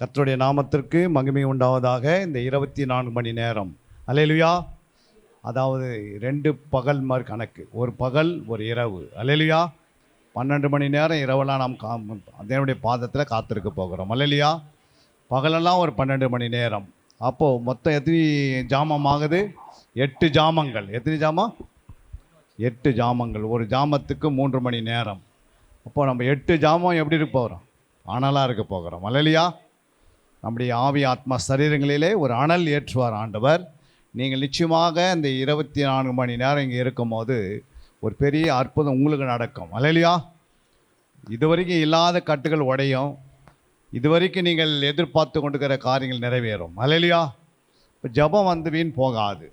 கர்த்தருடைய நாமத்திற்கு மகிமை உண்டாவதாக. இந்த 24 மணி நேரம் அல்லேலூயா, அதாவது 2 பகல் மாதிரி கணக்கு, ஒரு பகல் ஒரு இரவு அல்லேலூயா. 12 மணி நேரம் இரவெல்லாம் நாம் அதனுடைய பாதத்தில் காத்திருக்க போகிறோம் அல்லேலூயா. பகலெல்லாம் ஒரு 12 மணி நேரம். அப்போது மொத்தம் எத்தனை ஜாமம் ஆகுது? 8 ஜாமங்கள். எத்தனை ஜாமம்? 8 ஜாமங்கள். ஒரு ஜாமத்துக்கு 3 மணி நேரம். அப்போது நம்ம 8 ஜாமம் எப்படி இருக்க போகிறோம்? அனலாக இருக்க போகிறோம் அல்லேலூயா. நம்முடைய ஆவி ஆத்மா சரீரங்களிலே ஒரு அனல் ஏற்றுவார் ஆண்டவர். நீங்கள் நிச்சயமாக இந்த 24 மணி நேரம் இங்கே இருக்கும்போது ஒரு பெரிய அற்புதம் உங்களுக்கு நடக்கும் அல்லேலூயா. இதுவரைக்கும் இல்லாத கட்டுகள் உடையும், இதுவரைக்கும் நீங்கள் எதிர்பார்த்து கொண்டிருக்கிற காரியங்கள் நிறைவேறும் அல்லேலூயா. இப்போ ஜெபம் வந்து வீண் போகாது,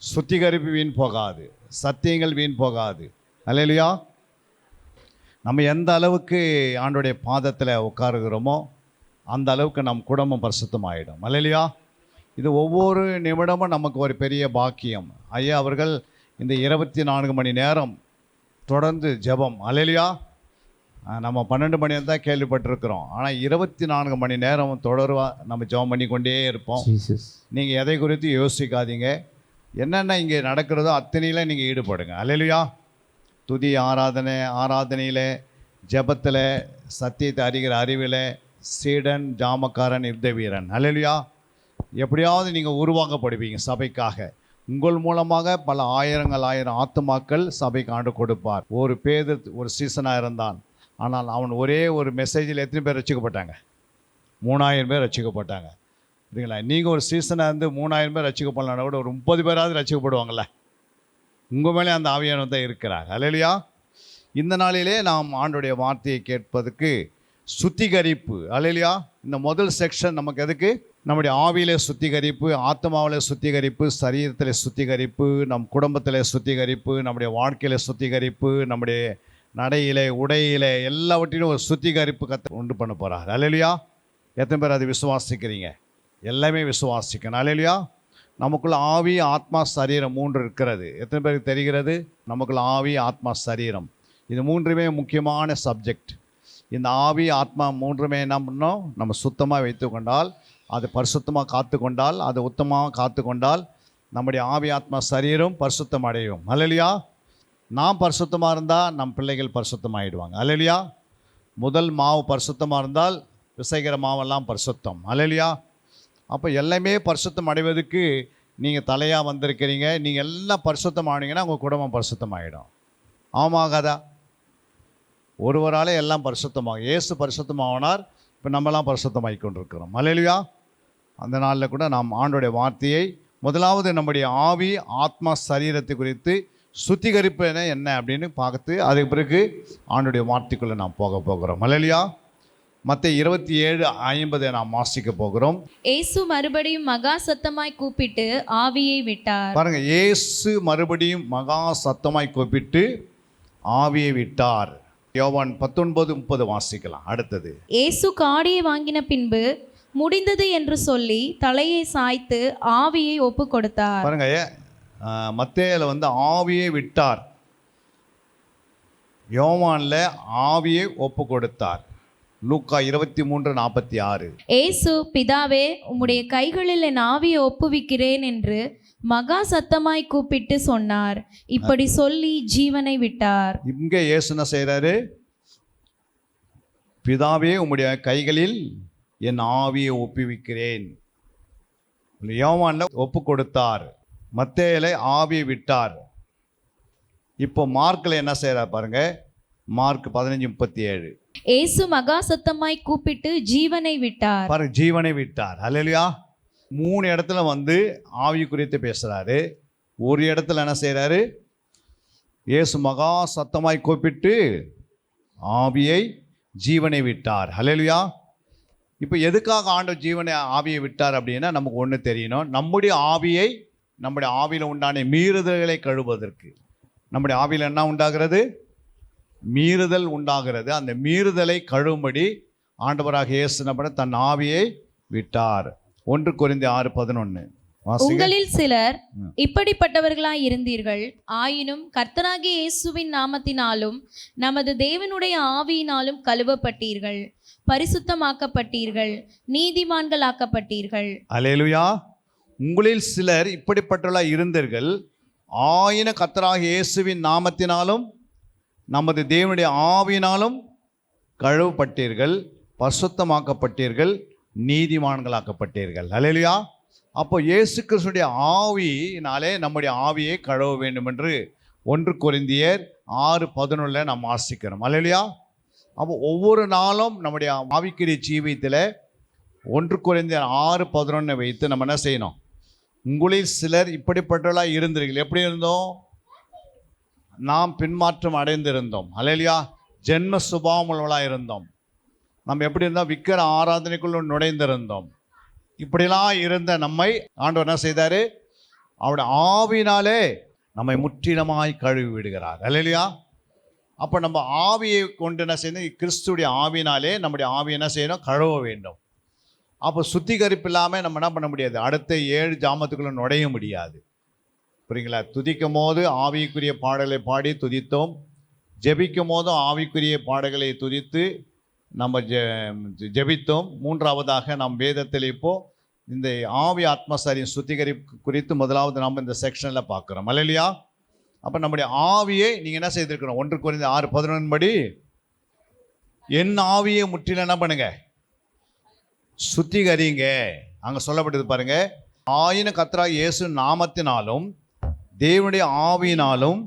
சுத்திகரிப்பு வீண் போகாது, சத்தியங்கள் வீண் போகாது அல்லேலூயா. நம்ம எந்த அளவுக்கு ஆண்டோடைய பாதத்தில் உட்காருகிறோமோ அந்த அளவுக்கு நம் குடும்பம் பரிசுத்தமாயிடும் அல்லேலூயா. இது ஒவ்வொரு நிமிடமும் நமக்கு ஒரு பெரிய பாக்கியம். ஐயா அவர்கள் இந்த 24 மணி நேரம் தொடர்ந்து ஜெபம் அல்லேலூயா. நம்ம 12 மணி நேரம் தான் கேள்விப்பட்டிருக்கிறோம், ஆனால் 24 மணி நேரம் தொடர்வாக நம்ம ஜெபம் பண்ணி கொண்டே இருப்போம். நீங்கள் எதை குறித்து யோசிக்காதீங்க, என்னென்ன இங்கே நடக்கிறதோ அத்தனையில் நீங்கள் ஈடுபடுங்க அல்லேலூயா. துதி ஆராதனையில், ஜெபத்தில், சத்தியத்தை அறிகிற அறிவில், சீடன் ஜாமக்காரன் யுத்த வீரன் அல்லேலூயா. எப்படியாவது நீங்கள் உருவாக்கப்படுவீங்க சபைக்காக. உங்கள் மூலமாக பல ஆயிரம் ஆத்துமாக்கள் சபைக்கு ஆண்டு கொடுப்பார். ஒரு பேதர் ஒரு சீசனாக இருந்தான், ஆனால் அவன் ஒரே ஒரு மெசேஜில் எத்தனை பேர் ரட்சிக்கப்பட்டாங்க? 3000 பேர் ரட்சிக்கப்பட்டாங்க. சரிங்களா? நீங்கள் ஒரு சீசனாக இருந்து 3000 பேர் ரட்சிக்கப்படலான்னா கூட ஒரு 30 பேராவது ரட்சிக்கப்படுவாங்கள்ல. உங்கள் மேலே அந்த ஆவியானவர் தான் இருக்கிறார் அல்லேலூயா. இந்த நாளிலே நாம் ஆண்டோடைய வார்த்தையை கேட்பதற்கு சுத்திகரிப்பு அல்லேலூயா. இந்த முதல் செக்ஷன் நமக்கு எதுக்கு? நம்முடைய ஆவியிலே சுத்திகரிப்பு, ஆத்மாவில் சுத்திகரிப்பு, சரீரத்தில் சுத்திகரிப்பு, நம் குடும்பத்தில் சுத்திகரிப்பு, நம்முடைய வாழ்க்கையில் சுத்திகரிப்பு, நம்முடைய நடையிலே உடையிலே எல்லாவற்றிலும் ஒரு சுத்திகரிப்பு உண்டு பண்ண போகிறார் அல்லேலூயா. எத்தனை பேர் அதை விசுவாசிக்கிறீங்க? எல்லாமே விசுவாசிக்கணும் அல்லேலூயா. நமக்குள்ள ஆவி ஆத்மா சரீரம் 3 இருக்கிறது. எத்தனை பேருக்கு தெரிகிறது? நமக்குள்ள ஆவி ஆத்மா சரீரம், இது 3மே முக்கியமான சப்ஜெக்ட். இந்த ஆவி ஆத்மா 3மே என்ன பண்ணோம்? நம்ம சுத்தமாக வைத்து கொண்டால், அது பரிசுத்தமாக காத்து கொண்டால், அது உத்தமாக காத்து கொண்டால் நம்முடைய ஆவி ஆத்மா சரீரம் பரிசுத்தம் அடையும் அல்லேலூயா. நாம் பரிசுத்தமாக இருந்தால் நம் பிள்ளைகள் பரிசுத்தமாகிடுவாங்க அல்லேலூயா. முதல் மாவு பரிசுத்தமாக இருந்தால் பிசைகிற மாவெல்லாம் பரிசுத்தம் அல்லேலூயா. அப்போ எல்லாமே பரிசுத்தம் அடைவதற்கு நீங்கள் தலையாக வந்திருக்கிறீங்க. நீங்கள் எல்லாம் பரிசுத்தம் ஆனீங்கன்னா உங்கள் குடும்பம் பரிசுத்தமாகிடும். ஆமாகாதா? ஒருவராலே எல்லாம் பரிசுத்தமாகும். இயேசு பரிசுத்தமாகினார், இப்போ நம்மலாம் பரிசுத்தமாகி கொண்டிருக்கிறோம் அல்லேலூயா. அந்த நாளில் கூட நாம் ஆண்டோடைய வார்த்தையை முதலாவது நம்முடைய ஆவி ஆத்மா சரீரத்தை குறித்து சுத்திகரிப்பு என்ன அப்படின்னு பார்த்து அதுக்கு பிறகு ஆண்டோடைய வார்த்தைக்குள்ளே நாம் போகிறோம் அல்லேலூயா. மத்தேயு 27:50 நாம் வாசிக்க போகிறோம். இயேசு மறுபடியும் மகா சத்தமாய் கூப்பிட்டு ஆவியை விட்டார். பாருங்க, இயேசு மறுபடியும் மகா சத்தமாய் கூப்பிட்டு ஆவியை விட்டார். யோவான் 19:30 வாசிக்கலாம். அடுத்தது, இயேசு காடியை வாங்கின பின்பு முடிந்தது என்று சொல்லி தலையை சாய்த்து ஆவியை ஒப்பு கொடுத்தார். பாருங்க, மத்தேயுல ஆவியை விட்டார், யோவான்ல ஆவியை ஒப்பு கொடுத்தார். லூக்கா 23:46. இயேசு, பிதாவே, உம்முடைய கைகளில் என் ஆவியை ஒப்புவிக்கிறேன் என்று மகா சத்தமாய் கூப்பிட்டு சொன்னார். இப்படி சொல்லி ஜீவனை விட்டார். இங்க இயேசு என்ன செய்யறாரு? பிதாவே, உம்முடைய கைகளில் என் ஆவியை ஒப்புவிக்கிறேன். யோவான்ல ஒப்பு கொடுத்தார், மத்தேயுல ஆவியை விட்டார். இப்போ மார்க்ல என்ன செய்யறார் பாருங்க, மார்க் 15:37. இயேசு மகா சத்தமாய் கூப்பிட்டு ஜீவனை விட்டார். பாருங்க, ஜீவனை விட்டார் அல்லேலூயா. 3 இடத்துல ஆவி குறித்து பேசுறாரு. ஒரு இடத்துல என்ன செய்யறாரு? இயேசு மகா சத்தமாய் கூப்பிட்டு ஆவியை ஜீவனை விட்டார் அல்லேலூயா. இப்போ எதுக்காக ஆண்டவர் ஆவியை விட்டார் அப்படின்னா நமக்கு ஒன்று தெரியணும். நம்முடைய ஆவியில் உண்டான மீறுதல்களை கழுவதற்கு. நம்முடைய ஆவியில் என்ன உண்டாகிறது? மீறுதல் உண்டாகிறது. அந்த மீறுதலை கழுவும்படி ஆண்டவராக இயேசு தன் ஆவியை விட்டார். 1 கொரிந்தியர் 6:11. உங்களில் சிலர் இப்படிப்பட்டவர்களாய் இருந்தீர்கள். ஆயினும் கர்த்தராகிய இயேசுவின் நாமத்தினாலும் நமது தேவனுடைய ஆவியினாலும் கழுவப்பட்டீர்கள். பரிசுத்தமாக்கப்பட்டீர்கள், நீதிமான்களாக்கப்பட்டீர்கள். அல்லேலூயா. உங்களில் சிலர் இப்படிப்பட்டவர்களாய் இருந்தீர்கள், ஆயின கர்த்தராகிய இயேசுவின் நாமத்தினாலும் நமது தேவனுடைய ஆவியினாலும் கழுவப்பட்டீர்கள், பரிசுத்தமாக்கப்பட்டீர்கள், நீதிமான்களாக்கப்பட்டீர்கள். அல்லேலூயா. அப்போ இயேசு கிறிஸ்துடைய ஆவியினாலே நம்முடைய ஆவியை கழுவ வேண்டும் என்று 1 கொரிந்தியர் 6:11 நாம் வாசிக்கிறோம். அல்லேலூயா. அப்போ ஒவ்வொரு நாளும் நம்முடைய ஆவிக்குரிய ஜீவியத்தில் 1 கொரிந்தியர் 6:11 வைத்து நம்ம என்ன செய்யணும்? உங்களில் சிலர் இப்படிப்பட்டவர்களாக இருந்தீர்கள். எப்படி இருந்தோம்? நாம் பின்மாற்றம் அடைந்திருந்தோம். அல்லேலூயா. ஜென்ம சுபாவம் உள்ளவர்களாக இருந்தோம். நம்ம எப்படி இருந்தோம்? விக்கிர ஆராதனைக்குள்ள நுழைந்திருந்தோம். இப்படிலாம் இருந்த நம்மை ஆண்டவர் என்ன செய்தார்? அவருடைய ஆவியினாலே நம்மை முற்றிலுமாய் கழுவி விடுகிறார். அல்லேலூயா. அப்போ நம்ம ஆவியை கொண்டு என்ன செய்யணும்? கிறிஸ்துடைய ஆவியினாலே நம்முடைய ஆவி என்ன செய்யணும்? கழுவ வேண்டும். அப்போ சுத்திகரிப்பு இல்லாமல் நம்ம என்ன பண்ண முடியாது? அடுத்த 7 ஜாமத்துக்குள்ள நுழைய முடியாது. புரியுங்களா? துதிக்கும் போது ஆவிக்குரிய பாடலை பாடி துதித்தோம், ஜெபிக்கும் போதும் ஆவிக்குரிய பாடல்களை துதித்து நம்ம ஜெபித்தோம். 3ஆவதாக நாம் வேதத்தில் இப்போது இந்த ஆவி ஆத்மசாரியின் சுத்திகரிப்பு குறித்து முதலாவது நாம் இந்த செக்ஷனில் பார்க்குறோம். அல்லேலூயா. அப்போ நம்முடைய ஆவியை நீங்கள் என்ன செய்திருக்கிறோம்? 1 கொரிந்தியர் 6:11 படி என் ஆவியை முற்றிலும் என்ன பண்ணுங்க? சுத்திகரிங்க. அங்கே சொல்லப்பட்டது பாருங்க, ஆயின கர்த்தராகிய இயேசு நாமத்தினாலும் தேவனுடைய ஆவியினாலும்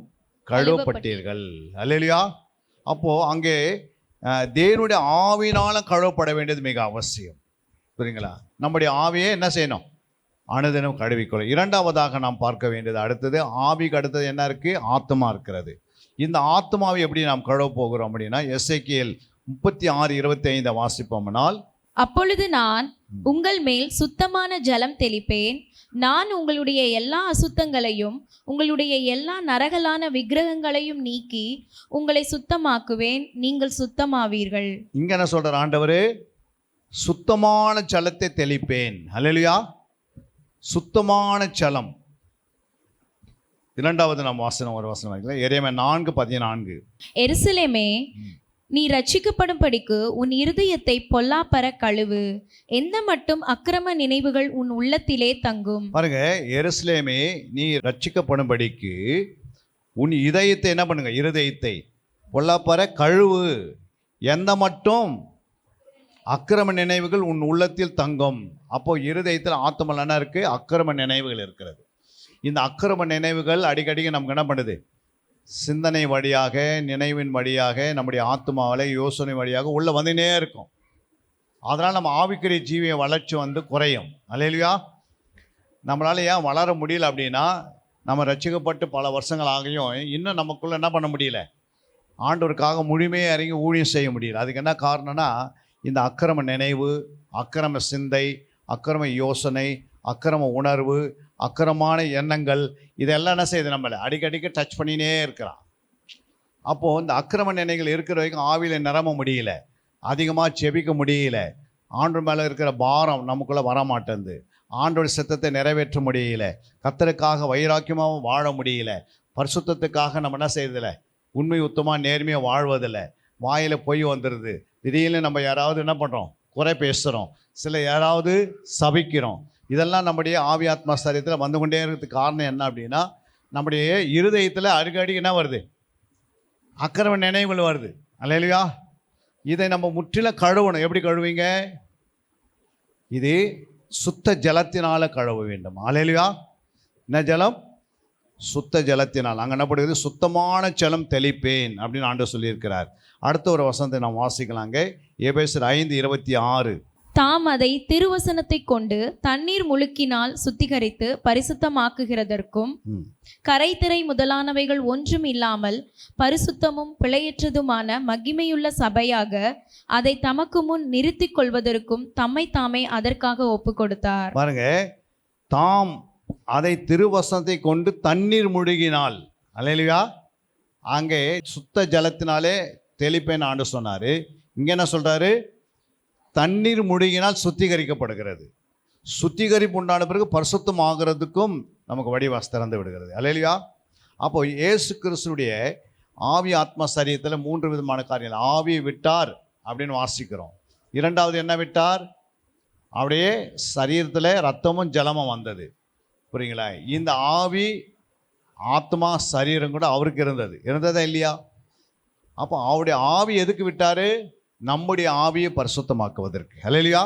கழுவப்பட்டீர்கள். அல்லேலூயா. அப்போது அங்கே தேவனுடைய ஆவியினாலும் கழுவப்பட வேண்டியது மிக அவசியம். புரியுங்களா? நம்முடைய ஆவியை என்ன செய்யணும்? அனுதினம் கழுவிக்கொள்ளும். 2ஆவதாக நாம் பார்க்க வேண்டியது அடுத்தது, ஆவிக்கு அடுத்தது என்ன இருக்குது? ஆத்மா இருக்கிறது. இந்த ஆத்மாவை எப்படி நாம் கழுவ போகிறோம் அப்படின்னா, எசேக்கியேல் 36:25 வாசிப்போம்னால், அப்பொழுது நான் உங்கள் மேல் சுத்தமான ஜலம் தெளிப்பேன், நான் உங்களுடைய எல்லா அசுத்தங்களையும் உங்களுடைய எல்லா நரகலான விக்கிரகங்களையும் நீக்கி உங்களை சுத்தமாக்குவேன், நீங்கள் சுத்தமாவீர்கள். இங்க என்ன சொல்றார் ஆண்டவர்? சுத்தமான ஜலத்தை தெளிப்பேன். அல்லேலூயா. சுத்தமான ஜலம். 2வது நாம் ஒரு வசனம் எரேமியா 4:14. எருசலேமே, நீ ரட்சிக்கப்படும்படிக்கு உன் இருதயத்தை பொல்லாப்பற கழுவு, எந்த மட்டும் அக்கிரம நினைவுகள் உன் உள்ளத்திலே தங்கும். பாருங்க, எருசலேமே நீ ரட்சிக்கப்படும்படிக்கு உன் இதயத்தை என்ன பண்ணுங்க? இருதயத்தை பொல்லாப்பற கழுவு, எந்த மட்டும் அக்கிரம நினைவுகள் உன் உள்ளத்தில் தங்கும். அப்போ இருதயத்தில் ஆத்மல் என்ன இருக்கு? அக்கிரம நினைவுகள் இருக்கிறது. இந்த அக்கிரம நினைவுகள் அடிக்கடி நமக்கு என்ன பண்ணுது? சிந்தனை வழியாக, நினைவின் வழியாக, நம்முடைய ஆத்மாவில் யோசனை வழியாக உள்ளே வந்துனே இருக்கும். அதனால் நம்ம ஆவிக்குரிய ஜீவிய வளர்ச்சி குறையும். அல்லேலூயா. நம்மளால் ஏன் வளர முடியல அப்படின்னா, நம்ம ரட்சிக்கப்பட்டு பல வருஷங்கள் ஆகியும் இன்னும் நமக்குள்ளே என்ன பண்ண முடியல? ஆண்டவருக்காக முழுமையாக இறங்கி ஊழியம் செய்ய முடியல. அதுக்கு என்ன காரணம்னா, இந்த அக்கிரம நினைவு, அக்கிரம சிந்தை, அக்கிரம யோசனை, அக்கிரம உணர்வு, அக்கிரமான எண்ணங்கள், இதெல்லாம் என்ன செய்யுது? நம்மளை அடிக்கடிக்கு டச் பண்ணினே இருக்கிறான். அப்போது இந்த அக்கிரம நினைவுகள் இருக்கிற வரைக்கும் ஆவியில் நிரம்ப முடியல, அதிகமாக செபிக்க முடியல, ஆண்டவர் மேலே இருக்கிற பாரம் நமக்குள்ளே வரமாட்டேங்குது, ஆண்டோட சித்தத்தை நிறைவேற்ற முடியல, கர்த்தருக்காக வைராக்கியமாகவும் வாழ முடியல, பரிசுத்தத்துக்காக நம்ம என்ன செய்யறதில்ல? உண்மை உத்தமாக நேர்மையாக வாழ்வதில்லை, வாயில் பொய் வந்துடுது, திடீர்னு நம்ம யாராவது என்ன பண்ணுறோம்? குறை பேசுகிறோம், சில யாராவது சபிக்கிறோம். இதெல்லாம் நம்முடைய ஆவி ஆத்மா சரீரத்தில் வந்து கொண்டே இருக்கிறதுக்கு காரணம் என்ன அப்படின்னா, நம்முடைய இருதயத்தில் அடிக்கடி என்ன வருது? அக்கிரம நினைவுகள் வருது. அல்லேலூயா. இதை நம்ம முற்றிலும் கழுவணும். எப்படி கழுவீங்க? இது சுத்த ஜலத்தினால கழுவ வேண்டும். அல்லேலூயா. என்ன ஜலம்? சுத்த ஜலத்தினால். அங்கே என்ன படுகிறது? சுத்தமான ஜலம் தெளிப்பேன் அப்படின்னு ஆண்டவர் சொல்லியிருக்கிறார். அடுத்த ஒரு வசனத்தை நாம் வாசிக்கலாங்க. எபேசியர் 5:26. தாம் அதை திருவசனத்தை கொண்டு தண்ணீர் முழுக்கினால் சுத்திகரித்து பரிசுத்தமாக்குகிறதற்கும் கரைதிரை முதலானவைகள் ஒன்றும் இல்லாமல் பரிசுத்தமும் பிழையற்றதுமான மகிமையுள்ள சபையாக அதை தமக்கு முன் நிறுத்திக் கொள்வதற்கும் தம்மை தாமே அதற்காக ஒப்பு கொடுத்தார். பாருங்க, தாம் அதை திருவசனத்தை கொண்டு தண்ணீர் முழுகினால். அல்லேலூயா. அங்கே சுத்த ஜலத்தினாலே தெளிப்பேன் ஆண்டு சொன்னார். இங்கே என்ன சொல்கிறாரு? தண்ணீர் முழுகினால் சுத்திகரிக்கப்படுகிறது. சுத்திகரிப்பு உண்டான பிறகு பரிசுத்தம் ஆகிறதுக்கும் நமக்கு வடிவாச திறந்து விடுகிறது. அல்லேலூயா. அப்போ இயேசு கிறிஸ்துடைய ஆவி ஆத்மா சரீரத்தில் 3 விதமான காரியங்கள். ஆவியை விட்டார் அப்படின்னு வாசிக்கிறோம். இரண்டாவது என்ன விட்டார்? அப்படியே சரீரத்தில் ரத்தமும் ஜலமும் வந்தது. புரியுங்களா? இந்த ஆவி, ஆத்மா, சரீரம் கூட அவருக்கு இருந்ததா இல்லையா? அப்போ அவருடைய ஆவி எதுக்கு விட்டார்? நம்முடைய ஆவியை பரிசுத்தமாக்குவதற்கு. ஹல்லேலூயா.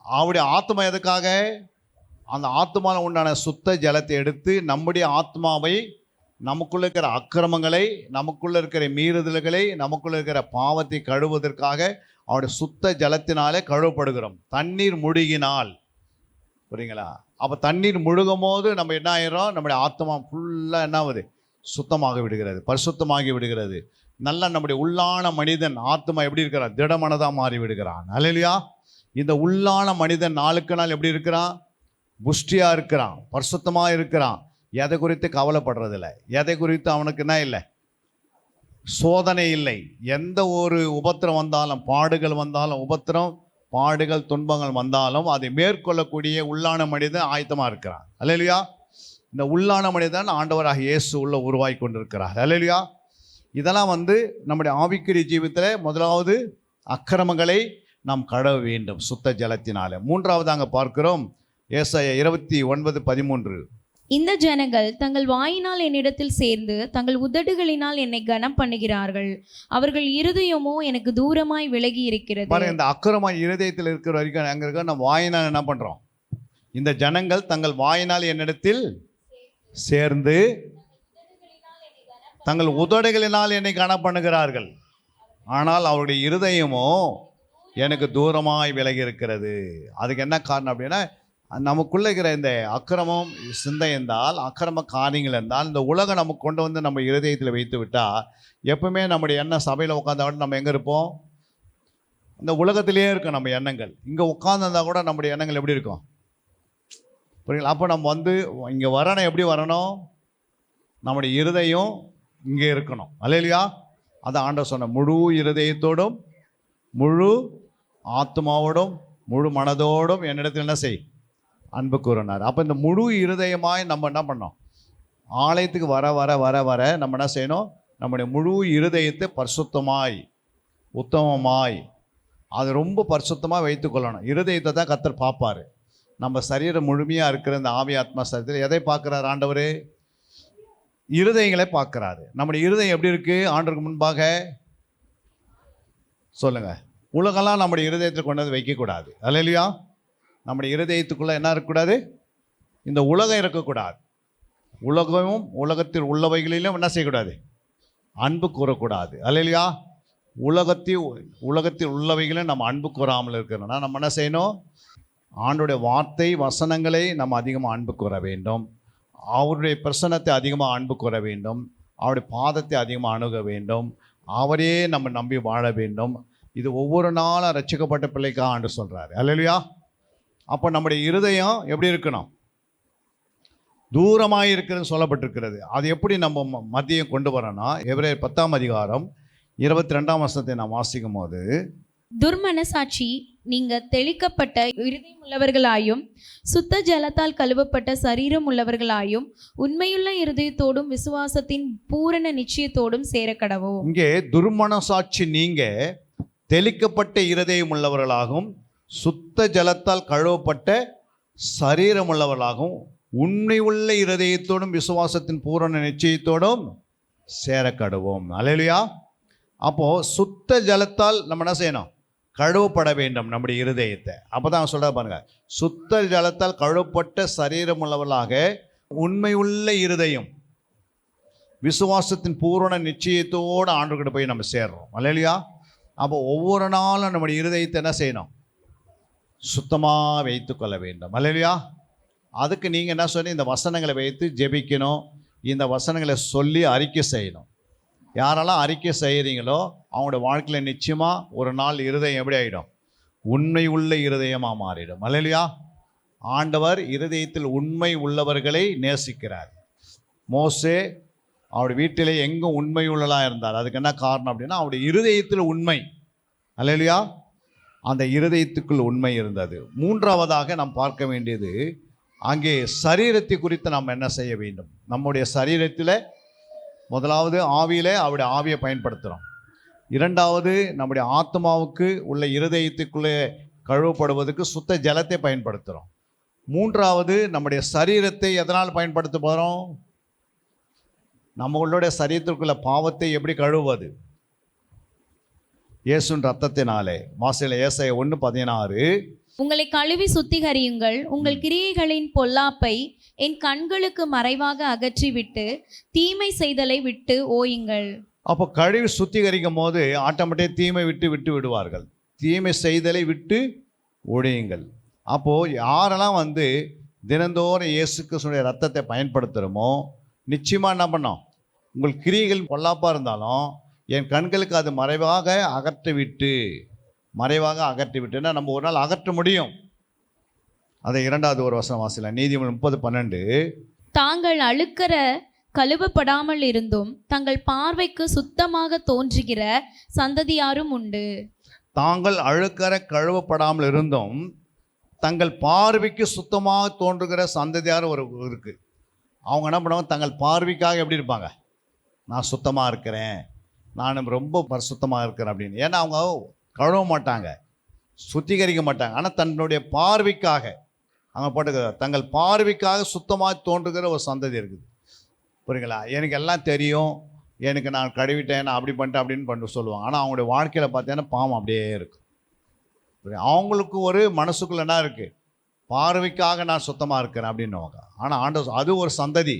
அவருடைய ஆத்மா எதுக்காக? அந்த ஆத்மாவில் உண்டான சுத்த ஜலத்தை எடுத்து நம்முடைய ஆத்மாவை, நமக்குள்ள இருக்கிற அக்கிரமங்களை, நமக்குள்ள இருக்கிற மீறுதல்களை, நமக்குள்ள இருக்கிற பாவத்தை கழுவுவதற்காக அவருடைய சுத்த ஜலத்தினாலே கழுவப்படுகிறோம். தண்ணீர் முழுகினால், புரியுங்களா? அப்போ தண்ணீர் முழுகும் போது நம்ம என்ன ஆயிரும்? நம்முடைய ஆத்மா ஃபுல்லாக என்ன ஆகுது? சுத்தமாக விடுகிறது, பரிசுத்தமாகி விடுகிறது. நல்லா நம்முடைய உள்ளான மனிதன் ஆத்மா எப்படி இருக்கிறான்? திடமனதாக மாறி விடுகிறான். அல்லேலூயா. இந்த உள்ளான மனிதன் நாளுக்கு நாள் எப்படி இருக்கிறான்? புஷ்டியாக இருக்கிறான், பரிசுத்தமாக இருக்கிறான். எதை குறித்து கவலைப்படுறதில்லை, எதை குறித்து அவனுக்கு என்ன இல்லை? சோதனை இல்லை. எந்த ஒரு உபத்திரம் வந்தாலும், பாடுகள் வந்தாலும், உபத்திரம், பாடுகள், துன்பங்கள் வந்தாலும் அதை மேற்கொள்ளக்கூடிய உள்ளான மனிதன் ஆயத்தமாக இருக்கிறான். அல்லேலூயா. இந்த உள்ளான மனிதன் ஆண்டவராக இயேசு உள்ள உருவாகி கொண்டிருக்கிறார். அல்லேலூயா. இதெல்லாம் நம்முடைய ஆவிக்குரிய ஜீவிதத்தில் முதலாவது அக்கிரமங்களை நாம் கழுவ வேண்டும் சுத்த ஜலத்தினால. மூன்றாவது அங்கே பார்க்கிறோம், ஏசாயா 29:13. இந்த ஜனங்கள் தங்கள் வாயினால் என்னிடத்தில் சேர்ந்து தங்கள் உதடுகளினால் என்னை கனம் பண்ணுகிறார்கள், அவர்கள் இருதயமோ எனக்கு தூரமாய் விலகி இருக்கிறது. பாருங்க, இந்த அக்கிரமம் இருதயத்தில் இருக்கிற வரைக்கும் அங்கே இருக்க நம்ம வாயினால் என்ன பண்ணுறோம்? இந்த ஜனங்கள் தங்கள் வாயினால் என்னிடத்தில் சேர்ந்து தங்கள் உதடுகளினால் என்னை கனம் பண்ணுகிறார்கள், ஆனால் அவருடைய இருதயமோ எனக்கு தூரமாய் விலகி இருக்கிறது. அதுக்கு என்ன காரணம் அப்படின்னா, நமக்குள்ளே இருக்கிற இந்த அக்கிரமம் சிந்தை இருந்தால், அக்கிரம காரியங்கள் இருந்தால், இந்த உலகம் நமக்கு கொண்டு நம்ம இருதயத்தில் வைத்து விட்டால், எப்பவுமே நம்முடைய எண்ணம் சபையில் உட்காந்தா நம்ம எங்கே இருப்போம்? இந்த உலகத்திலேயே இருக்கும் நம்ம எண்ணங்கள். இங்கே உட்காந்துருந்தா கூட நம்முடைய எண்ணங்கள் எப்படி இருக்கும்? புரியுங்களா? அப்போ நம்ம இங்கே வரணும். எப்படி வரணும்? நம்முடைய இருதயம் இங்கே இருக்கணும். அல்லேலூயா. அதான் ஆண்டவர் சொன்ன, முழு இருதயத்தோடும், முழு ஆத்மாவோடும், முழு மனதோடும் என்னிடத்தில் என்ன செய்? அன்பு கூறினார். அப்போ இந்த முழு இருதயமாய் நம்ம என்ன பண்ணோம்? ஆலயத்துக்கு வர வர வர வர நம்ம என்ன செய்யணும்? நம்முடைய முழு இருதயத்தை பரிசுத்தமாய், உத்தமமாய், அது ரொம்ப பரிசுத்தமாக வைத்துக்கொள்ளணும். இருதயத்தை தான் கர்த்தர் பார்ப்பார். நம்ம சரீரம் முழுமையாக இருக்கிற இந்த ஆவி ஆத்மா சரீரத்தில் எதை பார்க்குறாரு ஆண்டவர்? இருதயங்களை பார்க்குறாரு. நம்முடைய இருதயம் எப்படி இருக்குது ஆண்டவருக்கு முன்பாக? சொல்லுங்கள். உலகெல்லாம் நம்முடைய இருதயத்தில் கொண்டு வந்து வைக்கக்கூடாது. அல்லேலூயா. நம்முடைய இருதயத்துக்குள்ளே என்ன இருக்கக்கூடாது? இந்த உலகம் இருக்கக்கூடாது. உலகமும் உலகத்தில் உள்ளவைகளிலும் என்ன செய்யக்கூடாது? அன்பு கூறக்கூடாது. அல்லேலூயா. உலகத்தில் உள்ளவைகளும் நம்ம அன்பு கூறாமல் இருக்கிறோம்னா நம்ம என்ன செய்யணும்? ஆண்டோடைய வார்த்தை வசனங்களை நம்ம அதிகமாக அன்பு கூற வேண்டும். அவருடைய பிரசன்னத்தை அதிகமாக அன்பு கூற வேண்டும். அவருடைய பாதத்தை அதிகமாக அணுக வேண்டும். அவரே நம்ம நம்பி வாழ வேண்டும். இது ஒவ்வொரு நாளும் ரட்சிக்கப்பட்ட பிள்ளைக்காக ஆண்டு சொல்கிறாரு. அல்லேலூயா. அப்போ நம்முடைய இருதயம் எப்படி இருக்கணும்? தூரமாக இருக்கிறது சொல்லப்பட்டிருக்கிறது. அது எப்படி நம்ம மத்தியம் கொண்டு வரணும்னா, எபிரேயர் 10:22 நாம் வாசிக்கும் போது, துர்மனசாட்சி நீங்க தெளிக்கப்பட்ட இருதயம் உள்ளவர்களாயும் சுத்த ஜலத்தால் கழுவப்பட்ட சரீரம் உள்ளவர்களாயும் உண்மையுள்ள இருதயத்தோடும் விசுவாசத்தின் பூரண நிச்சயத்தோடும் சேரக்கடவோம். இங்கே துர்மனசாட்சி நீங்க தெளிக்கப்பட்ட இருதயம் உள்ளவர்களாகவும் சுத்த ஜலத்தால் கழுவப்பட்ட சரீரம் உள்ளவர்களாகவும் உண்மை உள்ள இருதயத்தோடும் விசுவாசத்தின் பூரண நிச்சயத்தோடும் சேரக்கடுவோம். அல்லேலூயா. அப்போது சுத்த ஜலத்தால் நம்ம என்ன செய்யணும்? கழுவப்பட வேண்டும் நம்முடைய இருதயத்தை. அப்போ தான் சொல்கிற பாருங்க, சுத்த ஜலத்தால் கழுவப்பட்ட சரீரம் உள்ளவர்களாக உண்மை உள்ள இருதயம் விசுவாசத்தின் பூரண நிச்சயத்தோடு ஆண்டவர்கிட்ட போய் நம்ம சேர்றோம். அல்லேலூயா. அப்போ ஒவ்வொரு நாளும் நம்முடைய இருதயத்தை என்ன செய்யணும்? சுத்தமாக வைத்து கொள்ள வேண்டும். அல்லேலூயா. அதுக்கு நீங்கள் என்ன சொல்லி இந்த வசனங்களை வைத்து ஜெபிக்கணும். இந்த வசனங்களை சொல்லி அறிக்கை செய்யணும். யாரெல்லாம் அறிக்கை செய்கிறீங்களோ அவங்களோட வாழ்க்கையில் நிச்சயமாக ஒரு நாள் இருதயம் எப்படி ஆகிடும்? உண்மை உள்ள இருதயமாக மாறிடும். அல்லேலூயா. ஆண்டவர் இருதயத்தில் உண்மை உள்ளவர்களை நேசிக்கிறார். மோசே அவருடைய வீட்டிலே எங்கும் உண்மை உள்ளதாக இருந்தார். அதுக்கு என்ன காரணம் அப்படின்னா, அவருடைய இருதயத்தில் உண்மை. அல்லேலூயா. அந்த இருதயத்துக்குள் உண்மை இருந்தது. மூன்றாவதாக நாம் பார்க்க வேண்டியது, அங்கே சரீரத்தை குறித்து நாம் என்ன செய்ய வேண்டும்? நம்முடைய சரீரத்தில் முதலாவது ஆவியில் அவருடைய ஆவியை பயன்படுத்துகிறோம். இரண்டாவது, நம்முடைய ஆத்மாவுக்கு உள்ள இருதயத்துக்குள்ளே கழுவப்படுவதற்கு சுத்த ஜலத்தை பயன்படுத்துகிறோம். மூன்றாவது, நம்முடைய சரீரத்தை எதனால் பயன்படுத்த போகிறோம்? நம்மளுடைய சரீரத்திற்குள்ள பாவத்தை எப்படி கழுவுவது? இயேசுவின் ரத்தத்தினாலே. வாசில ஏசாயா 1:16. உங்களை கழுவி சுத்திகரியுங்கள், உங்கள் கிரியைகளின் பொல்லாப்பை என் கண்களுக்கு மறைவாக அகற்றிவிட்டு தீமை செய்தலை விட்டு ஓயுங்கள். அப்போ கழுவி சுத்திகரிக்கும் போது ஆட்டோமேட்டிக் தீமை விட்டு விடுவார்கள். தீமை செய்தலை விட்டு ஒழியுங்கள். அப்போது யாரெல்லாம் தினந்தோறும் இயேசு கிறிஸ்துவின் ரத்தத்தை பயன்படுத்துகிறோமோ நிச்சயமாக என்ன பண்ணோம்? உங்கள் கிரியைகள் பொல்லாப்பாக இருந்தாலும் என் கண்களுக்கு அது மறைவாக அகற்றிவிட்டுன்னா நம்ம ஒரு நாள் அகற்ற முடியும். அதை 2வது ஒரு வசனம் வாசிக்கலாம். நீதிமொழி 30:12. தாங்கள் அழுக்கற கழுவப்படாமல் இருந்தும் தங்கள் பார்வைக்கு சுத்தமாக தோன்றுகிற சந்ததியாரும் உண்டு. தாங்கள் அழுக்கற கழுவப்படாமல் இருந்தும் தங்கள் பார்வைக்கு சுத்தமாக தோன்றுகிற சந்ததியார் இருக்கு. அவங்க என்ன பண்ணுவாங்க? தங்கள் பார்வைக்காக எப்படி இருப்பாங்க? நான் சுத்தமாக இருக்கிறேன், நான் ரொம்ப பரிசுத்தமாக இருக்கிறேன் அப்படின்னு. ஏன்னா அவங்க கழுவ மாட்டாங்க, சுத்திகரிக்க மாட்டாங்க. ஆனால் தன்னுடைய பார்வைக்காக அவங்க போட்டுக்கிறார். தங்கள் பார்வைக்காக சுத்தமாக தோன்றுகிற ஒரு சந்ததி இருக்குது. புரியுங்களா? எனக்கு எல்லாம் தெரியும், எனக்கு நான் கழுவிட்டேன், நான் அப்படி பண்ணிட்டேன் அப்படின்னு சொல்லுவாங்க. ஆனால் அவங்களுடைய வாழ்க்கையில் பார்த்தீங்கன்னா பாவம் அப்படியே இருக்கு. அவங்களுக்கு ஒரு மனசுக்குள்ள என்ன இருக்குது? பார்வைக்காக நான் சுத்தமாக இருக்கிறேன் அப்படின்னுவாங்க. ஆனால் ஆண்டவர் அது ஒரு சந்ததி.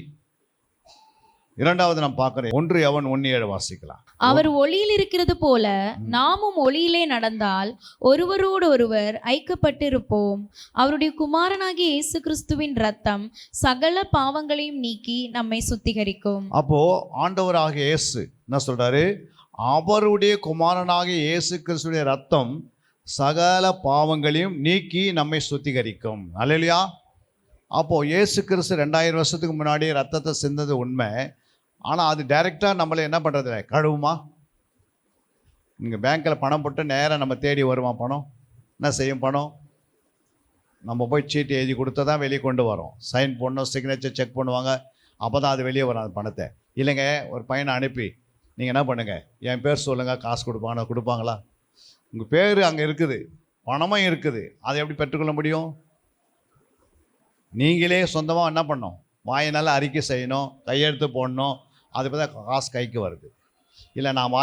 2வது நாம் பார்க்கிறோம். 1 யோவான் 1:7 வாசிக்கலாம். அவர் ஒளியில் இருக்கிறது போல நாமும் ஒளியிலே நடந்தால் ஒருவரோடு ஒருவர் ஐக்கப்பட்டிருப்போம். அவருடைய குமாரனாகிய இயேசு கிறிஸ்துவின் ரத்தம் சகல பாவங்களையும் நீக்கி நம்மை சுத்திகரிக்கும். அப்போ ஆண்டவராகிய இயேசு என்ன சொல்றாரு? அவருடைய குமாரனாகிய இயேசு கிறிஸ்துடைய ரத்தம் சகல பாவங்களையும் நீக்கி நம்மை சுத்திகரிக்கும். அல்லேலூயா. அப்போ இயேசு கிறிஸ்து 2000 வருஷத்துக்கு முன்னாடி ரத்தத்தை சிந்தது உண்மை. ஆனால் அது டைரெக்டாக நம்மளை என்ன பண்ணுறது? கழுவுமா? நீங்கள் பேங்க்கில் பணம் போட்டு நேராக நம்ம தேடி வருமா பணம்? என்ன செய்யும் பணம்? நம்ம போய் சீட்டு எழுதி கொடுத்தா தான் வெளியே கொண்டு வரோம். சைன் போடணும், சிக்னேச்சர் செக் பண்ணுவாங்க, அப்போ தான் அது வெளியே வரும். அந்த பணத்தை இல்லைங்க, ஒரு பையனை அனுப்பி நீங்கள் என்ன பண்ணுங்கள், என் பேர் சொல்லுங்கள், காசு கொடுப்பாங்களா? உங்கள் பேர் அங்கே இருக்குது, பணமும் இருக்குது, அதை எப்படி பெற்றுக்கொள்ள முடியும்? நீங்களே சொந்தமாக என்ன பண்ணணும்? வாயினால் அறிக்கை செய்யணும், கையெழுத்து போடணும், அது பார்த்தா காசு கைக்கு வருது. இல்லை நான்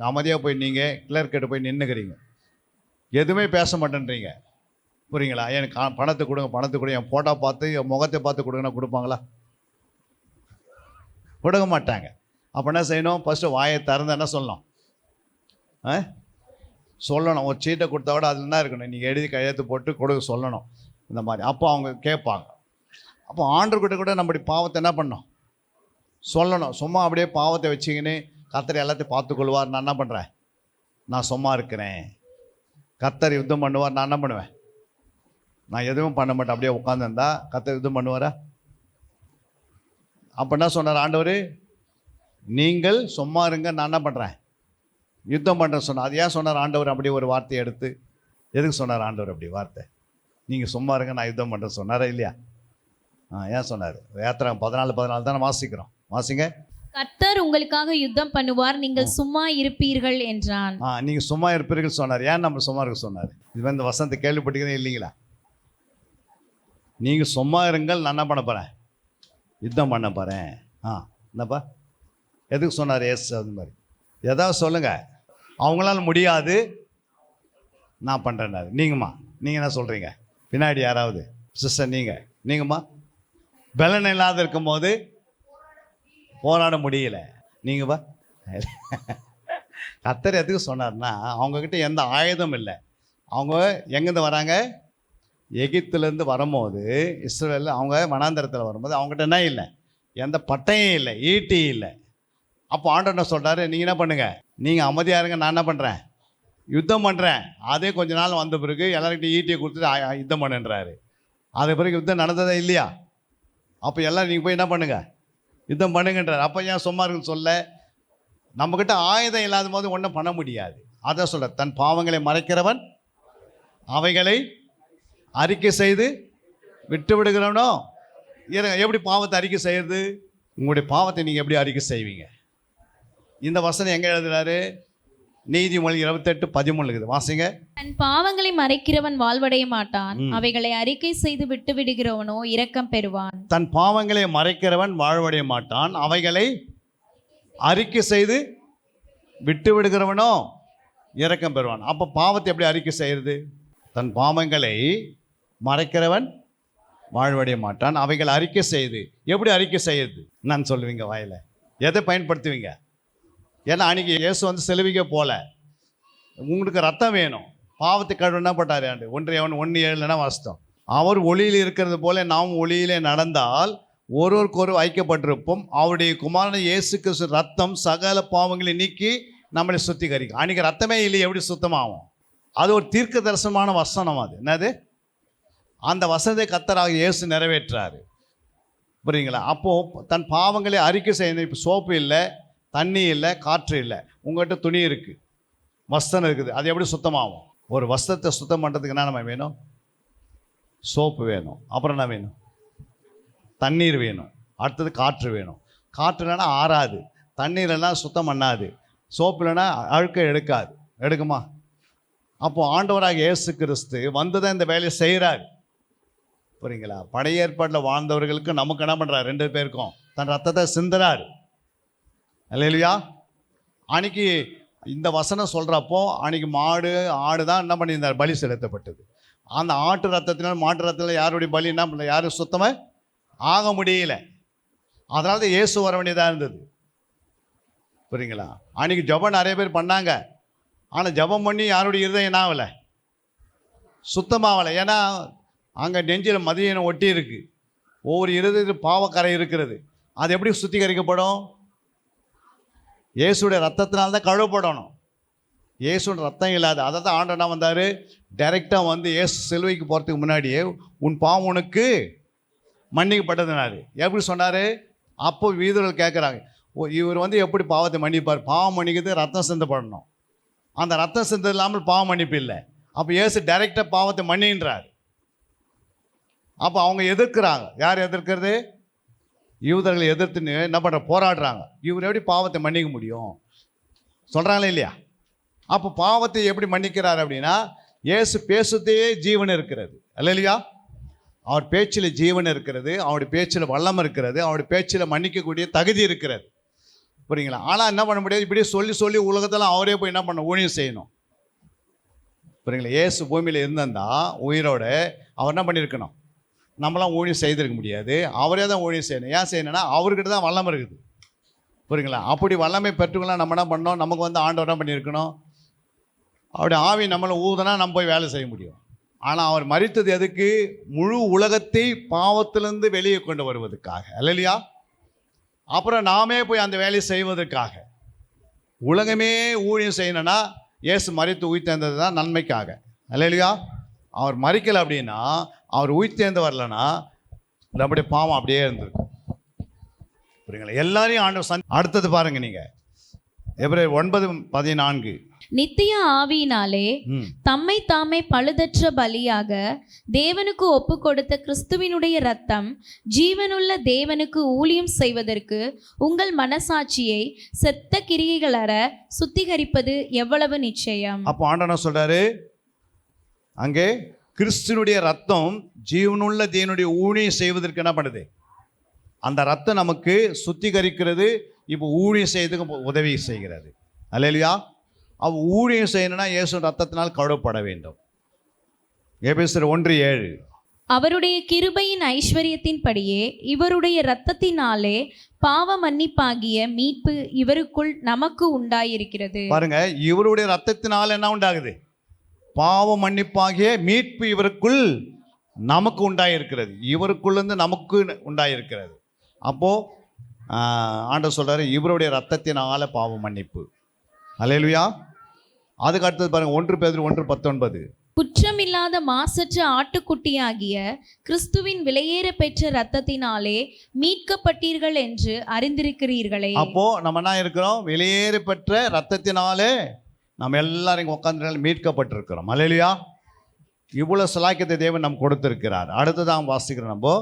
அமைதியாக போய் நீங்கள் கிளர்க்கிட்ட போய் நின்றுக்கிறீங்க, எதுவுமே பேச மாட்டேன்றீங்க. புரியுங்களா? எனக்கு பணத்தை கொடுங்க, என் ஃபோட்டோ பார்த்து என் முகத்தை பார்த்து கொடுங்கன்னா கொடுப்பாங்களா? கொடுக்க மாட்டாங்க. அப்போ என்ன செய்யணும்? ஃபஸ்ட்டு வாயை திறந்து என்ன சொல்லணும்? சொல்லணும். ஒரு சீட்டை கொடுத்தா கூட அதில் என்ன இருக்கணும்? நீங்கள் எழுதி கையெழுத்து போட்டு கொடுக்க சொல்லணும். இந்த மாதிரி அப்போ அவங்க கேட்பாங்க. அப்போ ஆண்டவர்கிட்ட கூட நம்முடைய பாவத்தை என்ன பண்ணணும்? சொல்லணும். சும்மா அப்படியே பாவத்தை வச்சிங்கன்னு கர்த்தர் எல்லாத்தையும் பார்த்துக்கொள்வார், நான் என்ன பண்ணுறேன்? நான் சும்மா இருக்கிறேன், கர்த்தர் யுத்தம் பண்ணுவார், நான் என்ன பண்ணுவேன்? நான் எதுவும் பண்ண மாட்டேன், அப்படியே உட்காந்துருந்தா கர்த்தர் யுத்தம் பண்ணுவாரா? அப்போ என்ன சொன்னார் ஆண்டவர்? நீங்கள் சும்மா இருங்க, நான் என்ன பண்ணுறேன்? யுத்தம் பண்ணுறேன் சொன்னார். அது ஏன் சொன்னார் ஆண்டவர் அப்படி ஒரு வார்த்தையை எடுத்து? எதுக்கு சொன்னார் ஆண்டவர் அப்படி வார்த்தை? நீங்கள் சும்மா இருங்க, நான் யுத்தம் பண்ணுறேன் சொன்னாரா இல்லையா? ஏன் சொன்னார்? யாத்திரை 14 தானே வாசிக்கிறோம். வாசிங்க. கர்த்தர் உங்களுக்காக யுத்தம் பண்ணுவார், நீங்கள் சும்மா இருப்பீர்கள் என்றான். நீங்கள் சும்மா இருப்பீர்கள் சொன்னார். ஏன் நம்ம சும்மா இருக்க சொன்னார்? இது இந்த வசனத்தை கேள்விப்பட்டீங்கன்னா இல்லைங்களா? நீங்கள் சும்மா இருங்கள், நான் என்ன பண்ண போகிறேன்? யுத்தம் பண்ண போகிறேன். என்னப்பா எதுக்கு சொன்னார் ஏசு? அது மாதிரி ஏதாவது சொல்லுங்கள். அவங்களால முடியாது, நான் பண்ணுறேன்னாரு. நீங்கள் என்ன சொல்கிறீங்க? பின்னாடி யாராவது சிஸ்டர் நீங்கம்மா பலன் இல்லாத இருக்கும் போது போராட முடியல, நீங்கப்பா கர்த்தர் எதுக்கு சொன்னார்னா, அவங்கக்கிட்ட எந்த ஆயுதம் இல்லை. அவங்க எங்கேருந்து வராங்க? எகிப்துலேருந்து வரும்போது, இஸ்ரவேலில் அவங்க வனாந்தரத்தில் வரும்போது அவங்ககிட்ட என்ன இல்லை? எந்த பட்டையும் இல்லை, ஈட்டி இல்லை. அப்போ ஆண்டவர் என்ன சொல்கிறாரு? நீங்கள் என்ன பண்ணுங்கள், நீங்கள் அமைதியாக இருங்க, நான் என்ன பண்ணுறேன்? யுத்தம் பண்ணுறேன். அதே கொஞ்ச நாள் வந்த பிறகு எல்லாருக்கிட்ட ஈட்டியை கொடுத்துட்டு யுத்தம் பண்ணுன்றாரு. அது பிறகு யுத்தம் நடந்ததே இல்லையா? அப்போ எல்லாம் நீங்கள் போய் என்ன பண்ணுங்கள்? யுத்தம் பண்ணுங்கன்றார். அப்போ ஏன் சும்மா இருக்குன்னு சொல்ல? நம்மக்கிட்ட ஆயுதம் இல்லாத போது ஒன்றும் பண்ண முடியாது. அதான் சொல்ல, தன் பாவங்களை மறைக்கிறவன் அவைகளை அறிக்கை செய்து விட்டு விடுகிறவனோ. எப்படி பாவத்தை அறிக்கை செய்யறது? உங்களுடைய பாவத்தை நீங்கள் எப்படி அறிக்கை செய்வீங்க? இந்த வசனம் எங்கே எழுதுறாரு? நீதிமொழி 28:13 இருக்குது, வாசிங்க. தன் பாவங்களை மறைக்கிறவன் வாழ்வடைய மாட்டான், அவைகளை அறிக்கை செய்து விட்டு விடுகிறவனோ இரக்கம் பெறுவான். தன் பாவங்களை மறைக்கிறவன் வாழ்வடைய மாட்டான், அவைகளை அறிக்கை செய்து விட்டு விடுகிறவனோ இரக்கம் பெறுவான். அப்போ பாவத்தை எப்படி அறிக்கை செய்கிறது? தன் பாவங்களை மறைக்கிறவன் வாழ்வடைய மாட்டான், அவைகள் அறிக்கை செய்து. எப்படி அறிக்கை செய்யுது நான் சொல்லுவீங்க வாயில்? எதை பயன்படுத்துவீங்க? ஏன்னா அன்றைக்கி இயேசு வந்து சிலுவைக்கு போல உங்களுக்கு ரத்தம் வேணும். பாவத்தை கழுவ என்ன பட்டார்? 1 யோவான் 1:7 வாசித்தோம். அவர் ஒளியில் இருக்கிறது போல நாம் ஒளியிலே நடந்தால் ஒருவருக்கொரு ஐக்கியப்பட்டிருப்போம். அவருடைய குமாரன் இயேசு கிறிஸ்து ரத்தம் சகல பாவங்களை நீக்கி நம்மளை சுத்திகரிக்கும். அன்றைக்கி ரத்தமே இல்லை, எப்படி சுத்தமாகும்? அது ஒரு தீர்க்க தரிசனமான வசனம். அது என்னது? அந்த வசனத்தை கர்த்தராகிய இயேசு நிறைவேற்றாரு. புரியுங்களா? அப்போது தன் பாவங்களை அறிக்கை செய்யணும். இப்போ சோப்பு இல்லை, தண்ணி இல்லை, காற்று இல்லை, உங்கள்கிட்ட துணி இருக்குது, வஸ்திரம் இருக்குது. அது எப்படி சுத்தமாகும்? ஒரு வஸ்திரத்தை சுத்தம் பண்ணுறதுக்கு என்ன நம்ம வேணும்? சோப்பு வேணும். அப்புறம் என்ன வேணும்? தண்ணீர் வேணும். அடுத்தது காற்று வேணும். காற்று இல்லைன்னா ஆறாது, தண்ணீர் இல்லைன்னா சுத்தம் பண்ணாது, சோப்பு இல்லைன்னா அழுக்க எடுக்குமா? அப்போது ஆண்டவராக இயேசு கிறிஸ்து வந்து தான் இந்த வேலையை செய்கிறார். புரியுங்களா? பழைய ஏற்பாட்டில் வாழ்ந்தவர்களுக்கு நமக்கு என்ன பண்ணுறார்? 2 பேருக்கும் தன் ரத்தத்தை சிந்துறார். அல்லேலூயா. அன்றைக்கி இந்த வசனம் சொல்கிறப்போ அன்றைக்கி மாடு ஆடு தான் என்ன பண்ணியிருந்தார்? பலி செலுத்தப்பட்டது. அந்த ஆட்டு ரத்தத்தினால் மாட்டு ரத்தத்தில் யாருடைய பலி என்ன பண்ணல? யாரும் சுத்தமாக ஆக முடியல. அதனால தான் இயேசு வர வேண்டியதாக இருந்தது. புரியுங்களா? அன்றைக்கி ஜெபம் நிறைய பேர் பண்ணாங்க. ஆனால் ஜெபம் பண்ணி யாருடைய இருதயம் என்ன ஆகலை? சுத்தமாகலை. ஏன்னா அங்கே நெஞ்சில் மதியம் ஒட்டி இருக்கு. ஒவ்வொரு இருதயத்தில் பாவக்கரை இருக்கிறது. அது எப்படி சுத்திகரிக்கப்படும்? இயேசுடைய ரத்தத்தினால்தான் கழுவப்படணும். இயேசுடைய ரத்தம் இல்லாது. அதை தான் ஆண்டவனா வந்தார். டைரெக்டாக வந்து இயேசு சிலுவைக்கு போகிறதுக்கு முன்னாடியே உன் பாவம் உனக்கு மன்னிக்கப்பட்டதுனாரு. எப்படி சொன்னார்? அப்போ வீரர்கள் கேட்குறாங்க, இவர் வந்து எப்படி பாவத்தை மன்னிப்பார்? பாவம் மன்னிக்கிறது ரத்தம் சிந்தப்படணும். அந்த ரத்தம் சிந்தது இல்லாமல் பாவம் மன்னிப்பு இல்லை. அப்போ இயேசு டைரெக்டாக பாவத்தை மன்னின்றார். அப்போ அவங்க எதிர்க்கிறாங்க. யார் எதிர்க்கிறது? யூதர்களை எதிர்த்துன்னு என்ன பண்ணுற? போராடுறாங்க. இவர் எப்படி பாவத்தை மன்னிக்க முடியும் சொல்கிறாங்களே இல்லையா? அப்போ பாவத்தை எப்படி மன்னிக்கிறார் அப்படின்னா, இயேசு பேசுறதே ஜீவன் இருக்கிறது. அல்லேலூயா. அவர் பேச்சில் ஜீவன் இருக்கிறது, அவருடைய பேச்சில் வல்லம் இருக்கிறது, அவருடைய பேச்சில் மன்னிக்கக்கூடிய தகுதி இருக்கிறது. புரியுங்களா? ஆனால் என்ன பண்ண முடியாது? இப்படியே சொல்லி சொல்லி உலகத்தெல்லாம் அவரே போய் என்ன பண்ண? ஊழியம் செய்யணும். புரியுங்களா? இயேசு பூமியில் இருந்திருந்தா உயிரோட அவர் என்ன பண்ணியிருக்கணும்? நம்மளாம் ஊழியம் செய்திருக்க முடியாது. அவரே தான் ஊழியம் செய்யணும். ஏன் செய்யணும்னா அவர்கிட்ட தான் வல்லம் இருக்குது. புரியுங்களா? அப்படி வல்லமை பெற்றுக்கலாம் நம்ம என்ன பண்ணோம்? நமக்கு வந்து ஆண்டவர் என்ன பண்ணியிருக்கணும்? அவருடைய ஆவி நம்மளை ஊதுனா நம்ம போய் வேலை செய்ய முடியும். ஆனால் அவர் மரித்தது எதுக்கு? முழு உலகத்தை பாவத்திலிருந்து வெளியே கொண்டு வருவதற்காக. அல்லேலூயா. அப்புறம் நாமே போய் அந்த வேலையை செய்வதற்காக. உலகமே ஊழியம் செய்யணும்னா இயேசு மரித்து உயிர்த்தெழுந்தது தான் நன்மைக்காக. அல்லேலூயா. அவர் மரிக்கலை அப்படின்னா, அவர் உயிர்த்தெழுந்து வரலன்னா நம்முடைய பாவம் அப்படியே இருந்திருக்கும். புரியுங்களா? எல்லாரையும் ஆண்டவர் அடுத்தது பாருங்க நீங்கள், எபிரேயர் 9:14. நித்திய ஆவியினாலே தம்மை தாமே பழுதற்ற பலியாக தேவனுக்கு ஒப்பு கொடுத்த கிறிஸ்துவினுடைய இரத்தம் ஜீவனுள்ள தேவனுக்கு ஊழியம் செய்வதற்கு உங்கள் மனசாட்சியை செத்த கிரியைகளற சுத்திகரிப்பது எவ்வளவு நிச்சயம். அப்போ ஆண்டவர் சொல்றாரு, அங்கே கிறிஸ்துனுடைய ரத்தம் ஜீவனுள்ள தேவனுடைய ஊழியம் செய்வதற்கு என்ன பண்ணுது? அந்த ரத்தம் நமக்கு சுத்திகரிக்கிறது. இப்போ ஊழியம் செய்யறதுக்கு உதவி செய்கிறது. அல்லேலூயா. ஊழியம் செய்யணும்னா இயேசு ரத்தத்தினால் கழுவப்பட வேண்டும். எபேசியர் 1:7. அவருடைய கிருபையின் ஐஸ்வர்யத்தின்படியே இவருடைய இரத்தத்தினாலே பாவ மன்னிப்பாகிய மீட்பு இவருக்குள் நமக்கு உண்டாயிருக்கிறது. பாருங்க, இவருடைய ரத்தத்தினால் என்ன உண்டாகுது? பாவ மன்னிப்பாகிய மீட்பு இவருக்குள் நமக்கு உண்டாயிருக்கிறது. இவருக்குள்ளேருந்து நமக்கு உண்டாயிருக்கிறது. அப்போது ஆண்டவர் சொல்கிறாரு, இவருடைய ரத்தத்தினால பாவ மன்னிப்பு. அல்லேலூயா. அதுக்கு அடுத்தது பாருங்கள், 1 பேதுரு 1:19. குற்றமில்லாத மாசற்ற ஆட்டுக்குட்டியாகிய கிறிஸ்துவின் விலையேற பெற்ற இரத்தத்தினாலே மீட்கப்பட்டீர்கள் என்று அறிந்திருக்கிறீர்களே. அப்போ நம்ம என்ன இருக்கிறோம்? விலையேற பெற்ற இரத்தத்தினாலே நம்ம எல்லாரும் இங்கே உட்காந்து மீட்கப்பட்டிருக்கிறோம். அல்லேலூயா. இவ்வளோ சலாக்கியத்தை தேவன் நம்ம கொடுத்திருக்கிறார். அடுத்ததான் வாசிக்கிறோம் நம்ம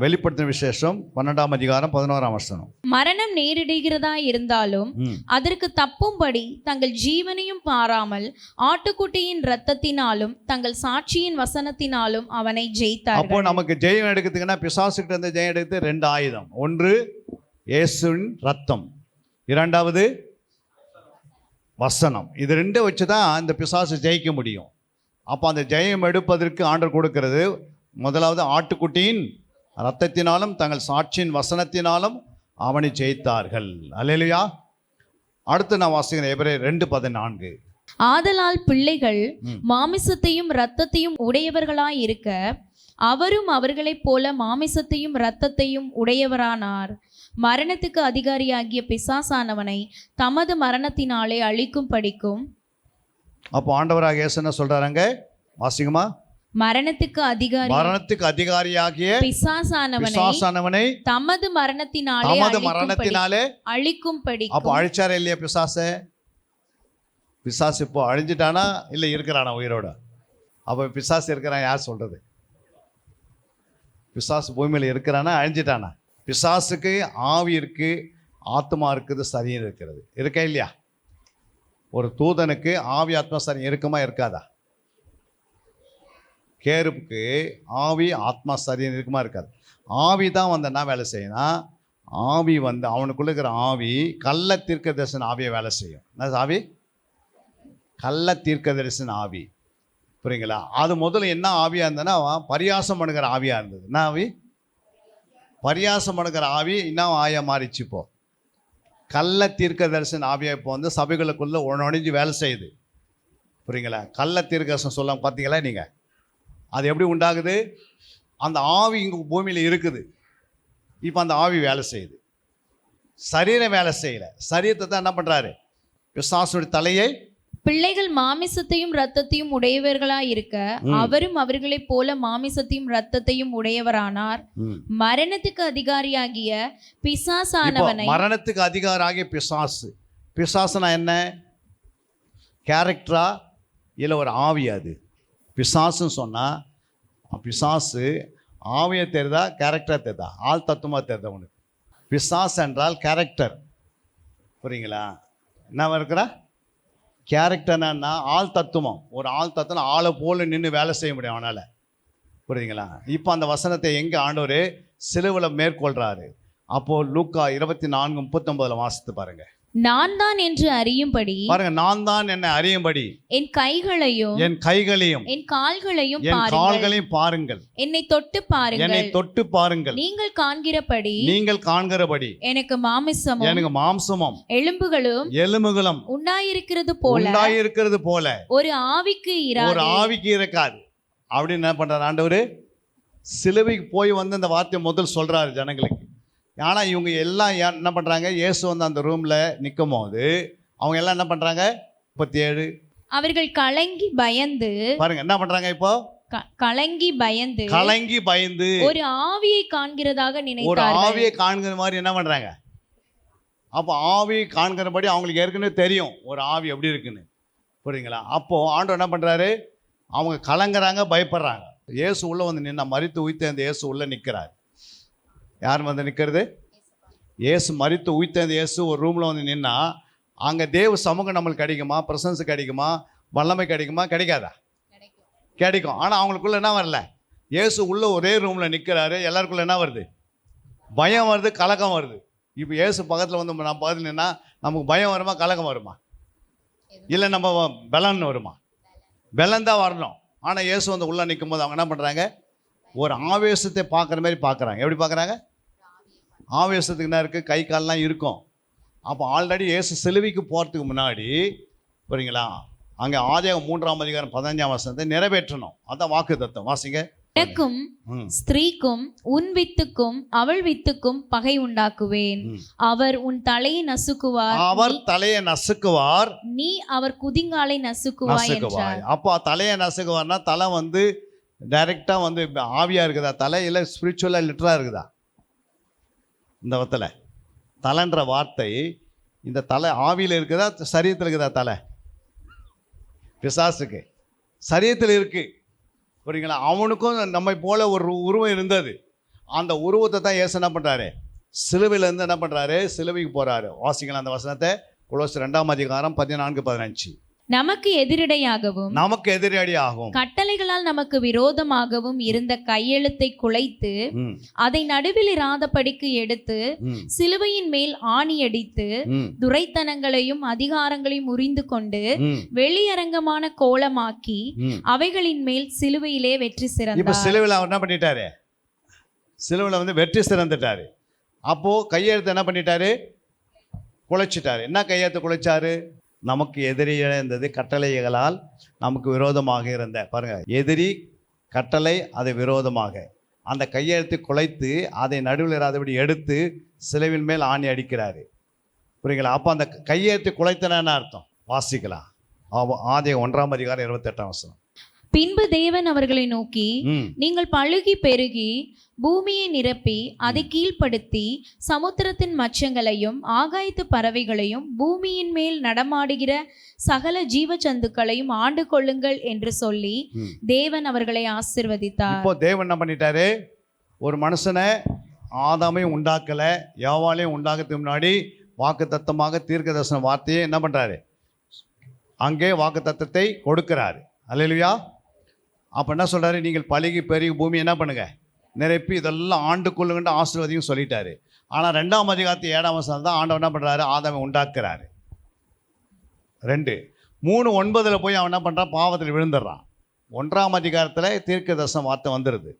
வெளிப்படுத்தின விசேஷம் 12ஆம் அதிகாரம் 11ஆம் வசனம். மரணம் நேரிடுகிறதா இருந்தாலும் அதற்கு தப்பும்படி தங்கள் ஜீவனையும் பாராமல் ஆட்டுக்குட்டியின் இரத்தத்தினாலும் தங்கள் சாட்சியின் வசனத்தினாலும் அவனை ஜெயித்தார்கள். அப்போ நமக்கு ஜெயம் எடுக்கிறதுக்குன்னா பிசாசுகிட்ட இருந்து ஜெயம் எடுக்கிறது 2 ஆயுதம். ஒன்று இயேசுவின் ரத்தம், இரண்டாவது வசனம். இது 2 வச்சு தான் இந்த பிசாசு ஜெயிக்க முடியும். அப்போ அந்த ஜெயம் எடுப்பதற்கு ஆண்டவர் கொடுக்கிறது முதலாவது ஆட்டுக்குட்டியின் இரத்தத்தினாலும் தங்கள் சாட்சியின் வசனத்தினாலும் அவனை ஜெயித்தார்கள். அல்லேலூயா. அடுத்து நான் வாசிக்கிறேன் எபிரேயர் 2:14. ஆதலால் பிள்ளைகள் மாமிசத்தையும் இரத்தத்தையும் உடையவர்களாய் இருக்க அவரும் அவர்களைப் போல மாமிசத்தையும் இரத்தத்தையும் உடையவரானார். மரணத்துக்கு அதிகாரியாகிய பிசாசானவனை தமது மரணத்தினாலே அழிக்கும் படிக்கும். அப்போ ஆண்டவராக இயேசு என்ன சொல்றாங்க? வாசிக்குமா? மரணத்துக்கு அதிகாரியாகிய பிசாசானவனை தமது மரணத்தினாலே அழிக்கும் படிக்கும். அப்போ அழிச்சாரே இல்லையா பிசாசு? பிசாசு இப்போ அழிஞ்சிட்டானா இல்லை இருக்கிறானா உயிரோட? அப்போ பிசாசு இருக்கிறான் யார் சொல்றது? பிசாசு பூமியில் இருக்கிறானா அழிஞ்சிட்டானா? பிசாசுக்கு ஆவி இருக்கு, ஆத்மா இருக்குது, சரீரம் இருக்கிறது. இருக்கா இல்லையா? ஒரு தூதனுக்கு ஆவி ஆத்மா சரீரம் இருக்குமா இருக்காதா? கேருப்புக்கு ஆவி ஆத்மா சரீரம் இருக்குமா இருக்காது? ஆவி தான் வந்து என்ன வேலை செய்யணும்? ஆவி வந்து அவனுக்குள்ள இருக்கிற ஆவி கள்ள தீர்க்க தரிசன ஆவியை வேலை செய்யும். என்ன ஆவி? கள்ள தீர்க்க தரிசன ஆவி. புரியுங்களா? அது முதல்ல என்ன ஆவியாக இருந்ததுன்னா பரியாசம் பண்ணுகிற ஆவியாக இருந்தது. என்ன ஆவி? பரியாசம் பண்ணுகிற ஆவி இன்னும் ஆயா மாறிச்சு. இப்போ கள்ள தீர்க்க தரிசன ஆவியை இப்போ வந்து சபைகளுக்குள்ளே நுழைஞ்சு வேலை செய்யுது. புரியுங்களா? கள்ள தீர்க்க தரிசனம் சொல்ல பார்த்தீங்களா நீங்கள்? அது எப்படி உண்டாகுது? அந்த ஆவி இங்கே பூமியில் இருக்குது. இப்போ அந்த ஆவி வேலை செய்யுது, சரீரம் வேலை செய்யலை. சரீரத்தை தான் என்ன பண்ணுறாரு? பிசாசுடைய தலையை. பிள்ளைகள் மாமிசத்தையும் இரத்தத்தையும் உடையவர்களாய் இருக்க அவரும் அவர்களைப் போல மாமிசத்தையும் இரத்தத்தையும் உடையவரானார். மரணத்துக்கு அதிகாரியாகிய பிசாசானவனை. மரணத்துக்கு அதிகாரியாகிய பிசாசு. பிசாசுனா என்ன? கேரக்டரா இல்லை ஒரு ஆவி? அது பிசாசுன்னு சொன்னால் பிசாசு ஆவியை தெரிதா கேரக்டராக தெரிதா? ஆள் தத்துவமாக தெரிதா உனக்கு? பிசாசு என்றால் கேரக்டர். புரியுங்களா? என்ன இருக்கிறா கேரக்டர்னா ஆள் தத்துவம். ஒரு ஆள் தத்துவம் ஆளை போல நின்று வேலை செய்ய முடியும் அவனால். புரியுங்களா? இப்போ அந்த வசனத்தை எங்கே ஆண்டவர் சிலுவையில் மேற்கொள்கிறாரு? அப்போது லூக்கா 24:39 வாசித்து பாருங்க. நான் தான் என்று அறியும்படி பாருங்க. நான் தான் என்னை அறியும்படி என் கைகளையும் என் கால்களையும் பாருங்கள். என்னை தொட்டு பாருங்கள். நீங்கள் காண்கிறபடி எனக்கு மாம்சமும் எலும்புகளும் உண்டாயிருக்கிறது போல ஒரு ஆவிக்கு இருக்காது. அப்படின்னு என்ன பண்றாரு ஆண்டவர்? சிலுவைக்கு போய் வந்து அந்த வார்த்தையை முதல் சொல்றாரு ஜனங்களுக்கு. ஆனால் இவங்க எல்லாம் என்ன பண்ணுறாங்க? இயேசு வந்து அந்த ரூமில் நிற்கும் போது அவங்க எல்லாம் என்ன பண்ணுறாங்க? 37 அவர்கள் கலங்கி பயந்து. பாருங்க என்ன பண்ணுறாங்க? இப்போ கலங்கி பயந்து ஒரு ஆவியை காண்கிறதாக நினைத்தார்கள். ஒரு ஆவியை காண்கிற மாதிரி என்ன பண்ணுறாங்க? அப்போ ஆவி காண்கிறபடி அவங்களுக்கு ஏற்கனவே தெரியும் ஒரு ஆவி எப்படி இருக்குன்னு. புரியுங்களா? அப்போது ஆண்டவர் என்ன பண்ணுறாரு? அவங்க கலங்குறாங்க, பயப்படுறாங்க. இயேசு உள்ளே வந்து நின்னா மரித்து உயிர்த்த அந்த இயேசு உள்ளே நிற்கிறார். யார் வந்து நிற்கிறது? இயேசு மரித்து உயிர்த்த இயேசு ஒரு ரூமில் வந்து நின்னா அங்கே தேவ சமூகம் நம்மளுக்கு கிடைக்குமா? பிரசன்ஸ் கிடைக்குமா? வல்லமை கிடைக்குமா? கிடைக்காதா? கிடைக்கும். ஆனால் அவங்களுக்குள்ள என்ன வரல? இயேசு உள்ள ஒரே ரூமில் நிற்கிறாரு. எல்லாருக்குள்ள என்ன வருது? பயம் வருது, கலக்கம் வருது. இப்போ இயேசு பக்கத்தில் வந்து நம்ம பக்கத்தில் நின்னா நமக்கு பயம் வருமா? கலக்கம் வருமா? இல்லை நம்ம பலன் வருமா? பலன் தான் வரணும். ஆனால் இயேசு வந்து உள்ளே நிற்கும் போது அவங்க என்ன பண்ணுறாங்க? ஒரு ஆவேசத்தை பார்க்குற மாதிரி பார்க்குறாங்க. எப்படி பார்க்குறாங்க? ஆவேசத்துக்கு என்ன இருக்குது? கை கால்லாம் இருக்கும். அப்போ ஆல்ரெடி இயேசு சிலுவைக்கு போகிறதுக்கு முன்னாடி புரியுங்களா அங்கே ஆதியாகமம் 3ஆம் அதிகாரம் 15ஆம் வசனத்தை நிறைவேற்றணும். அதான் வாக்கு தத்தம். வாசிங்க. எனக்கும் ஸ்திரீக்கும் உன் வித்துக்கும் அவள் வித்துக்கும் பகை உண்டாக்குவேன். அவர் உன் தலையை நசுக்குவார், நீ அவர் குதிங்காலை நசுக்குவாய் என்றார். அப்போ தலையை நசுக்குவார்னா தலை வந்து டைரெக்டாக வந்து ஆவியாக இருக்குதா தலை, இல்லை ஸ்பிரிச்சுவலாக லிட்டராக இருக்குதா? இந்த வத்தில் தலைன்ற வார்த்தை இந்த தலை ஆவியில் இருக்குதா சரீரத்தில் இருக்குதா? தலை பிசாசுக்கு சரீரத்தில் இருக்குது. புரியுங்களா? அவனுக்கும் நம்மை போல ஒரு உருவம் இருந்தது. அந்த உருவத்தை தான் இயேசு என்ன பண்ணுறாரு, சிலுவையிலேருந்து என்ன பண்ணுறாரு, சிலுவைக்கு போகிறாரு. வாசிக்கலாம் அந்த வசனத்தை. கொலோசியர் 2:14-15. நமக்கு எதிரடையாகவும் நமக்கு எதிரடியாகும் கட்டளைகளால் நமக்கு விரோதமாகவும் இருந்த கையெழுத்தை குலைத்து அதை நடுவில் இராதபடிக்கு எடுத்து சிலுவையின் மேல் ஆணியடித்து துரைத்தனங்களையும் அதிகாரங்களையும் உரிந்து கொண்டு வெளியரங்கமான கோலமாக்கி அவைகளின் மேல் சிலுவையிலே வெற்றி இப்போ சிறந்தார். சிலுவையில் அவர் என்ன பண்ணிட்டாரு, சிலுவையில் வந்து வெற்றி சிறந்துட்டாரு. அப்போது கையெழுத்து என்ன பண்ணிட்டாரு, குலைச்சிட்டாரு. என்ன கையெழுத்து குலைச்சாரு, நமக்கு எதிரியாக இருந்தது கட்டளைகளால் நமக்கு விரோதமாக இருந்த, பாருங்க, எதிரி கட்டளை அது விரோதமாக அந்த கையெழுத்து குலைத்து அதை நடுவில் இராதபடி எடுத்து சிலுவின் மேல் ஆணி அடிக்கிறாரு. புரியுங்களா? அப்போ அந்த கையெழுத்து குலைத்தன அர்த்தம் வாசிக்கலாம். ஆதியாகமம் 1:28. பின்பு தேவன் அவர்களை நோக்கி, நீங்கள் பழுகி பெருகி பூமியை நிரப்பி அதை கீழ்ப்படுத்தி சமுத்திரத்தின் மச்சங்களையும் ஆகாயத்து பறவைகளையும் பூமியின் மேல் நடமாடுகிற சகல ஜீவ ஜந்துக்களையும் ஆண்டு கொள்ளுங்கள் என்று சொல்லி தேவன் அவர்களை ஆசீர்வதித்தார். இப்போ தேவன் என்ன பண்ணிட்டாரு, ஒரு மனுஷனை ஆதாமையும் உண்டாக்கல, யெகோவாவையும் உண்டாக்கிறதுக்கு முன்னாடி வாக்குத்தத்தமாக தீர்க்க தரிசன வார்த்தையை என்ன பண்றாரு, அங்கே வாக்குத்தத்தத்தை கொடுக்கிறாரு. அல்லேலூயா. அப்போ என்ன சொல்றாரு, நீங்கள் பழுகி பெருகி பூமி என்ன பண்ணுங்க நிரப்பி இதெல்லாம் ஆண்டு கொள்ளுங்கன்னு ஆசீர்வாதியும் சொல்லிட்டாரு. ஆனால் 2ஆம் அதிகாரத்து 7ஆம் வசனம் தான் ஆண்டவர் என்ன பண்ணுறாரு, ஆதாமை உண்டாக்குறாரு. 2:3-9 போய் அவன் என்ன பண்ணுறான், பாவத்தில் விழுந்துடுறான். 1ஆம் அதிகாரத்தில் தீர்க்க தரிசன வார்த்தை வந்துடுது.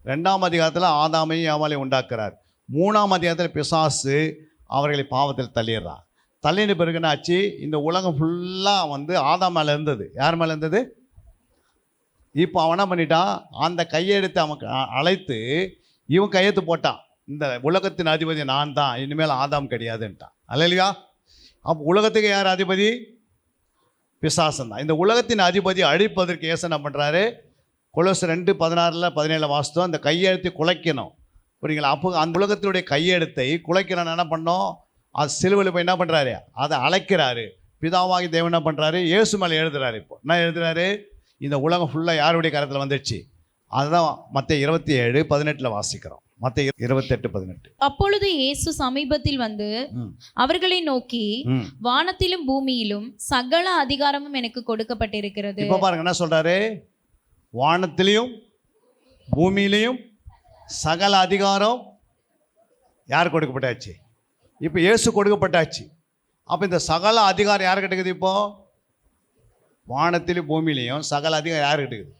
2ஆம் அதிகாரத்தில் ஆதாமையும் யெகோவாவையும் உண்டாக்குறார். 3ஆம் அதிகாரத்தில் பிசாசு அவர்களை பாவத்தில் தள்ளிடுறான். தள்ளின பிறகு என்ன ஆச்சு, இந்த உலகம் ஃபுல்லாக வந்து ஆதாம் மேலே இருந்தது. யார் மேலே இருந்தது? இப்போ அவன் என்ன பண்ணிட்டான், அந்த கையெழுத்தை அவன் அழைத்து இவன் கையெழுத்து போட்டான், இந்த உலகத்தின் அதிபதி நான் தான், இனிமேல் ஆதாம் கிடையாதுன்ட்டான். அல்லேலூயா. அப்போ உலகத்துக்கு யார் அதிபதி? பிசாசன் தான். இந்த உலகத்தின் அதிபதி அழிப்பதற்கு இயேசு என்ன பண்ணுறாரு, கொலோசியர் 2:16-17 வாசித்தோம், அந்த கையெழுத்தை குலைக்கணும். புரியுங்களா? அப்போ அந்த உலகத்தினுடைய கையெழுத்தை குலைக்கணும்னு என்ன பண்ணோம், அது சிலுவையில் போய் என்ன பண்ணுறாரு, அதை அழைக்கிறாரு. பிதாவாகி தேவன் என்ன பண்ணுறாரு, இயேசு மேலே எழுதுறாரு. இப்போ என்ன எழுதுறாரு, இந்த உலகம் ஃபுல்லாக யாருடைய கரத்தில் வந்துடுச்சு, அதுதான் மத்தேயு 27:18 வாசிக்கிறோம். மத்தேயு 28:18. அப்பொழுது இயேசு சமீபத்தில் வந்து அவர்களை நோக்கி, வானத்திலும் பூமியிலும் சகல அதிகாரமும் எனக்கு கொடுக்கப்பட்டிருக்கிறது. இப்போ பாருங்க என்ன சொல்றாரு, வானத்திலையும் பூமியிலையும் சகல அதிகாரம் யார் கொடுக்கப்பட்டாச்சு, இப்போ இயேசு கொடுக்கப்பட்டாச்சு. அப்போ இந்த சகல அதிகாரம் யார் கிடைக்குது, இப்போ வானத்திலும் பூமியிலையும் சகல அதிகாரம் யார் கிடைக்குது.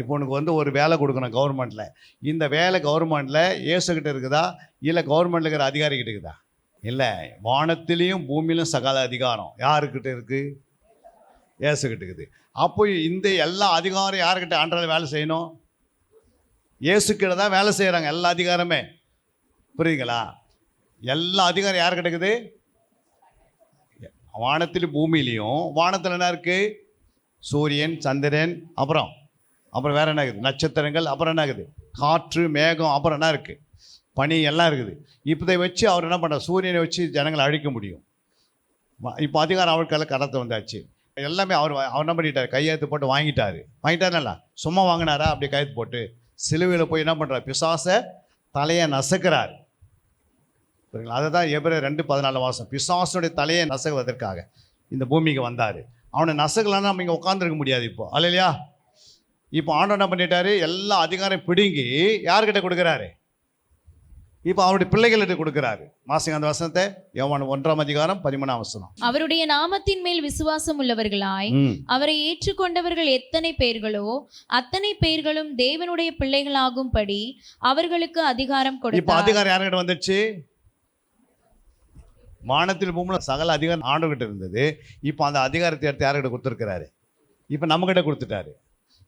இப்போ உனக்கு வந்து ஒரு வேலை கொடுக்கணும் கவர்மெண்ட்டில், இந்த வேலை கவர்மெண்ட்டில் இயேசுக்கிட்ட இருக்குதா, இல்லை கவர்மெண்ட்டில் இருக்கிற அதிகாரிக்கிட்ட இருக்குதா? இல்லை, வானத்திலையும் பூமியிலும் சகல அதிகாரம் யாருக்கிட்ட இருக்குது, இயேசுக்கிட்ட இருக்குது. அப்போ இந்த எல்லா அதிகாரம் யாருக்கிட்ட ஆண்டவரால் வேலை செய்யணும், இயேசுக்கிட்ட தான் வேலை செய்கிறாங்க எல்லா அதிகாரமே. புரியுதுங்களா? எல்லா அதிகாரம் யார் கிடைக்குது, வானத்திலும் பூமியிலையும். வானத்தில் என்ன இருக்குது, சூரியன், சந்திரன், அப்புறம் வேற என்ன இருக்குது, நட்சத்திரங்கள், அப்புறம் என்ன இருக்குது, காற்று, மேகம், அப்புறம் என்ன இருக்குது, பனி, எல்லாம் இருக்குது. இப்போ இதை வச்சு அவர் என்ன பண்ணுறார், சூரியனை வச்சு ஜனங்களை அழிக்க முடியும். இப்போ அதிகாரம் அவருக்கால கடத்த வந்தாச்சு. எல்லாமே அவர் என்ன பண்ணிட்டார், கையெழுத்து போட்டு வாங்கிட்டாருல்ல, சும்மா வாங்கினாரா, அப்படி கையெழுத்து போட்டு சிலுவையில் போய் என்ன பண்ணுறார், பிசாசை தலையை நசுக்கிறார். சரிங்களா? அதை தான் எபிரேயர் 2:14 வாசம், பிசாசுடைய தலையை நசுக்குவதற்காக இந்த பூமிக்கு வந்தார். அவனை நசுக்கலான்னு நம்ம இங்கே உட்காந்துருக்க முடியாது. இப்போ அல்லையா, இப்போ ஆண்டவர் என்ன பண்ணிட்டாரு, எல்லா அதிகாரம் பிடுங்கி யார்கிட்ட கொடுக்குறாரு, இப்போ அவருடைய பிள்ளைகள்கிட்ட கொடுக்குறாரு. மாசிங்க அந்த வசனத்தை, யோவான் 1:13 அவருடைய நாமத்தின் மேல் விசுவாசம் உள்ளவர்களாய் அவரை ஏற்றுக்கொண்டவர்கள் எத்தனை பேர்களோ அத்தனை பேர்களும் தேவனுடைய பிள்ளைகளாகும்படி அவர்களுக்கு அதிகாரம் கொடுத்தார். இப்போ அதிகாரம் யார்கிட்ட வந்துச்சு, வானத்தில் பூமியில் சகல அதிகாரம் ஆண்டவர்கிட்ட இருந்தது. இப்போ அந்த அதிகாரத்தை எடுத்து யார்கிட்ட கொடுத்துருக்கிறாரு, இப்போ நம்மக்கிட்ட கொடுத்துட்டாரு.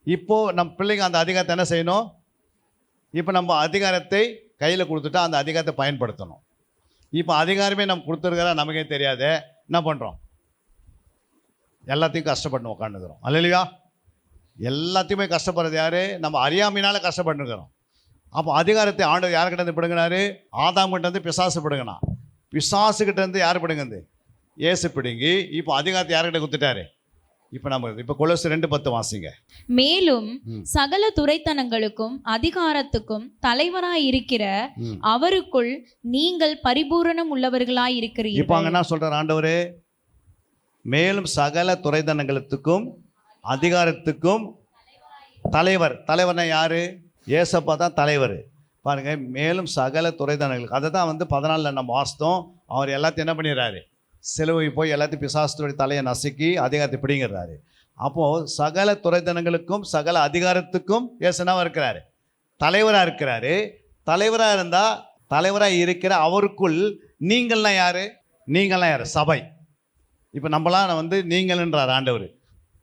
இப்போது நம்ம பிள்ளைங்க அந்த அதிகாரத்தை என்ன செய்யணும், இப்போ நம்ம அதிகாரத்தை கையில் கொடுத்துட்டா அந்த அதிகாரத்தை பயன்படுத்தணும். இப்போ அதிகாரமே நம்ம கொடுத்துருக்கிறா நமக்கே தெரியாத என்ன பண்ணுறோம், எல்லாத்தையும் கஷ்டப்பட்டு உட்காந்துக்கிறோம். அல்லையா, எல்லாத்தையுமே கஷ்டப்படுறது யார், நம்ம அறியாமையினால கஷ்டப்பட்டுருக்கிறோம். அப்போ அதிகாரத்தை ஆண்டவர் யார்கிட்ட இருந்து பிடுங்கினாரு, ஆதாம்கிட்ட இருந்து பிசாசு பிடுங்கினா, பிசாசுக்கிட்ட இருந்து யார் பிடுங்குது, இயேசு பிடுங்கி இப்போ அதிகாரத்தை யார்கிட்ட கொடுத்துட்டாரு, இப்போ கொலோசர் 2:10 வாசிங்க. மேலும் சகல துரைத்தனங்களுக்கும் அதிகாரத்துக்கும் தலைவராயிருக்கிற அவருக்குள் நீங்கள் பரிபூரணம் உள்ளவர்களாய் இப்போ இருக்கிறீர்கள். அங்க என்ன சொல்றார் ஆண்டவரே? மேலும் சகல துரைத்தனங்களுக்கும் அதிகாரத்துக்கும் தலைவர். தலைவர்னா யாரு? ஏசப்பா தான் தலைவர். பாருங்க, மேலும் சகல துரைத்தனங்களுக்கு, அதை தான் 14 நம்ம வாசித்தோம். அவர் எல்லாத்தையும் என்ன பண்ணிடுறாரு? சிலுவை போய் எல்லாத்தையும் பிசாசுடைய தலையை நசுக்கி அதிகாரத்தை பிடிங்கிறாரு. அப்போது சகல துரைத்தனங்களுக்கும் சகல அதிகாரத்துக்கும் ஏசுனாவாக இருக்கிறாரு, தலைவராக இருக்கிறாரு. தலைவராக இருந்தால் தலைவராக இருக்கிற அவருக்குள் நீங்கள்லாம் யார்? நீங்கள்லாம் யார்? சபை. இப்போ நம்மளாம் நீங்கள்ன்றார் ஆண்டவர்.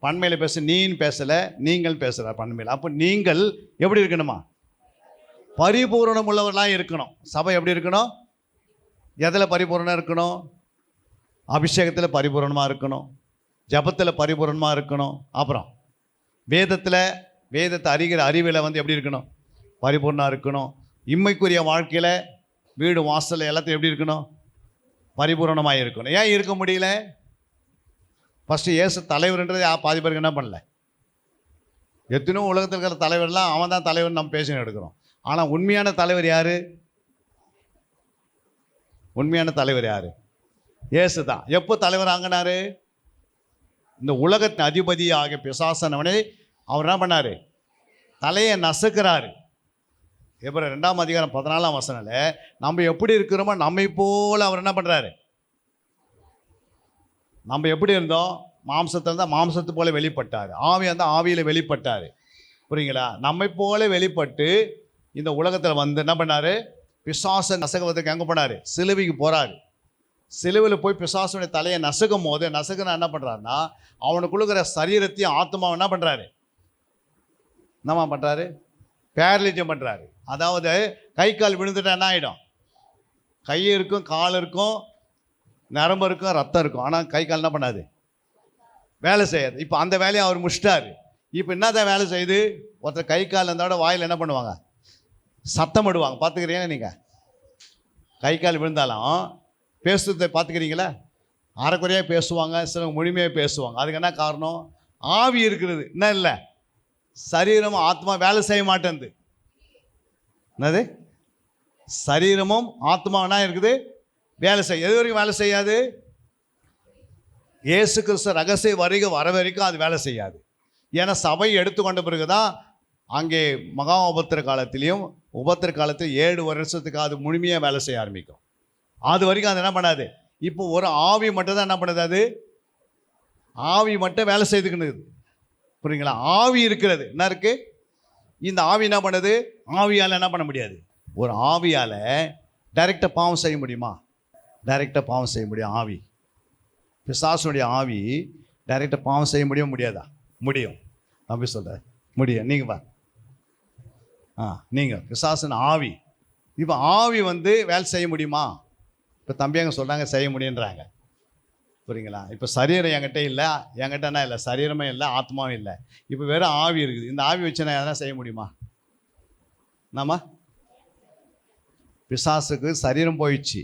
பன்மையில் நீன்னு பேசலை, நீங்கள் பேசுகிறார் பன்மையில். அப்போ நீங்கள் எப்படி இருக்கணுமா? பரிபூரணம் உள்ளவர்களாக இருக்கணும். சபை எப்படி இருக்கணும்? எதில் பரிபூரணம் இருக்கணும்? அபிஷேகத்தில் பரிபூரணமாக இருக்கணும், ஜபத்தில் பரிபூரணமாக இருக்கணும், அப்புறம் வேதத்தை அறிகிற அறிவில் எப்படி இருக்கணும்? பரிபூர்ணமாக இருக்கணும். இம்மைக்குரிய வாழ்க்கையில் வீடு வாசல் எல்லாத்தையும் எப்படி இருக்கணும்? பரிபூரணமாக இருக்கணும். ஏன் இருக்க முடியல? ஃபஸ்ட்டு இயேசு தலைவர்ன்றது பாதி பேருக்கு என்ன பண்ணல? எத்தனையோ உலகத்தில் இருக்கிற தலைவர்லாம் அவன் தான் தலைவர் நம்ம பேசின்னு எடுக்கிறோம். ஆனால் உண்மையான தலைவர் யார்? உண்மையான தலைவர் யார்? இயேசு தான். எப்போ தலைவர் ஆங்கினாரு? இந்த உலகத்தின் அதிபதி ஆகிய பிசாசனவனை அவர் என்ன பண்ணார்? தலையை நசுக்கிறாரு. எபிரேயர் 2:14 நம்ம எப்படி இருக்கிறோமோ நம்மை போல அவர் என்ன பண்ணுறாரு? நம்ம எப்படி இருந்தோம்? மாம்சத்தில் இருந்தால் மாம்சத்து போல வெளிப்பட்டார், ஆவியாக இருந்தால் ஆவியில் வெளிப்பட்டார். புரியுங்களா? நம்மை போல வெளிப்பட்டு இந்த உலகத்தில் என்ன பண்ணார்? பிசாசை நசுக்குவதற்கு எங்கே போனார்? சிலுவைக்கு போகிறாரு. சிலுவையில் போய் பிசாசுடைய தலையை நசுக்கும் போது நசுக்குனா என்ன பண்ணுறாருன்னா, அவனுக்குள்ளுக்கிற சரீரத்தையும் ஆத்மாவை என்ன பண்ணுறாரு? என்னம்மா பண்ணுறாரு? பேரலிஜம் பண்ணுறாரு. அதாவது கை கால் விழுந்துட்டா என்ன ஆகிடும்? கை இருக்கும், கால் இருக்கும், நரம்பு இருக்கும், ரத்தம் இருக்கும். ஆனால் கை கால் என்ன பண்ணாது? வேலை செய்யாது. இப்போ அந்த வேலையை அவர் முடிச்சிட்டாரு. இப்போ என்னதான் வேலை செய்யுது? ஒருத்தர் கை கால் இருந்தாவோட வாயில் என்ன பண்ணுவாங்க? சத்தம் விடுவாங்க. பார்த்துக்கிறீங்களா? நீங்கள் கை கால் விழுந்தாலும் பேசுறதை பார்த்துக்கிறீங்களா? அரைக்குறையாக பேசுவாங்க, சில முழுமையாக பேசுவாங்க. அதுக்கு என்ன காரணம்? ஆவி இருக்கிறது. என்ன இல்லை? சரீரமும் ஆத்மா வேலை செய்ய மாட்டேங்குது. என்னது? சரீரமும் ஆத்மா என்ன இருக்குது? வேலை செய்ய. எது வரைக்கும் வேலை செய்யாது? இயேசு கிறிஸ்து ரகசிய வர வரைக்கும் அது வேலை செய்யாது. ஏன்னா சபை எடுத்துக்கொண்ட பிறகு தான் அங்கே மகா உபத்திர காலத்திலையும் உபத்திர காலத்தில் 7 வருஷத்துக்கு அது முழுமையாக வேலை செய்ய ஆரம்பிக்கும். அது வரைக்கும் அது என்ன பண்ணாது. இப்போ ஒரு ஆவி மட்டும் தான் என்ன பண்ணுது? அது ஆவி மட்டும் வேலை செய்துக்கணுது. புரியுங்களா? ஆவி இருக்கிறது. என்ன இருக்கு? இந்த ஆவி என்ன பண்ணுது? ஆவியால் என்ன பண்ண முடியாது. ஒரு ஆவியால் டைரெக்டாக பாவம் செய்ய முடியுமா? டைரெக்டாக பாவம் செய்ய முடியும். ஆவி, பிசாசுடைய ஆவி டைரெக்டாக பாவம் செய்ய முடியாதா? முடியும். அப்படி சொல்ற முடியும். நீங்கள் பா நீங்கள் பிசாசுன ஆவி. இப்போ ஆவி வேலை செய்ய முடியுமா? இப்போ தம்பியாங்க சொல்கிறாங்க செய்ய முடியுன்றாங்க. புரியுங்களா? இப்போ சரீரம் என்கிட்ட இல்லை, என்கிட்ட என்ன இல்லை? சரீரமே இல்லை, ஆத்மாவும் இல்லை. இப்போ வெறும் ஆவி இருக்குது. இந்த ஆவி வச்சு நான் எதனா செய்ய முடியுமா? நாம பிசாசுக்கு சரீரம் போயிடுச்சு,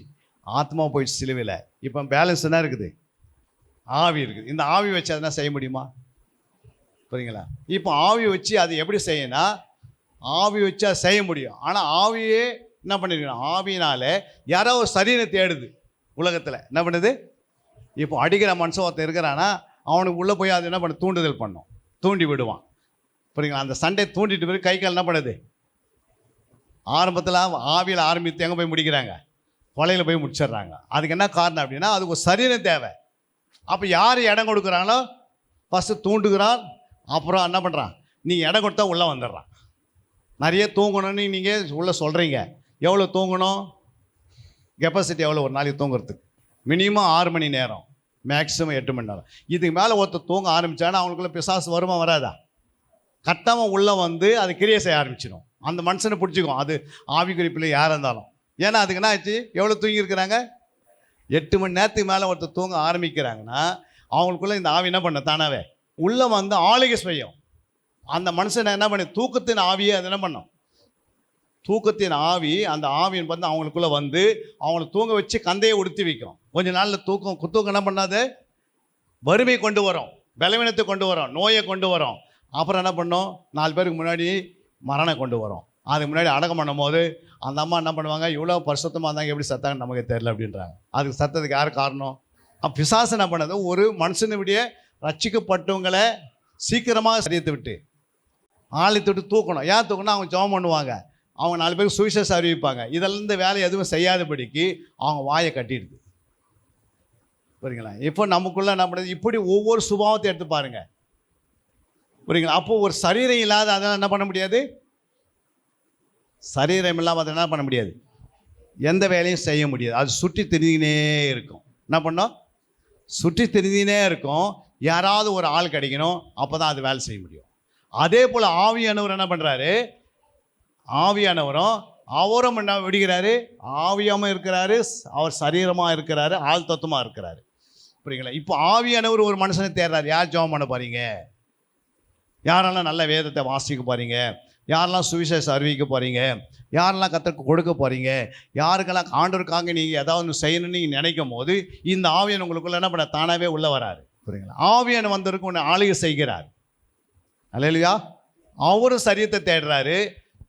ஆத்மா போயிடுச்சு சிலுவையில். இப்போ பேலன்ஸ் என்ன இருக்குது? ஆவி இருக்குது. இந்த ஆவி வச்சு எதனா செய்ய முடியுமா? புரியுங்களா? இப்போ ஆவி வச்சு அது எப்படி செய்யணும்னா, ஆவி வச்சு அதை செய்ய முடியும். ஆனால் ஆவியே என்ன பண்ணிருக்கணும்? ஆவியினால யாரோ ஒரு சரீரம் தேடுது உலகத்தில். என்ன பண்ணுது? இப்போ அடிக்கிற மனுஷன் ஒருத்தர் இருக்கிறான்னா அவனுக்கு உள்ளே போய் அது என்ன பண்ண? தூண்டுதல் பண்ணும், தூண்டி விடுவான். புரியுங்களா? அந்த சண்டை தூண்டிட்டு போய் கை கால் என்ன பண்ணுது? ஆரம்பத்தில் ஆவியில் ஆரம்பித்து எங்கே போய் முடிக்கிறாங்க? கொலையில் போய் முடிச்சிடுறாங்க. அதுக்கு என்ன காரணம் அப்படின்னா, அதுக்கு ஒரு சரீரம் தேவை. அப்போ யார் இடம் கொடுக்குறாங்களோ ஃபஸ்ட்டு தூண்டுகிறான், அப்புறம் என்ன பண்ணுறான்? நீங்கள் இடம் கொடுத்தா உள்ளே வந்துடுறான். நிறைய தூங்கணும்னு நீங்கள் உள்ளே சொல்கிறீங்க. எவ்வளோ தூங்கணும்? கெப்பாசிட்டி எவ்வளோ ஒரு நாளைக்கு தூங்குறதுக்கு? மினிமம் 6 மணி நேரம், மேக்ஸிமம் 8 மணி நேரம். இதுக்கு மேலே ஒருத்தர் தூங்க ஆரம்பித்தானா அவனுக்குள்ளே பிசாசு வருமா வராதா? கட்டாமல் உள்ளே அது கிரியை செய்ய ஆரம்பிச்சிடும். அந்த மனுஷனை பிடிச்சிக்கும். அது ஆவி குறிப்பில் யாராக இருந்தாலும். ஏன்னா அதுக்கு என்ன ஆச்சு? எவ்வளோ தூங்கியிருக்கிறாங்க? 8 மணி நேரத்துக்கு மேலே ஒருத்தர் தூங்க ஆரம்பிக்கிறாங்கன்னா அவங்களுக்குள்ளே இந்த ஆவி என்ன பண்ண? தானாவே உள்ளே ஆளுகை செய்யும். அந்த மனுஷனை என்ன பண்ணி? தூக்கத்தின் ஆவியை அது என்ன பண்ணும்? தூக்கத்தின் ஆவி, அந்த ஆவின்னு அவங்களுக்குள்ளே அவங்களை தூங்க வச்சு கந்தையை உடுத்தி வைக்கும். கொஞ்ச நாளில் தூக்கம் என்ன பண்ணாது? வறுமை கொண்டு வரும். பலவீனத்தை கொண்டு வரோம், நோயை கொண்டு வரோம். அப்புறம் என்ன பண்ணோம், 4 பேருக்கு முன்னாடி மரணம் கொண்டு வரோம். அதுக்கு முன்னாடி அடக்கம் பண்ணும் போது அந்த அம்மா என்ன பண்ணுவாங்க, இவ்வளோ பரிசுத்தமாக இருந்தாங்க எப்படி சத்தாங்க நமக்கு தெரியல அப்படின்றாங்க. அதுக்கு சத்தத்துக்கு யார் காரணம்? பிசாசு என்ன பண்ணது, ஒரு மனுஷனுடைய ரட்சிக்கப்பட்டவங்களை சீக்கிரமாக சரியத்தை விட்டு ஆழத்தை விட்டு தூக்கணும். ஏன் தூக்கணும்? அவங்க ஜெபம் பண்ணுவாங்க, அவங்க 4 பேருக்கு சுவிசேஷம் அறிவிப்பாங்க. இதெல்லாம் இந்த வேலை எதுவும் செய்யாதபடிக்கு அவங்க வாயை கட்டிடுது. புரியுங்களா? இப்போ நமக்குள்ளே என்ன பண்ணுறது, இப்படி ஒவ்வொரு சுபாவத்தை எடுத்து பாருங்க. புரியுங்களா? அப்போது ஒரு சரீரம் இல்லாத அதெல்லாம் என்ன பண்ண முடியாது, சரீரம் இல்லாமல் அதை என்ன பண்ண முடியாது, எந்த வேலையும் செய்ய முடியாது. அது சுற்றி திரிஞ்சினே இருக்கும். என்ன பண்ணோம், சுற்றி திரிஞ்சினே இருக்கும். யாராவது ஒரு ஆள் கிடைக்கணும், அப்போ தான் அது வேலை செய்ய முடியும். அதே போல் ஆவியானவர் என்ன பண்ணுறாரு, ஆவியானவரும் அவரும் என்ன விடுகிறாரு, ஆவியாமல் இருக்கிறாரு, அவர் சரீரமாக இருக்கிறாரு, ஆள் தத்துவமாக இருக்கிறாரு. புரியுங்களா? இப்போ ஆவியானவர் ஒரு மனுஷனை தேடுறாரு. யார் ஜெபம் பண்ண போகிறீங்க, யாரெல்லாம் நல்ல வேதத்தை வாசிக்க போகிறீங்க, யாரெல்லாம் சுவிசேஷம் அறிவிக்க போகிறீங்க, யாரெல்லாம் கத்தருக்கு கொடுக்க போகிறீங்க, யாருக்கெல்லாம் ஆண்டவருக்காக நீங்கள் ஏதாவது செய்யணும்னு நீங்கள் நினைக்கும் போது இந்த ஆவியன் உங்களுக்குள்ள என்ன பண்ண தானாகவே உள்ளே வராரு. புரியுங்களா? ஆவியன் வந்தவருக்கு ஒன்று ஆளுகை செய்கிறார். அல்லேலூயா. அவரும் சரீரத்தை தேடுறாரு,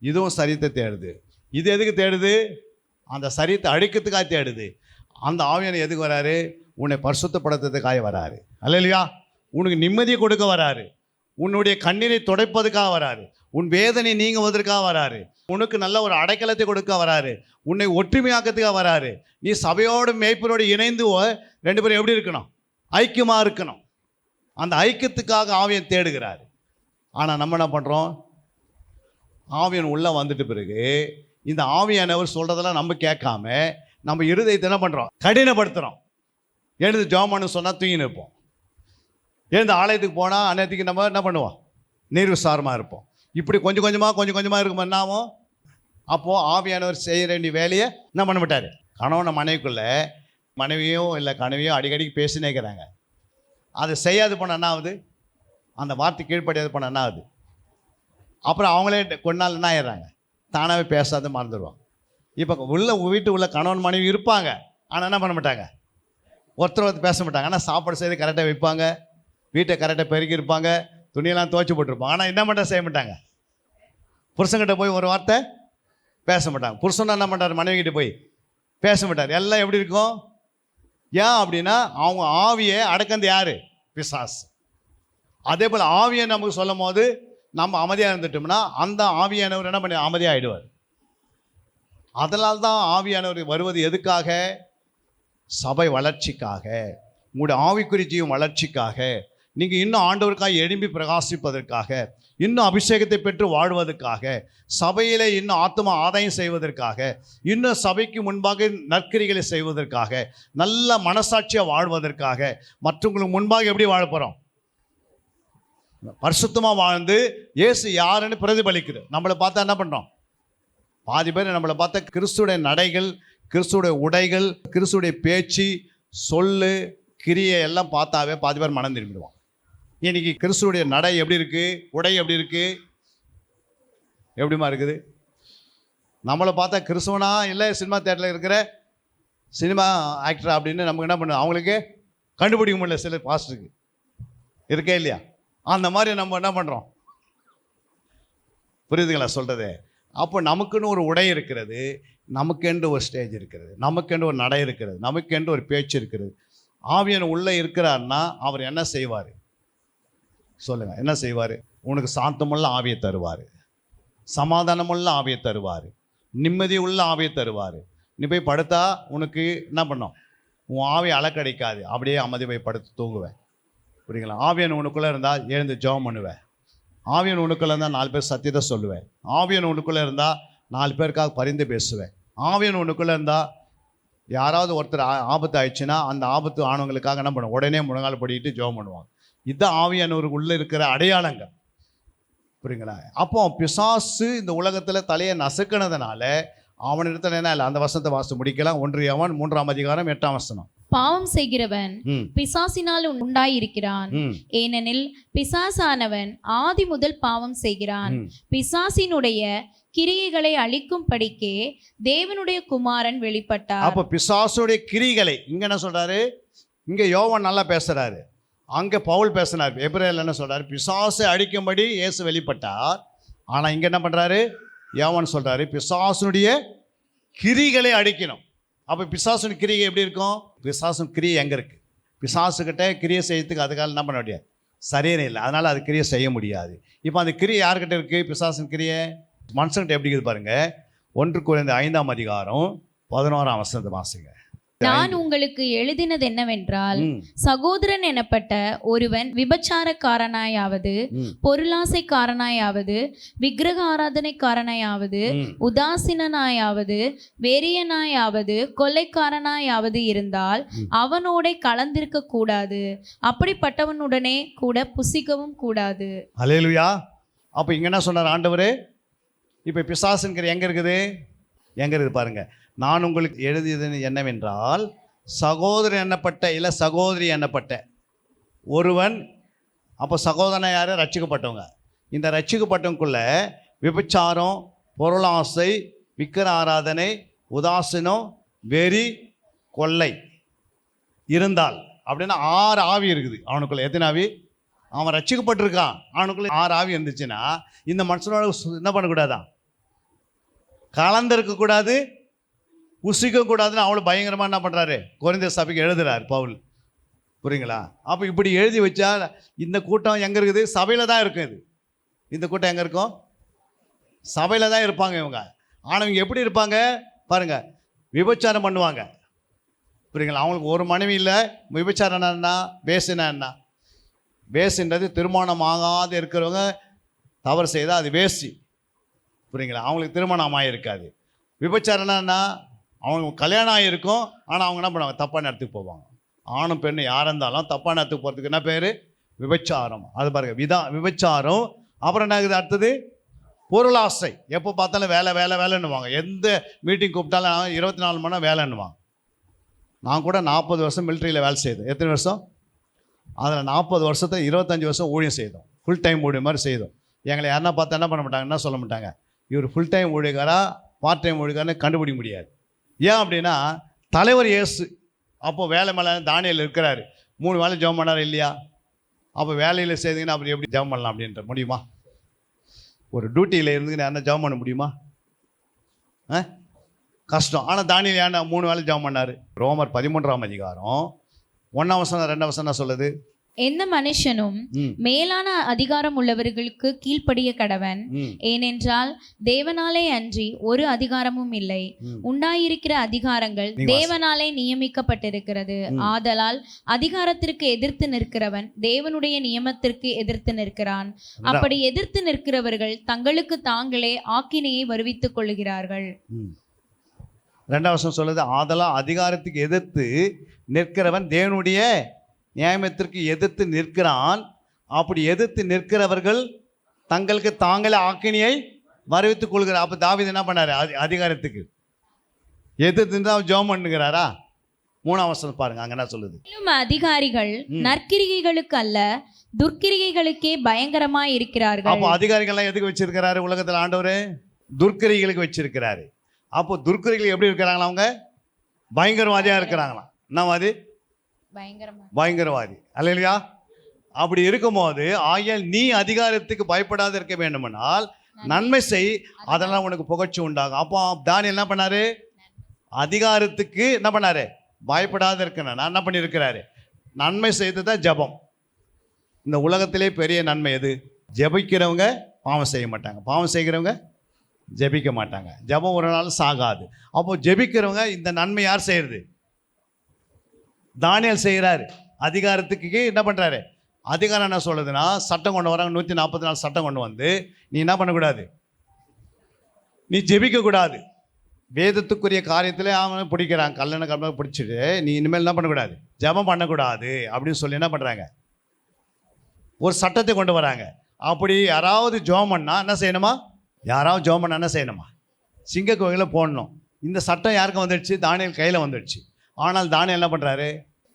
இதுவும் சரீரத்தை தேடுது. இது எதுக்கு தேடுது, அந்த சரீரத்தை அழிக்கிறதுக்காக தேடுது. அந்த ஆவியனை எதுக்கு வராரு, உன்னை பரிசுத்தப்படுத்துறதுக்காக வராரு. அல்லேலூயா. உனக்கு நிம்மதியை கொடுக்க வராரு, உன்னுடைய கண்ணீரை துடைப்பதுக்காக வராரு, உன் வேதனை நீங்குவதற்காக வராரு, உனக்கு நல்ல ஒரு அடைக்கலத்தை கொடுக்க வராரு, உன்னை ஒற்றுமையாக்கிறதுக்காக வராரு. நீ சபையோடு மேய்ப்பரோடு இணைந்து 2 பேரும் எப்படி இருக்கணும், ஐக்கியமாக இருக்கணும். அந்த ஐக்கியத்துக்காக ஆவியன் தேடுகிறார். ஆனால் நம்ம என்ன பண்ணுறோம், ஆவியன் உள்ளே வந்துட்டு பிறகு இந்த ஆவியானவர் சொல்கிறதெல்லாம் நம்ம கேட்காம நம்ம இருதயத்தை என்ன பண்ணுறோம், கடினப்படுத்துகிறோம். எழுந்து ஜெபம்னு சொன்னால் தூங்கி நிற்போம். எழுந்து ஆலயத்துக்கு போனால் அன்னைக்கு நம்ம என்ன பண்ணுவோம், நிர்விசாரமாக இருப்போம். இப்படி கொஞ்சம் கொஞ்சமாக இருக்கும். என்னாகும், அப்போது ஆவியானவர் செய்ய வேண்டிய வேலையை என்ன பண்ண மாட்டார். கணவனை மனைவிக்குள்ளே மனைவியும் இல்லை கனவையும் அடிக்கடிக்கு பேசினேக்கிறாங்க. அதை செய்யாது போனால் என்ன ஆகுது, அந்த வார்த்தை கீழ்ப்படியாது போனால் என்ன ஆகுது, அப்புறம் அவங்களே கொஞ்ச நாள் என்ன ஆயிடுறாங்க, தானாகவே பேசாத மறந்துடுவாங்க. இப்போ வீட்டு உள்ள கணவன் மனைவி இருப்பாங்க, ஆனால் என்ன பண்ண மாட்டாங்க, ஒருத்தர் பேச மாட்டாங்க. ஆனால் சாப்பாடு செய்து கரெக்டாக வைப்பாங்க, வீட்டை கரெக்டாக பெருக்கி இருப்பாங்க, துணியெல்லாம் துவைச்சி போட்டிருப்பாங்க. ஆனால் என்ன மட்டும் செய்ய மாட்டாங்க, புருஷன்கிட்ட போய் ஒரு வார்த்தை பேச மாட்டாங்க. புருஷன் என்ன பண்ணுறாரு, மனைவிக்கிட்ட போய் பேச மாட்டார். எல்லாம் எப்படி இருக்கும், ஏன் அப்படின்னா அவங்க ஆவியை அடக்கந்து யார், பிசாசு. அதே போல் ஆவியை நமக்கு சொல்லும் போது நம்ம அமைதியாக இருந்துட்டோம்னா அந்த ஆவியானவர் என்ன பண்ணி அமைதியாக ஆகிடுவார். அதனால்தான் தான் ஆவியானவர் வருவது எதுக்காக, சபை வளர்ச்சிக்காக, உங்களுடைய ஆவிக்குரிய ஜீவன் வளர்ச்சிக்காக, நீங்கள் இன்னும் ஆண்டவருக்காக எழும்பி பிரகாசிப்பதற்காக, இன்னும் அபிஷேகத்தை பெற்று வாழ்வதற்காக, சபையிலே இன்னும் ஆத்மா ஆதாயம் செய்வதற்காக, இன்னும் சபைக்கு முன்பாக நற்கிரிகளை செய்வதற்காக, நல்ல மனசாட்சியாக வாழ்வதற்காக, மற்றவங்களுக்கு முன்பாக எப்படி வாழ போகிறோம், பரிசுத்தமாக வாழ்ந்து இயேசு யாருன்னு பிரதிபலிக்குது. நம்மளை பார்த்தா என்ன பண்ணுறோம், பாதி பேர் நம்மளை பார்த்தா கிறிஸ்துடைய நடைகள், கிறிஸ்துடைய உடைகள், கிறிஸ்துடைய பேச்சு, சொல்லு, கிரியை எல்லாம் பார்த்தாவே பாதி பேர் மனம் திரும்பிடுவான். இன்னைக்கு கிறிஸ்துடைய நடை எப்படி இருக்குது, உடை எப்படி இருக்குது, எப்படிமா இருக்குது. நம்மளை பார்த்தா கிறிஸ்துவனா இல்லை சினிமா தேட்டரில் இருக்கிற சினிமா ஆக்டரா அப்படின்னு நமக்கு என்ன பண்ணுவோம், அவங்களுக்கு கண்டுபிடிக்க முடியல. சில பாஸ்டருக்கு இருக்கே இல்லையா, அந்த மாதிரி நம்ம என்ன பண்ணுறோம், புரியுதுங்களா சொல்கிறது. அப்போ நமக்குன்னு ஒரு உடை இருக்கிறது, நமக்கென்று ஒரு ஸ்டேஜ் இருக்கிறது, நமக்கென்று ஒரு நடை இருக்கிறது, நமக்கென்று ஒரு பேச்சு இருக்கிறது. ஆவியன் உள்ளே இருக்கிறார்னா அவர் என்ன செய்வார் சொல்லுங்கள், என்ன செய்வார், உனக்கு சாந்தமுள்ள ஆவியை தருவார், சமாதானமுள்ள ஆவியை தருவார், நிம்மதி உள்ள ஆவியை தருவார். நீ போய் படுத்தா உனக்கு என்ன பண்ணோம், உன் ஆவி அலக்கடிக்காது, அப்படியே அமைதி போய் படுத்து தூங்குவேன். புரியுங்களா. ஆவியன் உனக்குள்ளே இருந்தால் எழுந்து ஜெபம் பண்ணுவேன். ஆவியன் உனக்குள்ளே இருந்தால் 4 பேர் சத்தியத்தை சொல்லுவேன். ஆவியன் உனக்குள்ளே இருந்தால் 4 பேருக்காக பரிந்து பேசுவேன். ஆவியன் உனக்குள்ளே இருந்தால் யாராவது ஒருத்தர் ஆபத்து ஆயிடுச்சுன்னா அந்த ஆபத்து ஆனவங்களுக்காக என்ன பண்ணுவோம், உடனே முழங்கால் படிக்கிட்டு ஜெபம் பண்ணுவாங்க. இதுதான் ஆவியானவருக்கு உள்ளே இருக்கிற அடையாளங்கள். புரியுங்களா. அப்போ பிசாசு இந்த உலகத்தில் தலையை நசுக்கினதுனால அவனிடத்துல என்ன இல்லை, அந்த வசனத்தை வாசித்து முடிக்கலாம். 1 யோவான் 3ஆம் அதிகாரம் 8ஆம் வசனம். பாவம் செய்கிறவன் பிசாசினால் உண்டாயிருக்கிறான், ஏனெனில் பிசாசானவன் ஆதி முதல் பாவம் செய்கிறான். பிசாசினுடைய கிரியைகளை அழிக்கும்படிக்கே தேவனுடைய குமாரன் வெளிப்பட்டார். அப்போ பிசாசுடைய கிரிகளை இங்க என்ன சொல்றாரு, இங்க யோவான் நல்லா பேசுறாரு. அங்கே பவுல் பேசினார், எபிரேயர்ல என்ன சொல்றாரு, பிசாசை அடிக்கும்படி இயேசு வெளிப்பட்டார். ஆனால் இங்கே என்ன பண்ணுறாரு, யோவான் சொல்கிறாரு, பிசாசுனுடைய கிரிகளை அடிக்கணும். அப்போ பிசாசுன் கிரியை எப்படி இருக்கும்? பிசாசுன் கிரியை எங்கே இருக்குது? பிசாசுக்கிட்ட கிரியை செய்யறதுக்கு அதுக்காக என்ன பண்ண முடியாது, சரீரம் இல்லை, அதனால் அது கிரியை செய்ய முடியாது. இப்போ அந்த கிரியை யார்கிட்ட இருக்குது? பிசாசுன் கிரியை மனுஷன்கிட்ட எப்படி இருக்குது பாருங்கள். 1 கொரிந்தியர் 5ஆம் அதிகாரம் 11ஆம் வசனத்தை வாசிங்க. நான் உங்களுக்கு எழுதினது என்னவென்றால், சகோதரன் எனப்பட்ட ஒருவன் விபச்சாரக்காரனாயாவது, பொருளாசைக்காரனாயாவது, விக்கிரக ஆராதனைக்காரனாயாவது, உதாசீனாயாவது, வெறியனாயாவது, கொள்ளைக்காரனாயாவது இருந்தால் அவனோட கலந்திருக்க கூடாது, அப்படிப்பட்டவனுடனே கூட புசிக்கவும் கூடாது. அல்லேலூயா. அப்போ இங்கே என்ன சொன்னார் ஆண்டவர்? இப்போ பிசாசுங்கிற எங்கே இருக்குது? எங்கே இருக்குது பாருங்க. நான் உங்களுக்கு எழுதியது என்னவென்றால், சகோதரன் எண்ணப்பட்ட இல்லை சகோதரி எண்ணப்பட்ட ஒருவன். அப்போ சகோதரனை யார்? ரட்சிக்கப்பட்டவங்க. இந்த ரட்சிக்கப்பட்டவங்களுக்குள்ள விபச்சாரம், பொருளாசை, விக்கிர ஆராதனை, உதாசீனம், வெறி, கொள்ளை இருந்தால், அப்படின்னா 6 ஆவி இருக்குது அவனுக்குள்ள. எத்தனை ஆவி? அவன் ரட்சிக்கப்பட்டிருக்கான், அவனுக்குள்ள 6 ஆவி இருந்துச்சுன்னா இந்த மனுஷனோட என்ன பண்ணக்கூடாதான், கலந்திருக்கக்கூடாது, புசிக்கக்கூடாதுன்னு அவ்வளோ பயங்கரமாக என்ன பண்ணுறாரு, கொரிந்தியர் சபைக்கு எழுதுறார் பவுல். புரியுங்களா? அப்போ இப்படி எழுதி வச்சா இந்த கூட்டம் எங்கே இருக்குது? சபையில் தான் இருக்குது. இந்த கூட்டம் எங்கே இருக்கும்? சபையில் தான் இருப்பாங்க இவங்க. ஆனால் இவங்க எப்படி இருப்பாங்க பாருங்கள், விபச்சாரம் பண்ணுவாங்க. புரியுங்களா? அவங்களுக்கு ஒரு மனைவி இல்லை. விபச்சாரம் என்ன, வேசுனா என்ன? வேசுன்றது திருமணம் ஆகாத இருக்கிறவங்க தவறு செய்தால் அது வேசி. புரியுங்களா? அவங்களுக்கு திருமணம் ஆகியிருக்காது. விபச்சாரம்னா அவங்க கல்யாணம் ஆகியிருக்கும், ஆனால் அவங்க என்ன பண்ணுவாங்க, தப்பான இடத்துக்கு போவாங்க. ஆணும் பெண்ணு யாராக இருந்தாலும் தப்பான இடத்துக்கு போகிறதுக்கு என்ன பேர்? விபச்சாரம். அது பாருங்க, விபச்சாரம். அப்புறம் என்ன இருக்குது அடுத்தது? பொருளாசை. எப்போ பார்த்தாலும் வேலை வேலை வேலைன்னுவாங்க. எந்த மீட்டிங் கூப்பிட்டாலும் 24 மணி நேரம் வேலைன்னுவாங்க. நான் கூட 40 வருஷம் மிலிட்ரியில் வேலை செய்தோம். எத்தனை வருஷம்? அதில் 40 வருஷத்தை 25 வருஷம் ஊழியம் செய்தோம். ஃபுல் டைம் ஊழியம் மாதிரி செய்தோம். எங்களை யாருன்னா பார்த்தா என்ன பண்ண மாட்டாங்க, என்ன சொல்ல மாட்டாங்க, இவர் ஃபுல் டைம் ஊழியக்காரா பார்ட் டைம் ஊழியக்காரன்னு கண்டுபிடிக்க முடியாது. ஏன் அப்படின்னா தலைவர் இயேசு அப்போது வேலை மேலே தானியேல் இருக்கிறாரு. 3 வேலை ஜெபம் பண்ணார் இல்லையா? அப்போ வேலையில் செய்தீங்கன்னா அப்புறம் எப்படி ஜெபம் பண்ணலாம் அப்படின்ற முடியுமா? ஒரு டியூட்டியில் இருந்துக்கின்னு யாருன்னா ஜெபம் பண்ண முடியுமா? கஷ்டம். ஆனால் தானியேல் ஏன்னா 3 வேலை ஜெபம் பண்ணார். ரோமர் 13ஆம் அதிகாரம் 1ஆம் வசனம் 2ஆம் வசனம் சொல்லுது, எந்த மனுஷனும் மேலான அதிகாரம் உள்ளவர்களுக்கு கீழ்ப்படிய கடவன், ஏனென்றால் தேவனாலே அன்றி ஒரு அதிகாரமும் இல்லை. உண்டாயிருக்கிற அதிகாரங்கள் தேவனாலே நியமிக்கப்பட்டிருக்கிறது. ஆதலால் அதிகாரத்திற்கு எதிர்த்து நிற்கிறவன் தேவனுடைய நியமத்திற்கு எதிர்த்து நிற்கிறான். அப்படி எதிர்த்து நிற்கிறவர்கள் தங்களுக்கு தாங்களே ஆக்கினையை வருவித்துக் கொள்கிறார்கள். 2ஆம் வசனம் சொல்லுது, ஆதலால் அதிகாரத்துக்கு எதிர்த்து நிற்கிறவன் தேவனுடைய நியாயத்திற்கு எதிர்த்து நிற்கிறான். அப்படி எதிர்த்து நிற்கிறவர்கள் தங்களுக்கு தாங்களே ஆக்கினியை வரவித்துக் கொள்கிறார். அப்போ தாவீது என்ன பண்ணாரு? அதிகாரத்துக்கு எதிர்த்து தான் ஜெபம் பண்ணுகிறாரா? 3ஆம் வசனம் பாருங்க, அங்க என்ன சொல்லுது? அதிகாரிகள் நற்கிரிகைகளுக்கு அல்ல துர்க்கிரிகைகளுக்கே பயங்கரமாய் இருக்கிறார்கள். அப்போ அதிகாரிகள்லாம் எதுக்கு வச்சிருக்கிறாரு உலகத்தில் ஆண்டவர்? துர்க்கிரிகைகளுக்கு வச்சிருக்கிறாரு. அப்போ துர்க்கிரிகள் எப்படி இருக்கிறாங்களா? அவங்க பயங்கரவாதியாக இருக்கிறாங்களாம். என்னவாதி? பயங்கரவாதி. அல்லேலூயா. அப்படி இருக்கும்போது ஆகியால் நீ அதிகாரத்துக்கு பயப்படாத இருக்க வேண்டுமானால் நன்மை செய், அதெல்லாம் உனக்கு புகழ்ச்சி உண்டாகும். அப்போ தானியேல் என்ன பண்ணாரு? அதிகாரத்துக்கு என்ன பண்ணாரு? பயப்படாத இருக்கணும். நான் என்ன பண்ணியிருக்கிறாரு? நன்மை செய்தது தான் ஜெபம். இந்த உலகத்திலே பெரிய நன்மை எது? ஜெபிக்கிறவங்க பாவம் செய்ய மாட்டாங்க, பாவம் செய்கிறவங்க ஜெபிக்க மாட்டாங்க. ஜெபம் ஒரு நாள் சாகாது. அப்போ ஜெபிக்கிறவங்க இந்த நன்மை யார் செய்யறது? தானியேல் செய்கிறாரு. அதிகாரத்துக்கு என்ன பண்ணுறாரு? அதிகாரம் என்ன சொல்லுதுன்னா, சட்டம் கொண்டு வராங்க. 144 சட்டம் கொண்டு வந்து நீ என்ன பண்ணக்கூடாது? நீ ஜெபிக்கக்கூடாது. வேதத்துக்குரிய காரியத்தில் அவன் பிடிக்கிறாங்க, கல்லணை கல்லை பிடிச்சிட்டு நீ இனிமேல் என்ன பண்ணக்கூடாது? ஜெபம் பண்ணக்கூடாது அப்படின்னு சொல்லி என்ன பண்ணுறாங்க? ஒரு சட்டத்தை கொண்டு வராங்க. அப்படி யாராவது ஜெபம் பண்ணால் என்ன செய்யணுமா? யாராவது ஜெபம் பண்ணால் என்ன செய்யணுமா? சிங்க கோயிலில் போடணும். இந்த சட்டம் யாருக்கு வந்துடுச்சு? தானியேல் கையில் வந்துடுச்சு. ஆனால் தானியேல் என்ன பண்ணுறாரு?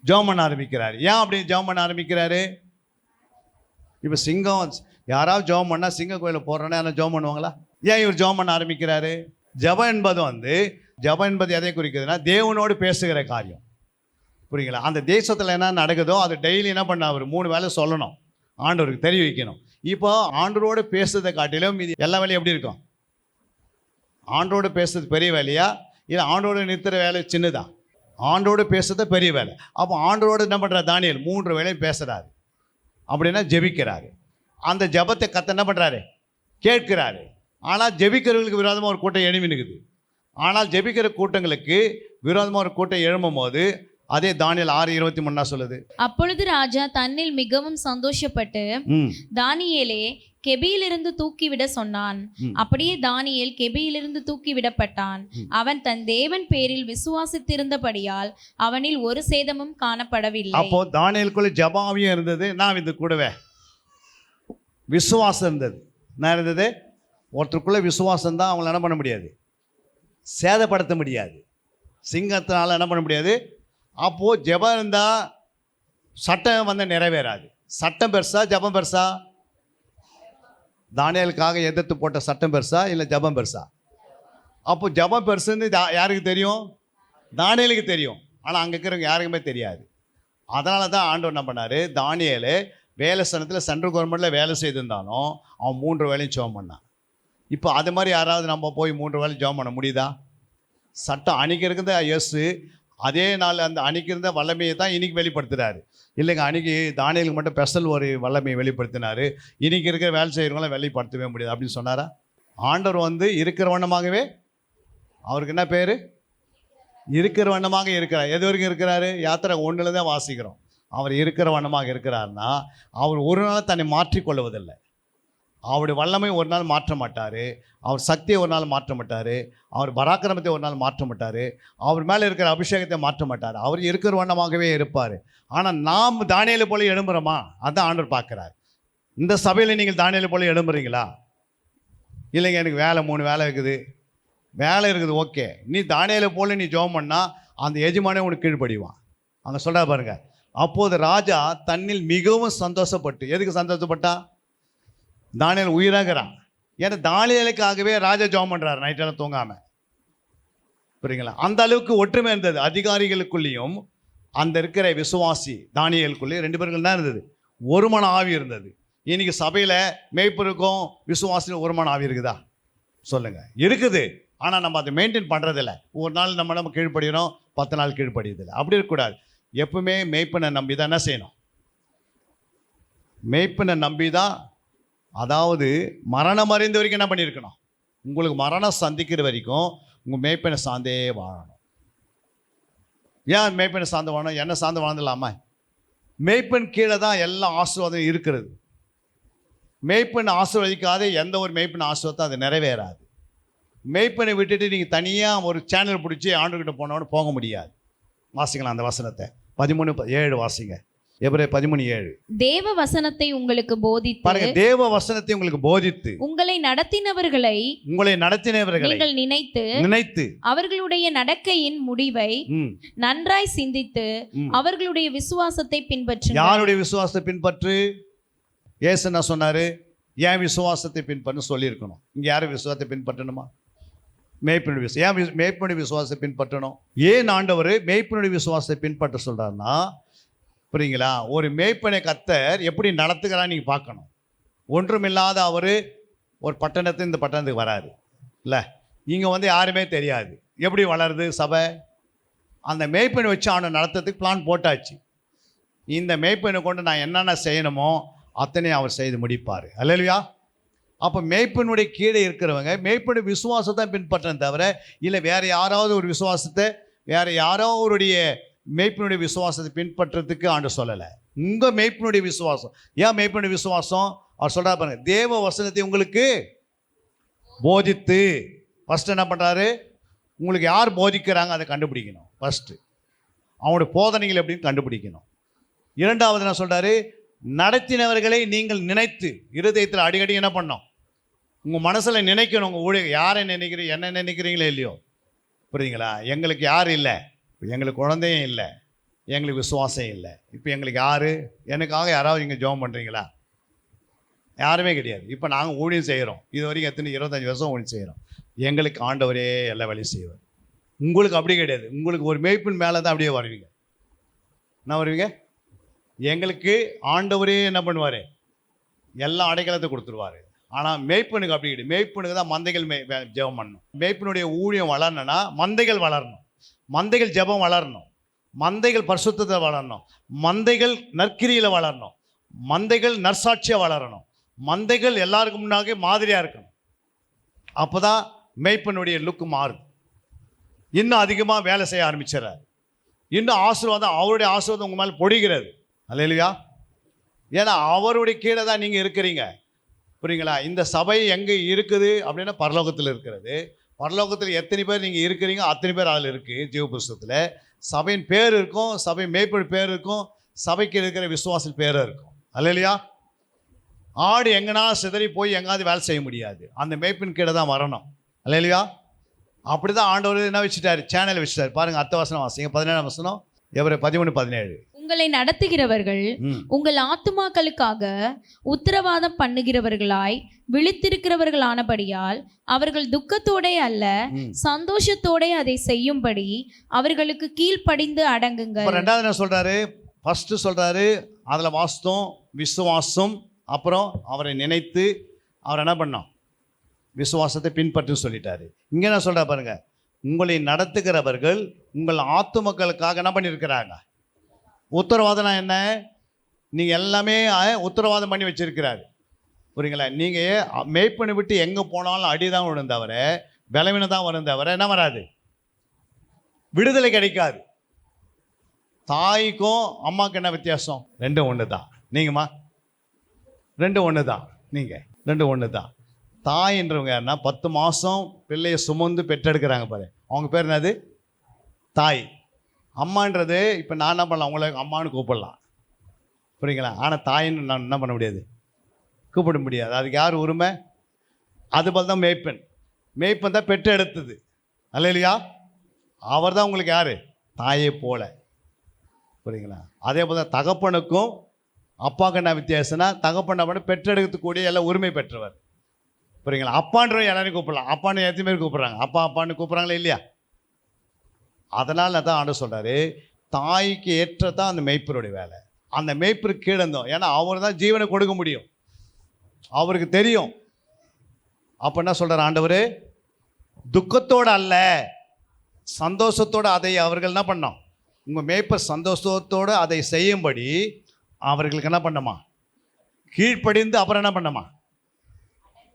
ஜெபம் பண்ண ஆரம்பிக்கிறாரு. ஏன் அப்படி ஜெபம் பண்ண ஆரம்பிக்கிறாரு? இப்போ சிங்கம் யாராவது ஜெபம் பண்ணால் சிங்க கோயிலில் போடுறோன்னா யாரும் ஜெபம் பண்ணுவாங்களா? ஏன் இவர் ஜெபம் பண்ண ஆரம்பிக்கிறாரு? ஜெபம் என்பது எதை குறிக்குதுன்னா தேவனோடு பேசுகிற காரியம். புரியுங்களா? அந்த தேசத்தில் என்ன நடக்குதோ அது டெய்லி என்ன பண்ண அவர் 3 வேளை சொல்லணும், ஆண்டவருக்கு தெரிவிக்கணும். இப்போ ஆண்டவரோடு பேசுறதை காட்டிலும் இது எல்லா வேலையும் எப்படி இருக்கும்? ஆண்டோடு பேசுறது பெரிய வேலையா இல்லை ஆண்டோடு நிறுத்துற வேலை சின்னதா? ஆண்டோடு பேசுறது பெரிய வேலை. அப்போ ஆண்டோடு என்ன பண்ணுறாரு தானியேல்? 3 வேளையும் பேசுகிறாரு. அப்படின்னா ஜெபிக்கிறாரு. அந்த ஜெபத்தை கர்த்தர் என்ன பண்ணுறாரு? கேட்கிறாரு. ஆனால் ஜெபிக்கிறவங்களுக்கு விரோதமாக ஒரு கூட்டம் எழும்பி நிற்குது. ஆனால் ஜெபிக்கிற கூட்டங்களுக்கு விரோதமாக ஒரு கூட்டம் எழும்பும் போது அதே தானியேல் 6:23 சொல்லுது. அப்பொழுது ராஜா தன்னில் மிகவும் சந்தோஷப்பட்டு தானியேலே கெபியிலிருந்து தூக்கிவிட சொன்னான். அப்படியே தானியேல் கெபியிலிருந்து தூக்கிவிடப்பட்டான். அவன் தன் தேவன் பேரில் விசுவாசித்திருந்தபடியால் அவனில் ஒரு சேதமும் காணப்படவில்லை. அப்போ தானியேலுக்குள்ள ஜெபமாவியும் இருந்தது, நான் இது கூடவே விசுவாசம் இருந்தது. என்ன இருந்தது? ஒருத்தருக்குள்ள விசுவாசம் தான் அவங்கள என்ன பண்ண முடியாது, சேதப்படுத்த முடியாது. சிங்கத்தினால என்ன பண்ண முடியாது. அப்போது ஜெபம் இருந்தால் சட்டம் வந்து நிறைவேறாது. சட்டம் பெருசா ஜெபம் பெருசா? தானியேலுக்காக எதிர்த்து போட்ட சட்டம் பெருசா இல்லை ஜெபம் பெருசா? அப்போ ஜெபம் பெருசுன்னு யாருக்கு தெரியும்? தானியேலுக்கு தெரியும். ஆனால் அங்கே இருக்கிறவங்க யாருக்குமே தெரியாது. அதனால தான் ஆண்டவர் என்ன பண்ணார், தானியேலு வேலை ஸ்தானத்தில் சென்ட்ரல் கவர்மெண்ட்டில் வேலை செய்திருந்தாலும் அவன் 3 வேளையும் ஜெபம் பண்ணான். இப்போ அது மாதிரி யாராவது நம்ம போய் 3 வேளையும் ஜெபம் பண்ண முடியுதா? சட்டம் அன்றைக்கி இருக்கிறத இயேசு அதே நாள் அந்த அன்றைக்கி இருந்த வல்லமையை தான் இன்றைக்கி வெளிப்படுத்துகிறாரு. இல்லைங்க, அன்றைக்கி தானியேலுக்கு மட்டும் ஸ்பெஷல் ஒரு வல்லமையை வெளிப்படுத்தினார், இன்றைக்கி இருக்கிற வேலை செய்கிறவங்களாம் வெளிப்படுத்தவே முடியாது அப்படின்னு சொன்னாரா? ஆண்டவர் வந்து இருக்கிற வண்ணமாகவே, அவருக்கு என்ன பேர்? இருக்கிற வண்ணமாக இருக்கிறார். எது வரைக்கும் இருக்கிறாரு? யாத்திரை 1 தான் வாசிக்கிறோம். அவர் இருக்கிற வண்ணமாக இருக்கிறார்னா அவர் ஒரு நாள் தன்னை மாற்றிக்கொள்வதில்லை. அவருடைய வல்லமை ஒரு நாள் மாற்ற மாட்டார், அவர் சக்தியை ஒரு நாள் மாற்ற மாட்டார், அவர் பராக்கிரமத்தை ஒரு நாள் மாற்ற மாட்டார், அவர் மேலே இருக்கிற அபிஷேகத்தை மாற்ற மாட்டார். அவர் இருக்கிற வண்ணமாகவே இருப்பார். ஆனால் நாம் தானியேலை போல எழும்புறோமா? அதான் ஆண்டவர் பார்க்குறார். இந்த சபையில் நீங்கள் தானியேலை போல எழும்புறீங்களா? இல்லைங்க, எனக்கு வேலை 3 வேலை இருக்குது, வேலை இருக்குது, ஓகே. நீ தானியேலை போல நீ ஜெபம் பண்ணால் அந்த எஜமானே உனக்கு கீழ்ப்படிவான். அங்கே சொல்கிறா பாருங்க. அப்போது ராஜா தன்னில் மிகவும் சந்தோஷப்பட்டு, எதுக்கு சந்தோஷப்பட்டா? தானியேல் உயிராகிறான். ஏன்னா தானியேலுக்காகவே ராஜா ஜெபம் பண்ணுறாரு நைட்டெல்லாம் தூங்காமல். புரியுங்களா? அந்த அளவுக்கு ஒற்றுமை இருந்தது அதிகாரிகளுக்குள்ளேயும் அந்த இருக்கிற விசுவாசி தானியேலுக்குள்ளேயும் 2 பேருக்கு தான் இருந்தது. ஒரு மன ஆவி இருந்தது. இன்னைக்கு சபையில் மேய்ப்பருக்கும் விசுவாசியும் ஒரு மன ஆவி இருக்குதா? சொல்லுங்கள், இருக்குது. ஆனால் நம்ம அதை மெயின்டைன் பண்ணுறதில்ல. ஒரு நாள் நம்ம கீழ்ப்படுகிறோம், 10 நாள் கீழ்ப்படியதில்லை. அப்படி இருக்கக்கூடாது. எப்பவுமே மேய்ப்பனை நம்பி தான் என்ன செய்யணும்? மேய்ப்பனை நம்பி தான், அதாவது மரணம் அறிந்த வரைக்கும் என்ன பண்ணியிருக்கணும்? உங்களுக்கு மரணம் சந்திக்கிற வரைக்கும் உங்கள் மேய்ப்பனை சார்ந்தே வாழணும். ஏன் மேய்ப்பனை சார்ந்து வாழணும்? என்ன சார்ந்து வாழ்ந்துடலாமா? மேய்ப்பன் கீழே தான் எல்லா ஆசீர்வாதம் இருக்கிறது. மேய்ப்பன் ஆசீர்வதிக்காத எந்த ஒரு மேய்ப்பன் ஆசீர்வாதம் அது நிறைவேறாது. மேய்ப்பனை விட்டுட்டு நீங்கள் தனியாக ஒரு சேனல் பிடிச்சி ஆண்டுகிட்ட போனோன்னு போக முடியாது. வாசிக்கலாம் அந்த வசனத்தை. 13:7 வாசிங்க. எபிரேயர் 13:7. தேவ வசனத்தை உங்களுக்கு போதித்து, பாருங்க, தேவ வசனத்தை உங்களுக்கு போதித்து உங்களை நடத்தினவர்களை நீங்கள் நினைத்து அவர்களுடைய நடக்கையின் முடிவை நன்றாய் சிந்தித்து அவர்களுடைய விசுவாசத்தை பின்பற்று. யாருடைய விசுவாசத்தை பின்பற்று? இயேசு என்ன சொன்னாரு? ஏன் விசுவாசத்தை பின்பற்று சொல்லியிருக்கணும். இங்க யாரும் விசுவாசத்தை பின்பற்றணுமா? மேய்ப்பனுடைய விசுவாசம். ஏன் மேய்ப்பனுடைய விசுவாசத்தை பின்பற்றணும்? ஏன் ஆண்டவர் மேய்ப்பனுடைய விசுவாசத்தை பின்பற்ற சொல்றாருன்னா, புரியுங்களா? ஒரு மேய்ப்பனை கர்த்தர் எப்படி நடத்துகிறான்னு நீங்கள் பார்க்கணும். ஒன்றுமில்லாத அவர் ஒரு பட்டணத்து இந்த பட்டணத்துக்கு வராரு இல்லை, இங்கே வந்து யாருமே தெரியாது. எப்படி வளருது சபை? அந்த மேய்ப்பனை வச்சு அவனை நடத்துறதுக்கு பிளான் போட்டாச்சு. இந்த மேய்ப்பனை கொண்டு நான் என்னென்ன செய்யணுமோ அத்தனை அவர் செய்து முடிப்பார். அல்லேலூயா. அப்போ மேய்ப்பனுடைய கீழே இருக்கிறவங்க மேய்ப்பனுடைய விசுவாசத்தை பின்பற்றதை தவிர இல்லை வேறு யாராவது ஒரு விசுவாசத்தை, வேறு யாரோ அவருடைய மேய்ப்பனுடைய விசுவாசத்தை பின்பற்றதுக்கு ஆண்டவர் சொல்லலை. உங்கள் மேய்ப்பனுடைய விசுவாசம். ஏன் மேய்ப்பனுடைய விசுவாசம்? அவர் சொல்கிறார் பாருங்க, தேவ வசனத்தை உங்களுக்கு போதித்து. ஃபஸ்ட்டு என்ன பண்ணுறாரு? உங்களுக்கு யார் போதிக்கிறாங்க அதை கண்டுபிடிக்கணும். ஃபஸ்ட்டு அவனுடைய போதனைகள் எப்படின்னு கண்டுபிடிக்கணும். இரண்டாவது என்ன சொல்கிறாரு? நடத்தினவர்களை நீங்கள் நினைத்து இருதயத்தில் அடிக்கடி என்ன பண்ணோம்? உங்கள் மனசில் நினைக்கணும். உங்கள் ஊழியர் யாரை நினைக்கிறீங்க, என்ன நினைக்கிறீங்களோ இல்லையோ, புரியுதுங்களா? எங்களுக்கு யார் இல்லை, எங்களுக்கு குழந்தையும் இல்லை, எங்களுக்கு விசுவாசம் இல்லை. இப்போ எங்களுக்கு யார்? எனக்காக யாராவது இங்கே ஜெபம் பண்ணுறீங்களா? யாருமே கிடையாது. இப்போ நாங்கள் ஊழியம் செய்கிறோம். இது வரைக்கும் எத்தனை 25 வருஷம் ஊழியம் செய்கிறோம். எங்களுக்கு ஆண்டவரே எல்லா வேலையும் செய்வார். உங்களுக்கு அப்படி கிடையாது. உங்களுக்கு ஒரு மேய்ப்பின் மேலே தான் அப்படியே வருவீங்க. என்ன வருவீங்க? எங்களுக்கு ஆண்டவரே என்ன பண்ணுவார்? எல்லா அடைக்கலத்தை கொடுத்துருவார். ஆனால் மேய்ப்பனுக்கு அப்படி கிடையாது. மேய்ப்பனுக்கு தான் மந்தைகள் ஜெபம் பண்ணணும். மேய்ப்பனுடைய ஊழியம் வளரணும்னா மந்தைகள் வளரணும், மந்தைகள் ஜெபம் வளரணும், மந்தைகள் பரிசுத்தத்தில் வளரணும், மந்தைகள் நற்கிரியில் வளரணும், மந்தைகள் நற்சாட்சியாக வளரணும், மந்தைகள் எல்லாருக்கும் முன்னாக மாதிரியாக இருக்கணும். அப்போ தான் மேய்ப்பனுடைய லுக்கு மாறுது. இன்னும் அதிகமாக வேலை செய்ய ஆரம்பிச்சிடறாரு. இன்னும் ஆசீர்வாதம், அவருடைய ஆசீர்வாதம் உங்கள் மேலே பொழிகிறது. அல்லேலூயா. ஏன்னா அவருடைய கீழே தான் நீங்கள் இருக்கிறீங்க. புரியுங்களா? இந்த சபை எங்கே இருக்குது அப்படின்னா பரலோகத்தில் இருக்கிறது. பரலோகத்தில் எத்தனை பேர் நீங்கள் இருக்கிறீங்க அத்தனை பேர் அதில் இருக்குது. ஜீவ புஸ்தகத்தில் சபையின் பேர் இருக்கும், சபை மேய்ப்பன் பேர் இருக்கும், சபைக்கு இருக்கிற விசுவாசின் பேரும் இருக்கும். அல்லேலூயா. ஆடு எங்கன்னா சிதறி போய் எங்காவது வேலை செய்ய முடியாது, அந்த மேய்ப்பின் கீழே தான் வரணும். அல்லேலூயா. அப்படி தான் ஆண்டவர் என்ன வச்சுட்டாரு? சேனல் வச்சுட்டாரு. பாருங்கள், அர்த்த வசனம் வாசிங்க. 17ஆம் வசனம், எபிரேயர் 13:17. உங்களை நடத்துகிறவர்கள் உங்கள் ஆத்துமாக்களுக்காக உத்தரவாதம் பண்ணுகிறவர்களாய் விழித்திருக்கிறவர்களானபடியால் அவர்கள் துக்கத்தோடே அல்ல சந்தோஷத்தோடே அதை செய்யும்படி அவர்களுக்கு கீழ்ப்படிந்து அடங்குங்கள். ரெண்டாவது என்ன சொல்றாரு? ஃபர்ஸ்ட் சொல்றாரு, அதில் வாஸ்தம் விசுவாசம், அப்புறம் அவரை நினைத்து அவர் என்ன பண்ணோம்? விசுவாசத்தை பின்பற்றி சொல்லிட்டாரு. இங்கே என்ன சொல்ற பாருங்க, உங்களை நடத்துகிறவர்கள் உங்கள் ஆத்துமக்களுக்காக என்ன பண்ணியிருக்கிறாங்க? உத்தரவாதம்னா என்ன? நீங்கள் எல்லாமே உத்தரவாதம் பண்ணி வச்சிருக்கிறாரு. புரியுங்களா? நீங்கள் மேய்ப்பனை விட்டு எங்கே போனாலும் அடிதான் விழும் தவிர பலவீன தான் வரும் தவிர என்ன வராது? விடுதலை கிடைக்காது. தாய்க்கும் அம்மாவுக்கு என்ன வித்தியாசம்? ரெண்டும் ஒன்று தான். நீங்கம்மா ரெண்டும் ஒன்று தான். நீங்கள் ரெண்டும் ஒன்று தான். தாயின்றவங்க யாருன்னா 10 மாதம் பிள்ளையை சுமந்து பெற்றெடுக்கிறாங்க பாரு, அவங்க பேர் என்னது? தாய். அம்மான்றது இப்போ நான் என்ன பண்ணலாம்? அவங்கள அம்மானு கூப்பிடலாம். புரியுங்களா? ஆனால் தாயின்னு நான் என்ன பண்ண முடியாது, கூப்பிட முடியாது. அதுக்கு யார் உரிமை? அதுபோல் தான் மேய்ப்பன். மேய்ப்பன் தான் பெற்று எடுத்தது. அல்லேலூயா. அவர் தான் உங்களுக்கு யார்? தாயை போல. புரியுங்களா? அதே போல் தான் தகப்பனுக்கும் அப்பாவுக்கு என்ன வித்தியாசம்னா, தகப்பன் பண்ண பெற்றெடுக்கக்கூடிய எல்லாம் உரிமை பெற்றவர். புரியுங்களா? அப்பான்ற எல்லாரையும் கூப்பிடலாம். அப்பான்னு எத்தனை பேர் கூப்பிட்றாங்க? அப்பா அப்பான்னு கூப்பிட்றாங்களா இல்லையா? அதனால் தான் ஆண்டு சொல்கிறாரு, தாய்க்கு ஏற்றதான் அந்த மேய்ப்பருடைய வேலை. அந்த மேய்ப்பருக்கு கீழே இருந்தோம். ஏன்னா அவர் தான் ஜீவனை கொடுக்க முடியும், அவருக்கு தெரியும். அப்போ என்ன சொல்கிறார் ஆண்டவர்? துக்கத்தோடு அல்ல சந்தோஷத்தோடு அதை அவர்கள் என்ன பண்ணோம்? உங்கள் மேய்ப்பர் சந்தோஷத்தோடு அதை செய்யும்படி அவர்களுக்கு என்ன பண்ணமா? கீழ்ப்படிந்து அப்புறம் என்ன பண்ணமா?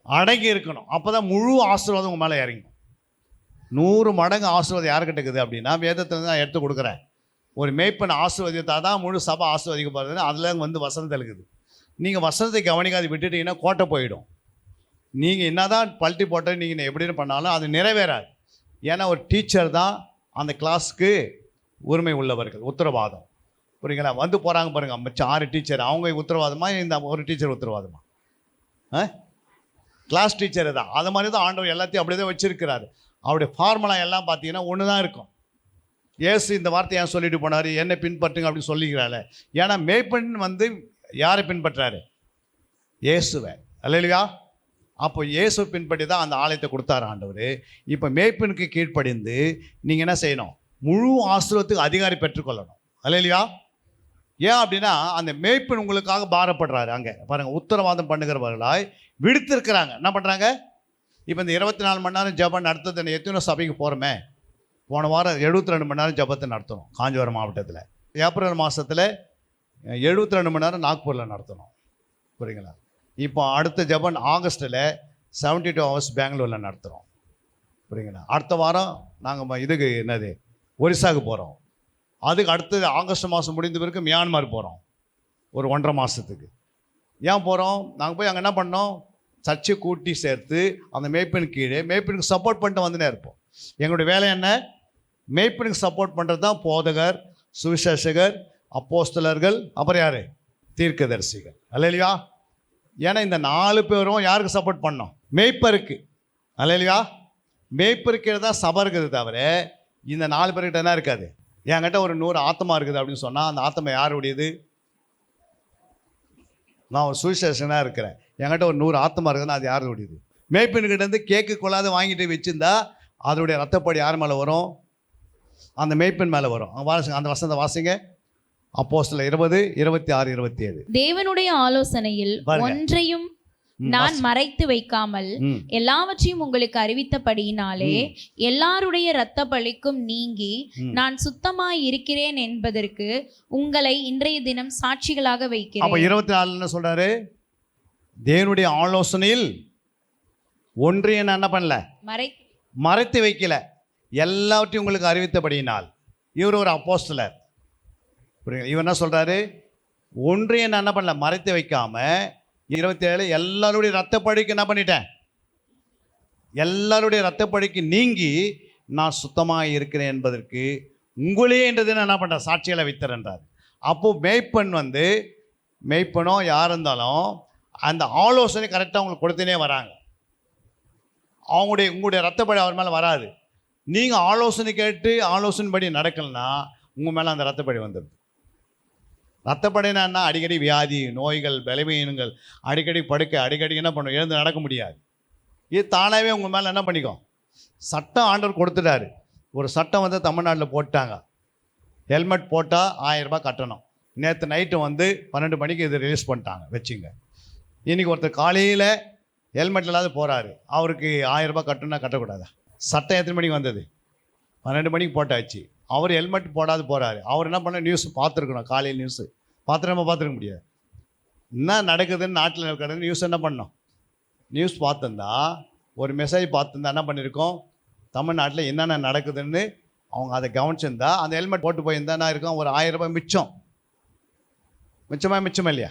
அடங்கி இருக்கணும். அப்போ தான் முழு ஆசீர்வாதம் உங்கள் மேலே இறங்கும். 100 மடங்கு ஆசீர்வாதம் யாருக்கிட்ட இருக்குது அப்படின்னா வேதத்தில் தான் எடுத்து கொடுக்குறேன். ஒரு மேய்ப்பன் ஆசீர்வதித்தா தான் முழு சபை ஆசீர்வதிக்கப்படுறது. அதில் வந்து வசனத்தில் இருக்குது. நீங்கள் வசனத்தை கவனிக்காது விட்டுட்டீங்கன்னா கோட்டை போயிடும். நீங்கள் என்ன தான் பல்ட்டி போட்டு நீங்கள் எப்படின்னு பண்ணாலும் அது நிறைவேறாது. ஏன்னா ஒரு டீச்சர் தான் அந்த கிளாஸுக்கு உரிமை உள்ளவர்கள், உத்தரவாதம். புரியுங்களா? வந்து போகிறாங்க பாருங்கள், மிச்சம் 6 டீச்சர், அவங்க உத்தரவாதமா? இந்த ஒரு டீச்சர் உத்தரவாதமா? கிளாஸ் டீச்சரு தான். அது மாதிரி தான் ஆண்டவர் எல்லாத்தையும் அப்படியே தான் வச்சுருக்கிறாரு. அவருடைய ஃபார்முலா எல்லாம் பார்த்தீங்கன்னா ஒன்று தான் இருக்கும். ஏசு இந்த வார்த்தையை ஏன் சொல்லிட்டு போனார்? என்னை பின்பற்றுங்க அப்படின்னு சொல்லிக்கிறாள். ஏன்னா மேய்ப்பன் வந்து யாரை பின்பற்றாரு? இயேசுவை. அல்லேலூயா. அப்போ இயேசு பின்பற்றி தான் அந்த ஆலயத்தை கொடுத்தாரு ஆண்டவர். இப்போ மேய்ப்பனுக்கு கீழ்ப்படிந்து நீங்கள் என்ன செய்யணும்? முழு ஆசீர்வாதத்துக்கு அதிகாரி பெற்றுக்கொள்ளணும். அல்லேலூயா. ஏன் அப்படின்னா அந்த மேய்ப்பன் உங்களுக்காக பாரப்படுறாரு. அங்கே பாருங்கள், உத்தரவாதம் பண்ணுகிறவர்களாய் விடுத்திருக்கிறாங்க. என்ன பண்ணுறாங்க? இப்போ இந்த 24 மணி நேரம் ஜபம் நடத்துறது எத்தனை சபைக்கு போகிறோமே? போன வாரம் 72 மணி நேரம் ஜபத்தை நடத்தணும் காஞ்சிபுரம் மாவட்டத்தில். ஏப்ரல் மாதத்தில் 72 மணி நேரம் நாக்பூரில் நடத்தணும். புரியுங்களா? இப்போ அடுத்த ஜபன் ஆகஸ்ட்டில் 72 ஹவர்ஸ் பெங்களூரில் நடத்துகிறோம். புரியுங்களா? அடுத்த வாரம் நாங்கள் இதுக்கு என்னது ஒரிசாவுக்கு போகிறோம். அதுக்கு அடுத்தது ஆகஸ்ட் மாதம் முடிந்த பிறகு மியான்மர் போகிறோம் ஒரு 1.5 மாதத்துக்கு. ஏன் போகிறோம்? நாங்கள் போய் அங்கே என்ன பண்ணோம்? சர்ச்சை கூட்டி சேர்த்து அந்த மேய்ப்பனுக்கு கீழே மேய்ப்பனுக்கு சப்போர்ட் பண்ணிட்டு வந்துனே இருப்போம். எங்களுடைய வேலை என்ன? மேய்ப்பனுக்கு சப்போர்ட் பண்ணுறது தான் போதகர், சுவிசேஷகர், அப்போஸ்தலர்கள், அப்புறம் யார்? தீர்க்கதரிசிகள். அல்லேலூயா. ஏன்னா இந்த 4 பேரும் யாருக்கு சப்போர்ட் பண்ணோம்? மேய்ப்பருக்கு. அல்லேலூயா. மேய்ப்பருக்கு தான் சபை இருக்குது தவிர இந்த 4 பேர்கிட்ட என்ன இருக்காது. என்கிட்ட ஒரு 100 ஆத்மா இருக்குது அப்படின்னு சொன்னால் அந்த ஆத்மா யாருடையது? நான் ஒரு சுவிசேஷனாக இருக்கிறேன், என்கிட்ட ஒரு 100 ஆத்மா இருக்குதுன்னா அது யாருடையது? மேய்ப்பன்கிட்டேருந்து கேக்கு கொள்ளாத வாங்கிட்டு வச்சுருந்தா அதனுடைய ரத்தப்படி யார் மேலே வரும்? அந்த மேய்ப்பன் மேலே வரும். வாசிங்க, அந்த வசனத்தை வாசிங்க. அப்போஸ்தலர் 20, 26, 27. தேவனுடைய ஆலோசனையில் பாருங்க. ஒன்றையும் நான் மறைத்து வைக்காமல் ம். எல்லாவற்றையும் உங்களுக்கு அறிவித்தபடியினாலே எல்லாருடைய இரத்த பழிக்கும் நீங்கி நான் சுத்தமாய் இருக்கிறேன் என்பதற்கு உங்களை இன்றைய தினம் சாட்சிகளாக அப்ப வைக்கிறேன். 24 என்ன சொல்றாரு? தேவனுடைய ஆலோசனையில் ஒன்றையும் நான் என்ன பண்ணல, மறை மறைத்து வைக்கல, எல்லாவற்றையும் உங்களுக்கு அறிவித்தபடியினால். இவர் ஒரு அப்போஸ்தலர். புரியுங்க? இவர் என்ன சொல்றாரு? ஒன்றையும் நான் என்ன பண்ணல, மறைத்து வைக்காம 27 எல்லாருடைய ரத்தப்பழிக்கு என்ன பண்ணிட்டேன், எல்லாருடைய ரத்தப்பழிக்கு நீங்கி நான் சுத்தமாக இருக்கிறேன் என்பதற்கு உங்களே என்றது என்ன பண்ணுறேன், சாட்சிகளை வைத்தரன்றார். அப்போது மெய்ப்பனோ யார் இருந்தாலும் அந்த ஆலோசனை கரெக்டாக உங்களுக்கு கொடுத்துனே வராங்க. உங்களுடைய ரத்தப்பழி அவர் மேலே வராது. நீங்கள் ஆலோசனை கேட்டு ஆலோசனைப்படி நடக்கலைன்னா உங்கள் மேலே அந்த ரத்தப்பழி வந்துடுது. ரத்தப்படைனா அடிக்கடி வியாதி, நோய்கள், பலவீனங்கள், அடிக்கடி படுக்க, அடிக்கடி என்ன பண்ணும், எழுந்து நடக்க முடியாது. இது தானாகவே உங்கள் மேலே என்ன பண்ணிக்கும். சட்டம் ஆண்டவர் கொடுத்துட்டாரு. ஒரு சட்டம் வந்து தமிழ்நாட்டில் போட்டாங்க. ஹெல்மெட் போட்டால் 1000 ரூபாய் கட்டணும். நேற்று நைட்டு வந்து 12 மணிக்கு இது ரிலீஸ் பண்ணிட்டாங்க. வச்சுங்க. இன்றைக்கி ஒருத்தர் காலையில் ஹெல்மெட் இல்லாத போகிறாரு, அவருக்கு 1000 ரூபாய் கட்டணும்னா கட்டக்கூடாதா? சட்டம் எத்தனை மணிக்கு வந்தது? 12 மணிக்கு போட்டாச்சு. அவர் ஹெல்மெட் போடாது போகிறாரு. அவர் என்ன பண்ண, நியூஸ் பார்த்துருக்கணும். காலையில் நியூஸு பார்த்துருக்க முடியாது. என்ன நடக்குதுன்னு நாட்டில் இருக்கிறது நியூஸ் என்ன பண்ணோம், நியூஸ் பார்த்துருந்தா, ஒரு மெசேஜ் பார்த்துருந்தா என்ன பண்ணியிருக்கோம், தமிழ்நாட்டில் என்னென்ன நடக்குதுன்னு அவங்க அதை கவனிச்சிருந்தா அந்த ஹெல்மெட் போட்டு போயிருந்தா என்ன இருக்கும், ஒரு 1000 ரூபாய் மிச்சம் இல்லையா?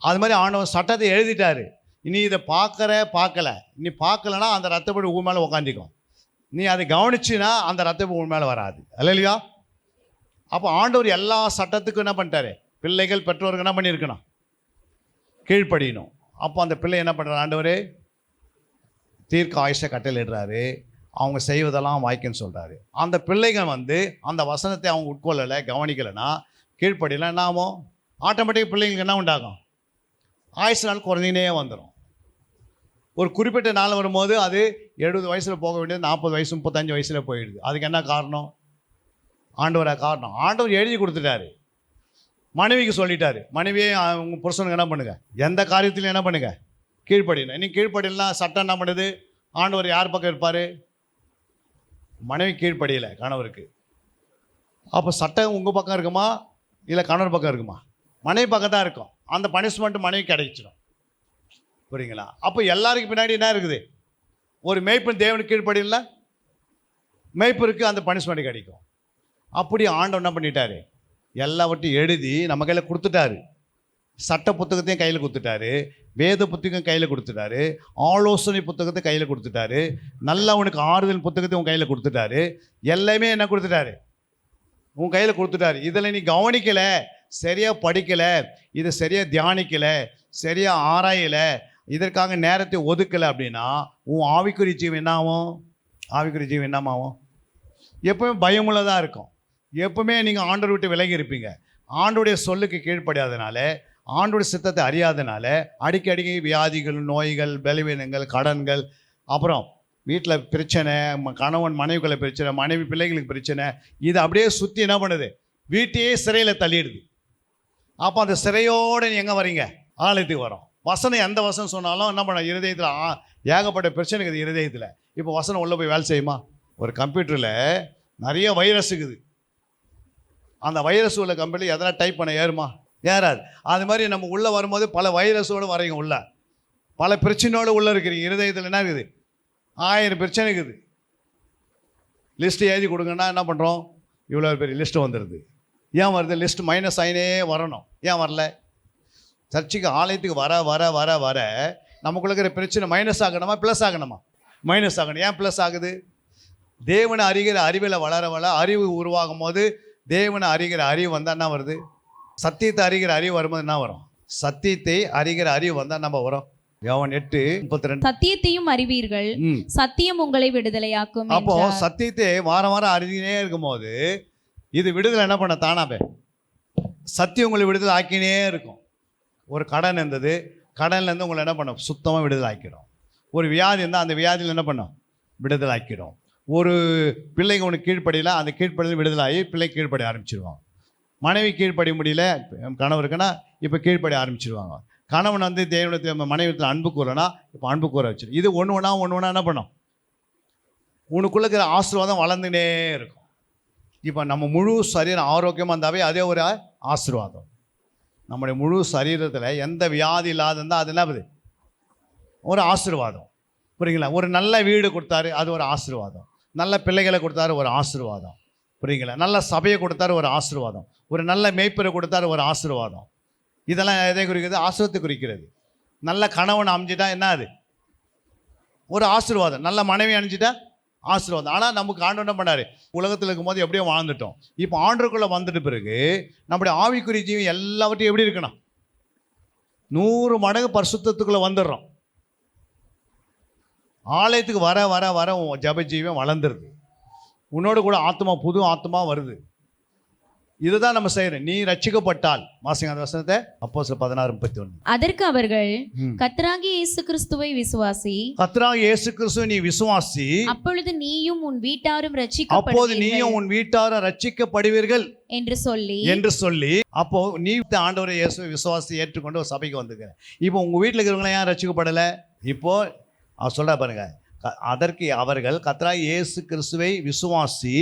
அது மாதிரி ஆண்டவர் சட்டத்தை எழுதிட்டாரு. இனி இதை பார்க்கல, நீ பார்க்கலன்னா அந்த ரத்தப்படி ஊர் மேலே உக்காந்திக்கும். நீ அதை கவனிச்சின்னா அந்த ரத்தப்படி ஊர் மேலே வராது. இல்லையா? அப்போ ஆண்டவர் எல்லா சட்டத்துக்கும் என்ன பண்ணிட்டாரு, பிள்ளைகள் பெற்றோருக்கு என்ன பண்ணியிருக்கணும், கீழ்ப்படியணும். அப்போ அந்த பிள்ளை என்ன பண்ணுறாரு, ஆண்டவர் தீர்க்க ஆயுஷை கட்டளையிடுறாரு. அவங்க செய்வதெல்லாம் வாய்க்குன்னு சொல்கிறாரு. அந்த பிள்ளைகள் வந்து அந்த வசனத்தை அவங்க உட்கொள்ளலை, கவனிக்கலைன்னா, கீழ்ப்படியலை, என்ன ஆகும், ஆட்டோமேட்டிக் பிள்ளைங்களுக்கு என்ன உண்டாகும், ஆயுசு நாள் குறைஞ்சினே வந்துடும். ஒரு குறிப்பிட்ட நாள் வரும்போது அது 70 வயசில் போக வேண்டியது 40 வயசு 35 வயசில் போயிடுது. அதுக்கு என்ன காரணம்? ஆண்டவராக காரணம். ஆண்டவர் எழுதி கொடுத்துட்டாரு. மனைவிக்கு சொல்லிட்டாரு, மனைவியே உங்கள் புருஷனுக்கு என்ன பண்ணுங்க, எந்த காரியத்திலையும் என்ன பண்ணுங்க, கீழ்ப்படியணும். இன்னைக்கு கீழ்ப்படியலாம் சட்டம் என்ன பண்ணுது, ஆண்டவர் யார் பக்கம் இருப்பார், மனைவி கீழ்ப்படியலை கணவருக்கு. அப்போ சட்டம் உங்கள் பக்கம் இருக்குமா இல்லை கணவர் பக்கம் இருக்குமா? மனைவி பக்கம் தான் இருக்கும். அந்த பனிஷ்மெண்ட் மனைவி கிடைச்சிடும். புரியுங்களா? அப்போ எல்லாருக்கும் பின்னாடி என்ன இருக்குது, ஒரு மேய்ப்பன் தேவனுக்கு கீழ்ப்படியல, மேய்ப்பருக்கு அந்த பனிஷ்மெண்ட் கிடைக்கும். அப்படி ஆண்டவர் என்ன பண்ணிட்டாரு, எல்லாவற்றையும் எழுதி நம்ம கையில் கொடுத்துட்டாரு. சட்ட புத்தகத்தையும் கையில் கொடுத்துட்டாரு, வேத புத்தகம் கையில் கொடுத்துட்டாரு, ஆலோசனை புத்தகத்தை கையில் கொடுத்துட்டாரு, நல்லவனுக்கு ஆறுதல் புத்தகத்தை உன் கையில் கொடுத்துட்டாரு. எல்லாமே என்ன கொடுத்துட்டாரு, உன் கையில் கொடுத்துட்டாரு. இதில் நீ கவனிக்கலை, சரியாக படிக்கலை, இதை சரியாக தியானிக்கலை, சரியாக ஆராயலை, இதற்காக நேரத்தை ஒதுக்கலை அப்படின்னா உன் ஆவிக்குறி ஜீவன் என்னமாகும், எப்பவுமே பயமுள்ளதாக இருக்கும். எப்பவுமே நீங்கள் ஆண்டவர் விட்டு விலகி இருப்பீங்க. ஆண்டோடைய சொல்லுக்கு கீழ்ப்படியாதனால, ஆண்டோடைய சித்தத்தை அறியாதனால அடிக்கடி வியாதிகள், நோய்கள், பலவீனங்கள், கடன்கள், அப்புறம் வீட்டில் பிரச்சனை, கணவன் மனைவிக்குள்ள பிரச்சனை, மனைவி பிள்ளைகளுக்கு பிரச்சனை, இது அப்படியே சுற்றி என்ன பண்ணுது, வீட்டையே சிறையில் தள்ளிடுது. அப்போ அந்த சிறையோடு நீ எங்கே வரீங்க, ஆலயத்துக்கு வரோம். வசனம் எந்த வசனம் சொன்னாலும் என்ன பண்ண, இருதயத்தில் ஏகப்பட்ட பிரச்சனை இருக்குது இருதயத்தில். இப்போ வசனம் உள்ளே போய் வேலை செய்யுமா? ஒரு கம்ப்யூட்டரில் நிறைய வைரஸ் இருக்குது. அந்த வைரஸ் உள்ள கம்ப்யூட்டர் எதனா டைப் பண்ண ஏறாது. அது மாதிரி நம்ம உள்ளே வரும்போது பல வைரஸோடு வரீங்க, உள்ள பல பிரச்சனையோடு உள்ளே இருக்கிறீங்க. இருதயத்தில் என்ன இருக்குது, 1000 பிரச்சனை இருக்குது. லிஸ்ட்டு எழுதி கொடுங்கன்னா என்ன பண்ணுறோம், இவ்வளோ பெரிய லிஸ்ட்டு வந்துடுது. ஏன் வருது லிஸ்ட்? மைனஸ் ஆயினே வரணும். ஏன் வரல? சர்ச்சுக்கு ஆலயத்துக்கு வர வர வர வர நமக்குள்ள இருக்கிற பிரச்சனை மைனஸ் ஆகணுமா ப்ளஸ் ஆகணுமா? மைனஸ் ஆகணும். ஏன் ப்ளஸ் ஆகுது? தேவனை அறிகிற அறிவில் வளர அறிவு உருவாகும் போது, தேவனை அறிகிற அறிவு வந்தால் என்ன வருது, சத்தியத்தை அறிகிற அறிவு வரும்போது என்ன வரும், சத்தியத்தை அறிகிற அறிவு வந்தால் நம்ம வரும். யோவான் 8:32 சத்தியத்தையும் அறிவீர்கள், சத்தியம் உங்களை விடுதலையாக்கும். அப்போ சத்தியத்தை வாரம் வாரம் அறிஞ்சினே இருக்கும்போது இது விடுதலை என்ன பண்ண, தானாவே சத்தியம் உங்களை விடுதலை ஆக்கினே இருக்கும். ஒரு கடன் இருந்தது, கடன்லேருந்து உங்களை என்ன பண்ணும், சுத்தமாக விடுதலை ஆக்கிடும். ஒரு வியாதி இருந்தால் அந்த வியாதியில் என்ன பண்ணும், விடுதலை ஆக்கிடும். ஒரு பிள்ளைங்க உனக்கு கீழ்ப்படியில் அந்த கீழ்ப்படியில் விடுதலை ஆகி பிள்ளை கீழ்ப்படி ஆரம்பிச்சிடுவாங்க. மனைவி கீழ்ப்படிய முடியல, கணவருக்குன்னா இப்போ கீழ்ப்படிய ஆரம்பிச்சிருவாங்க. கணவன் வந்து தேவனுடைய மனைவியத்தில் அன்பு கூறனா இப்போ அன்பு கூற வச்சிரு. இது ஒன்று ஒன்றா என்ன பண்ணும், உனக்குள்ள இருக்கிற ஆசீர்வாதம் வளர்ந்துனே இருக்கும். இப்போ நம்ம முழு சரீரம் ஆரோக்கியமாக இருந்தாவே அதே ஒரு ஆசீர்வாதம். நம்முடைய முழு சரீரத்தில் எந்த வியாதி இல்லாத இருந்தால் அது என்னது, ஒரு ஆசீர்வாதம். புரியுங்களா? ஒரு நல்ல வீடு கொடுத்தாரு, அது ஒரு ஆசீர்வாதம். நல்ல பிள்ளைகளை கொடுத்தாரு, ஒரு ஆசீர்வாதம். புரியுங்களா? நல்ல சபையை கொடுத்தாரு, ஒரு ஆசீர்வாதம். ஒரு நல்ல மேய்ப்பரை கொடுத்தாரு, ஒரு ஆசீர்வாதம். இதெல்லாம் எதை குறிக்கிறது? ஆசீர்வாதத்தை குறிக்கிறது. நல்ல கணவன் அமைஞ்சிட்டா என்ன, அது ஒரு ஆசீர்வாதம். நல்ல மனைவி அணிஞ்சிட்டா ஆசீர்வாதம். ஆனால் நமக்கு ஆண்டு என்ன பண்ணாரு, உலகத்தில் இருக்கும்போது எப்படியோ வாழ்ந்துட்டோம். இப்போ ஆண்டுக்குள்ளே வந்துட்ட பிறகு நம்முடைய ஆவிக்குரிய ஜீவன் எல்லாவற்றையும் எப்படி இருக்கணும், 100 மடங்கு பரிசுத்தத்துக்குள்ளே வந்துடுறோம். ஆலயத்துக்கு வர வர வர ஜப ஜீவன் வளர்ந்துருது. உன்னோடு கூட ஆத்மா, புது ஆத்மா வருது. இதுதான் நம்ம செய்யறோம். நீ ரட்சிக்கப்பட்டால், வாசிங்க அந்த வசனத்தை, அப்போஸ்தலர் 16:31. அதற்கு அவர்கள், கர்த்தராகிய இயேசு கிறிஸ்துவை விசுவாசி, கர்த்தராகிய இயேசு கிறிஸ்துவை நீ விசுவாசி, அப்பொழுது நீயும் உன் வீட்டாரும் அப்போது நீயும் உன் வீட்டாரும் ரட்சிக்கப்படுவீர்கள் என்று சொல்லி அப்போ நீ ஆண்டவரை இயேசுவை விசுவாசி ஏற்றுக்கொண்டு ஒரு சபைக்கு வந்துருக்க. இப்போ உங்க வீட்டில் இருக்கிறவங்கள ஏன் ரட்சிக்கப்படலை? இப்போ சொல்ற பாருங்க, அதற்கு அவர்கள் கர்த்தராகிய இயேசு கிறிஸ்துவை விசுவாசி,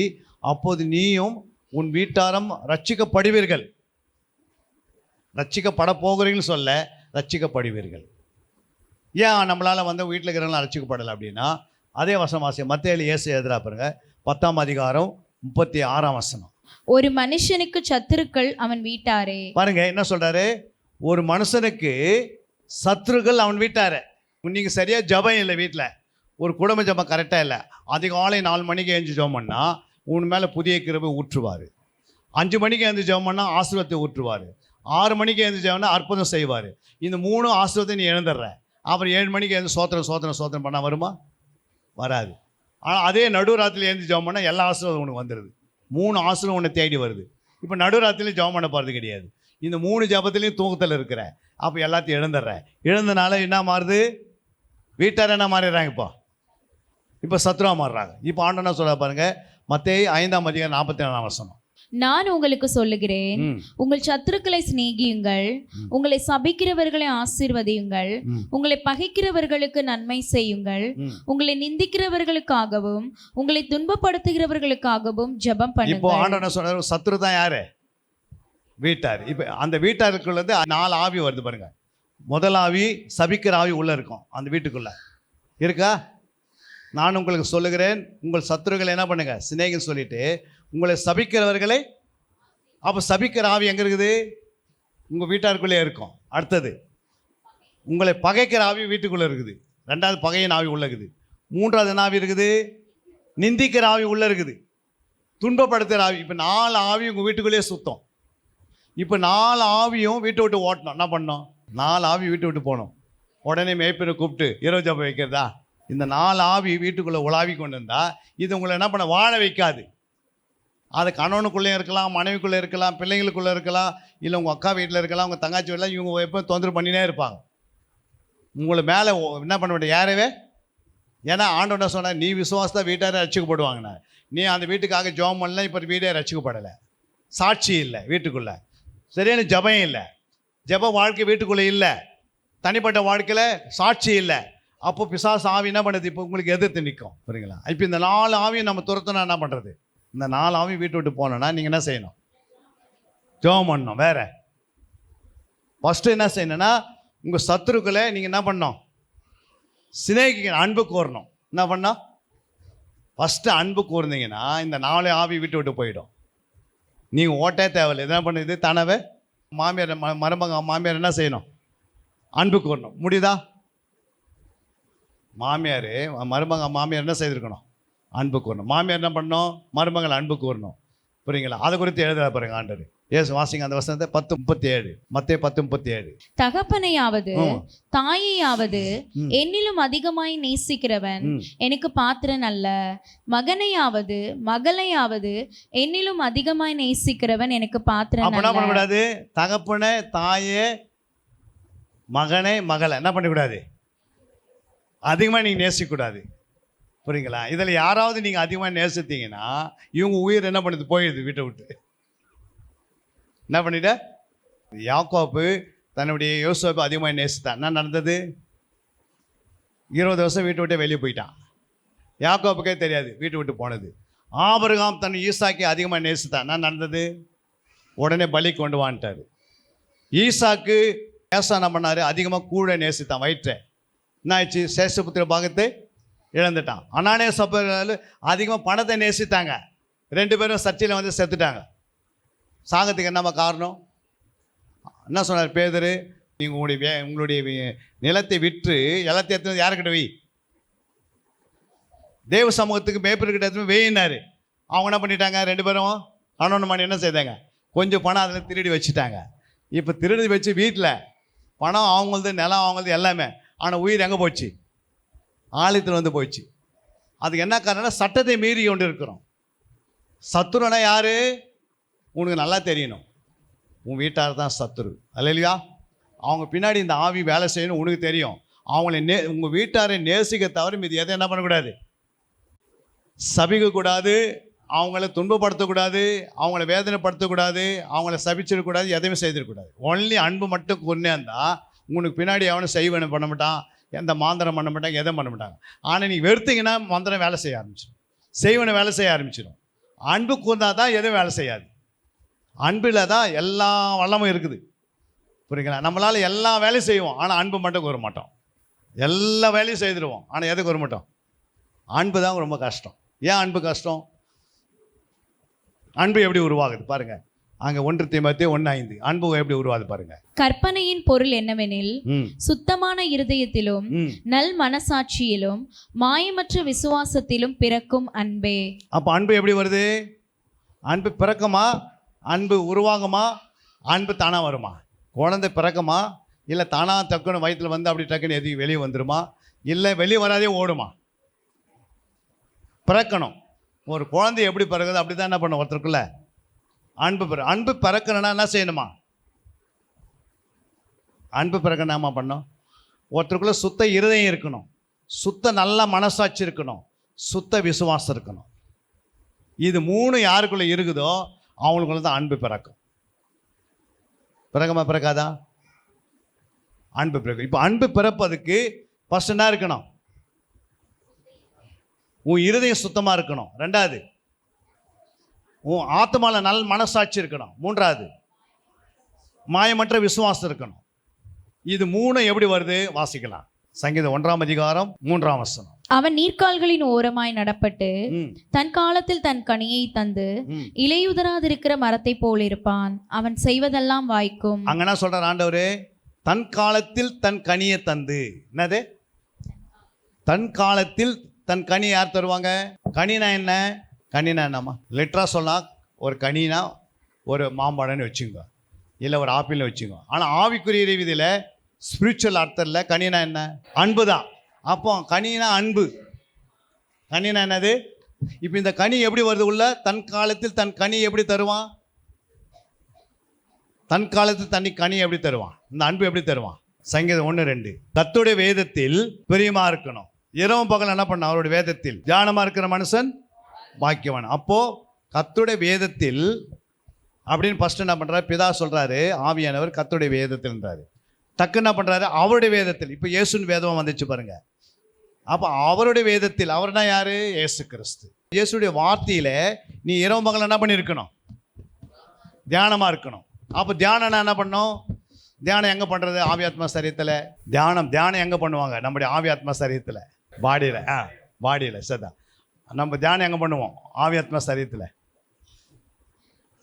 அப்போது நீயும் உன் வீட்டாரும் ரட்சிக்கப்படுவீர்கள். ரட்சிக்கப்பட போகிறீங்கன்னு சொல்ல, ரட்சிக்கப்படுவீர்கள். ஏன் நம்மளால் வந்து வீட்டில் இருக்கிறவங்களாம் ரட்சிக்கப்படலை அப்படின்னா, அதே வசனம் வாசி, மத்தேயு இயேசு எழுதுறா பாருங்க, 10ஆம் அதிகாரம் 36ஆம் வசனம். ஒரு மனுஷனுக்கு சத்துருக்கள் அவன் வீட்டாரே. பாருங்க என்ன சொல்றாரு, ஒரு மனுஷனுக்கு சத்துருக்கள் அவன் வீட்டாரே. நீங்க சரியா ஜபம் இல்லை, வீட்டில் ஒரு குடும்ப ஜபம் கரெக்டாக இல்லை, அதிகாலை 4 மணிக்கு எழுந்து ஜபம் பண்ணால் உன் மேலே புதிய கிருபை ஊற்றுவார். 5 மணிக்கு எழுந்து ஜபம் பண்ணால் ஆசீர்வாதத்தை ஊற்றுவார். 6 மணிக்கு எழுந்து ஜபம்னா அற்புதம் செய்வார். இந்த 3 ஆசீர்வாதத்தை நீ இழந்துடுற. அப்புறம் 7 மணிக்கு எழுந்து சோத்திரம் பண்ணால் வருமா? வராது. ஆனால் அதே நடுராத்திரியில் எழுந்து ஜபம் பண்ணால் எல்லா ஆசீர்வாதம் உனக்கு வந்துடுது. 3 ஆசீர்வாதம் உன்னை தேடி வருது. இப்போ நடுராத்திரிலையும் ஜபம் பண்ண போகிறது கிடையாது. இந்த 3 ஜபத்துலேயும் தூக்கத்தில் இருக்கிற. அப்போ எல்லாத்தையும் இழந்துடுற. இழந்தனால என்ன மாறுது, வீட்டார் என்ன மாறிடுறாங்க, இப்போ சத்ருவா மாறுறாங்க. இப்போ ஆண்டவனா சொல்ல பாருங்க, மத்தேயு 5ஆம் அதிகாரம் 44ஆம் வசனம். நான் உங்களுக்கு சொல்லுகிறேன், உங்கள் சத்துருக்களை சிநேகியுங்கள், உங்களை சபிக்கிறவர்களை ஆசீர்வதியுங்கள், உங்களை பகைக்கிறவர்களுக்கு நன்மை செய்யுங்கள், உங்களை நிந்திக்கிறவர்களுக்காகவும் உங்களை துன்பப்படுத்துகிறவர்களுக்காகவும் ஜெபம் பண்ணுங்கள். இப்போ ஆண்டவனா சொல்றாரு, சத்துரு தான் யாரு? வீட்டார். இப்போ அந்த வீட்டாருக்குள்ள 4 ஆவி வருது பாருங்க. முதல் ஆவி, சபிக்கிற ஆவி உள்ள இருக்கும், அந்த வீட்டுக்குள்ள இருக்கா? நான் உங்களுக்கு சொல்லுகிறேன், உங்கள் சத்துருக்களை என்ன பண்ணுங்க, சிநேகின்னு சொல்லிட்டு உங்களை சபிக்கிறவர்களை. அப்போ சபிக்கிற ஆவி எங்கே இருக்குது? உங்கள் வீட்டாருக்குள்ளே இருக்கும். அடுத்தது, உங்களை பகைக்கிற ஆவி வீட்டுக்குள்ளே இருக்குது. 2வது பகையின் ஆவி உள்ள இருக்குது. 3வது என்ன ஆவி இருக்குது? நிந்திக்கிற ஆவி உள்ள இருக்குது. துன்பப்படுத்துகிற ஆவி. இப்போ 4 ஆவி உங்கள் வீட்டுக்குள்ளேயே சுத்தம். இப்போ 4 ஆவியும் வீட்டை விட்டு ஓட்டணும். என்ன பண்ணோம்? 4 ஆவி வீட்டை விட்டு போகணும். உடனே மேய்ப்பனை கூப்பிட்டு இரவு ஜபம் வைக்கிறதா? இந்த 4 ஆவி வீட்டுக்குள்ளே உலாவி கொண்டு இருந்தால் இது உங்களை என்ன பண்ண, வாழ வைக்காது. அது கணவனுக்குள்ளேயும் இருக்கலாம், மனைவிக்குள்ளே இருக்கலாம், பிள்ளைங்களுக்குள்ளே இருக்கலாம், இல்லை உங்கள் அக்கா வீட்டில் இருக்கலாம், உங்கள் தங்காச்சி வீட்டில், இவங்க எப்போ தொந்தரவு பண்ணினே இருப்பாங்க. உங்களை மேலே என்ன பண்ண வேண்டிய யாரவே. ஏன்னா ஆண்டவன் சொன்னால், நீ விசுவாசத்தா வீட்டாரே ரட்சிக்கப்படுவாங்கண்ணா. நீ அந்த வீட்டுக்காக ஜெபம் பண்ணல, இப்போ வீடே ரட்சிக்கப்படலை. சாட்சி இல்லை வீட்டுக்குள்ளே, சரியான ஜபம் இல்லை, ஜப வாழ்க்கை வீட்டுக்குள்ளே இல்லை, தனிப்பட்ட வாழ்க்கையில் சாட்சி இல்லை. அப்போ பிசாசு ஆவி என்ன பண்ணுது, இப்போ உங்களுக்கு எதிர்த்து நிற்கும். புரியுங்களா? இப்போ இந்த 4 ஆவியும் நம்ம துரத்துனா என்ன பண்ணுறது? இந்த 4 ஆவியும் வீட்டு விட்டு போனோன்னா நீங்கள் என்ன செய்யணும்? ஜெபம் பண்ணணும். வேற ஃபஸ்ட்டு என்ன செய்யணும்னா, உங்கள் சத்துருக்களை நீங்கள் என்ன பண்ணணும்? சிநேகிக்கணும், அன்பு கூறணும். என்ன பண்ணோம்? ஃபஸ்ட்டு அன்பு கூர்ந்தீங்கன்னா இந்த 4 ஆவி வீட்டு விட்டு போயிடும். நீங்கள் ஓட்டே தேவையில்லை. என்ன பண்ணுது தானவே? மாமியார் மாமியார் என்ன செய்யணும்? அன்பு கூறணும். முடியுதா? மாமியார் என்ன செய்திருக்கணும்? அன்பு கூறணும். மாமியார் என்ன பண்ணணும்? மருமகள் அன்பு கூறணும். புரியுங்களா? அதை குறித்து எழுத பாருங்க ஆண்டவர். ஏசு வாசிங்க அந்த வசனத்தை, 10:37. மத்தேயு 10:37. தகப்பனையாவது தாயையாவது என்னிலும் அதிகமாய் நேசிக்கிறவன் எனக்கு பாத்திரன் அல்ல, மகனையாவது மகளையாவது என்னிலும் அதிகமாய் நேசிக்கிறவன் எனக்கு பாத்திரன் அல்ல. என்ன பண்ணக்கூடாது? தகப்பனை, தாயே, மகனை, மகளை என்ன பண்ணக்கூடாது? அதிகமாக நீங்கள் நேசிக்கக்கூடாது. புரியுங்களா? இதில் யாராவது நீங்கள் அதிகமாக நேசித்தீங்கன்னா இவங்க உயிர் என்ன பண்ணுது? போயிடுது வீட்டை விட்டு. என்ன பண்ணிட்ட? யாக்கோப்பு தன்னுடைய யோசேப்பை அதிகமாக நேசித்தான். என்ன நடந்தது? 20 வருஷம் வீட்டை விட்டு வெளியே போயிட்டான். யாக்கோப்புக்கே தெரியாது வீட்டை விட்டு போனது. ஆபிரகாம் தன் ஈசாக்கை அதிகமாக நேசித்தான். என்ன நடந்தது? உடனே பலி கொண்டு வான்ட்டார். ஈசாக்கு ஏசா என்ன பண்ணார்? அதிகமாக கூட நேசித்தான் வயிற்றை. என்ன ஆயிடுச்சு? சேஷபுத்திர பாகத்தை இழந்துட்டான். அனானே சப்போதரர்கள் அதிகமாக பணத்தை நேசித்தாங்க. 2 பேரும் சர்ச்சையில் வந்து செத்துட்டாங்க. சாகத்துக்கு என்னம்மா காரணம்? என்ன சொன்னார் பேதுரு? நீங்கள் உங்களுடைய நிலத்தை விற்று எல்லாத்தையும் எடுத்து யாருக்கிட்ட வை? தேவ சமூகத்துக்கு மேய்ப்பர்கிட்ட எடுத்து வெயினார். அவங்க என்ன பண்ணிட்டாங்க? 2 பேரும் கணவன் மணி என்ன செய்தாங்க? கொஞ்சம் பணம் அதில் திருடி வச்சுட்டாங்க. இப்போ திருடி வச்சு வீட்டில் பணம் அவங்களது, நிலம் அவங்களது எல்லாமே. ஆனால் உயிர் எங்கே போச்சு? ஆலயத்தில் வந்து போயிடுச்சு. அதுக்கு என்ன காரணம்னா சட்டத்தை மீறி கொண்டு இருக்கிறோம். சத்துருனா யார்? உனக்கு நல்லா தெரியணும். உன் வீட்டார் தான் சத்துரு. அல்லையா? அவங்க பின்னாடி இந்த ஆவி வேலை செய்யணும் உனக்கு தெரியும். அவங்கள உங்கள் வீட்டாரை நேசிக்க தவிர மீது எதை என்ன பண்ணக்கூடாது? சபிக்கக்கூடாது, அவங்கள துன்பப்படுத்தக்கூடாது, அவங்கள வேதனைப்படுத்தக்கூடாது, அவங்கள சபிச்சிடக்கூடாது, எதையுமே செய்திடக்கூடாது. ஒன்லி அன்பு மட்டும் கொண்டே இருந்தால் உனக்கு பின்னாடி எவனும் செய்வனை பண்ண மாட்டான், எந்த மாந்திரம் பண்ண மாட்டாங்க, எதுவும் பண்ண மாட்டாங்க. ஆனால் நீங்கள் வெறுத்தீங்கன்னா மந்திரம் வேலை செய்ய ஆரம்பிச்சிடும், செய்வனை வேலை செய்ய ஆரம்பிச்சிடும். அன்பு கூர்ந்தால் தான் எதுவும் வேலை செய்யாது. அன்பில் தான் எல்லா வல்லமும் இருக்குது. புரியுங்களா? நம்மளால் எல்லா வேலையும் செய்வோம், ஆனால் அன்பு மட்டும் கூற மாட்டோம். எல்லா வேலையும் செய்துடுவோம், ஆனால் எதுக்கு கூற மாட்டோம்? அன்பு தான் ரொம்ப கஷ்டம். ஏன் அன்பு கஷ்டம்? அன்பு எப்படி உருவாகுது பாருங்க. அங்கே 1 தீமோத்தேயு 1:5 அன்பு எப்படி உருவாகுது பாருங்க. கற்பனையின் பொருள் என்னவெனில், சுத்தமான இருதயத்திலும் நல் மனசாட்சியிலும் மாயமற்ற விசுவாசத்திலும் பிறக்கும் அன்பே. அப்போ அன்பு எப்படி வருது? அன்பு பிறக்குமா? அன்பு உருவாகுமா? அன்பு தானா வருமா? குழந்தை பிறக்குமா? இல்லை தானா டக்குன்னு வயிற்றில் வந்து அப்படி டக்குன்னு எதுவும் வெளியே வந்துடுமா? இல்லை வெளியே வராதே ஓடுமா? பிறக்கணும். ஒரு குழந்தை எப்படி பிறகுது அப்படி தான் என்ன பண்ணும் ஒருத்தருக்குள்ள அன்பு பிறக்கணும்னா என்ன செய்யணுமா? அன்பு பிறக்கணுமா பண்ணோம்? ஒருத்தருக்குள்ள சுத்த இருதயம் இருக்கணும், சுத்த நல்ல மனசாட்சி இருக்கணும், சுத்த விசுவாசம் இருக்கணும். இது 3 யாருக்குள்ள இருக்குதோ அவங்களுக்குள்ள தான் அன்பு பிறக்கும். பிறக்கமா பிறக்காதா? அன்பு பிறக்கும். இப்போ அன்பு பிறப்பதுக்கு ஃபர்ஸ்ட் என்ன இருக்கணும்? உன் இருதயம் சுத்தமாக இருக்கணும். 2வது உன் ஆத்மாவில் நல்ல மனசாட்சி இருக்கணும். 3வது மாயமற்ற விசுவாசம் இருக்கணும். இது 3 எப்படி வருது வாசிக்கலாம். சங்கீதம் 1ஆம் அதிகாரம் 3ஆம் வசனம். அவன் நீர்க்கால்களின் ஓரமாய் நடப்பட்டு தன் காலத்தில் தன் கனியை தந்து இலையுதராதிருக்கிற மரத்தை போல் இருப்பான். அவன் செய்வதெல்லாம் வாய்க்கும். அங்க என்ன சொல்றார் ஆண்டவரே? தன் காலத்தில் தன் கனியை தந்து. என்னது தன் காலத்தில் தன் கனி யார் தருவாங்க? கனினா என்ன? கனினா என்னம்மா? லிட்டரா சொல்லலாம், ஒரு கனினா ஒரு மாம்பழம்னு வச்சுங்க, இல்லை ஒரு ஆப்பிள்னு வச்சுங்க. ஆனால் ஆவிக்குரிய ரீதியில் ஸ்பிரிச்சுவல் அர்த்தத்தில் கனினா என்ன? அன்பு தான். அப்போ கனினா அன்பு. கனினா என்னது? இப்போ இந்த கனி எப்படி வருது உள்ள? தன் காலத்தில் தன் கனி எப்படி தருவான்? தன் காலத்தில் கனி எப்படி தருவான்? இந்த அன்பு எப்படி தருவான்? சங்கீதம் 1:2 கர்த்தருடைய வேதத்தில் பிரியமா இருக்கணும். இரவும் பகல் என்ன பண்ண? அவருடைய வேதத்தில் தியானமா இருக்கிற மனுஷன் பாக்கியவான். அப்போ கர்த்தருடைய வேதத்தில் அப்படின்னு ஃபர்ஸ்ட் என்ன பண்றாரு? பிதா சொல்றாரு, ஆவியானவர் கர்த்தருடைய வேதத்தில்ன்றாரு. டக்கு என்ன பண்றாரு? அவருடைய வேதத்தில். இப்போ இயேசுவின் வேதம் வந்துச்சு பாருங்க. அப்போ அவருடைய வேதத்தில். அவர்னா யாரு? இயேசு கிறிஸ்து. இயேசுடைய வார்த்தையில நீ இரவு பகல் என்ன பண்ணியிருக்கணும்? தியானமா இருக்கணும். அப்போ தியானம்னா என்ன பண்ணும்? தியானம் எங்கே பண்ணுறது? ஆவியாத்மா சரீரத்தில். தியானம் எங்கே பண்ணுவாங்க? நம்முடைய ஆவியாத்மா சரீரத்தில், பாடியில் சதா. நம்ம தியானம் எங்கே பண்ணுவோம்? ஆவியாத்மா சரீரத்தில்.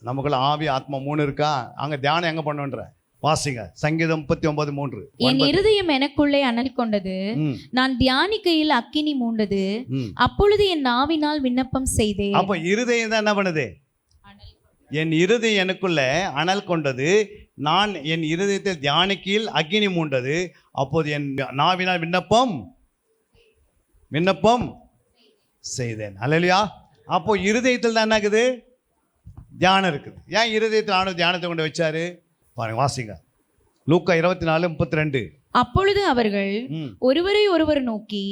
நமக்குள்ள ஆவி ஆத்மா 3 இருக்கா? அங்கே தியானம் எங்கே பண்ணுன்ற வாசிங்க. சங்கீதம் 39:3. என் இருதயம் எனக்குள்ளே அனல் கொண்டது, நான் தியானிக்கையில் அக்கினி மூண்டது, அப்பொழுது என் நாவினால் விண்ணப்பம் செய்தேன். அப்போ இருதயம் தான் என்ன பண்ணுது? என் இருதயம் எனக்குள்ள அனல் கொண்டது, நான் என் இருதயத்தில் தியானிக்கையில் அக்கினி மூண்டது, அப்போது என் நாவினால் விண்ணப்பம் செய்தேன். அல்லேலூயா. அப்போ இருதயத்தில் தான் என்ன இருக்குது? தியானம் இருக்குது. ஏன் இருதயத்தில் ஆண்டவர் தியானத்தை கொண்டு வச்சாரு பாருங்க, வாசிங்க. லூக்கா 24:32. அப்பொழுது அவர்கள் ஒருவரை ஒருவர் நோக்கி,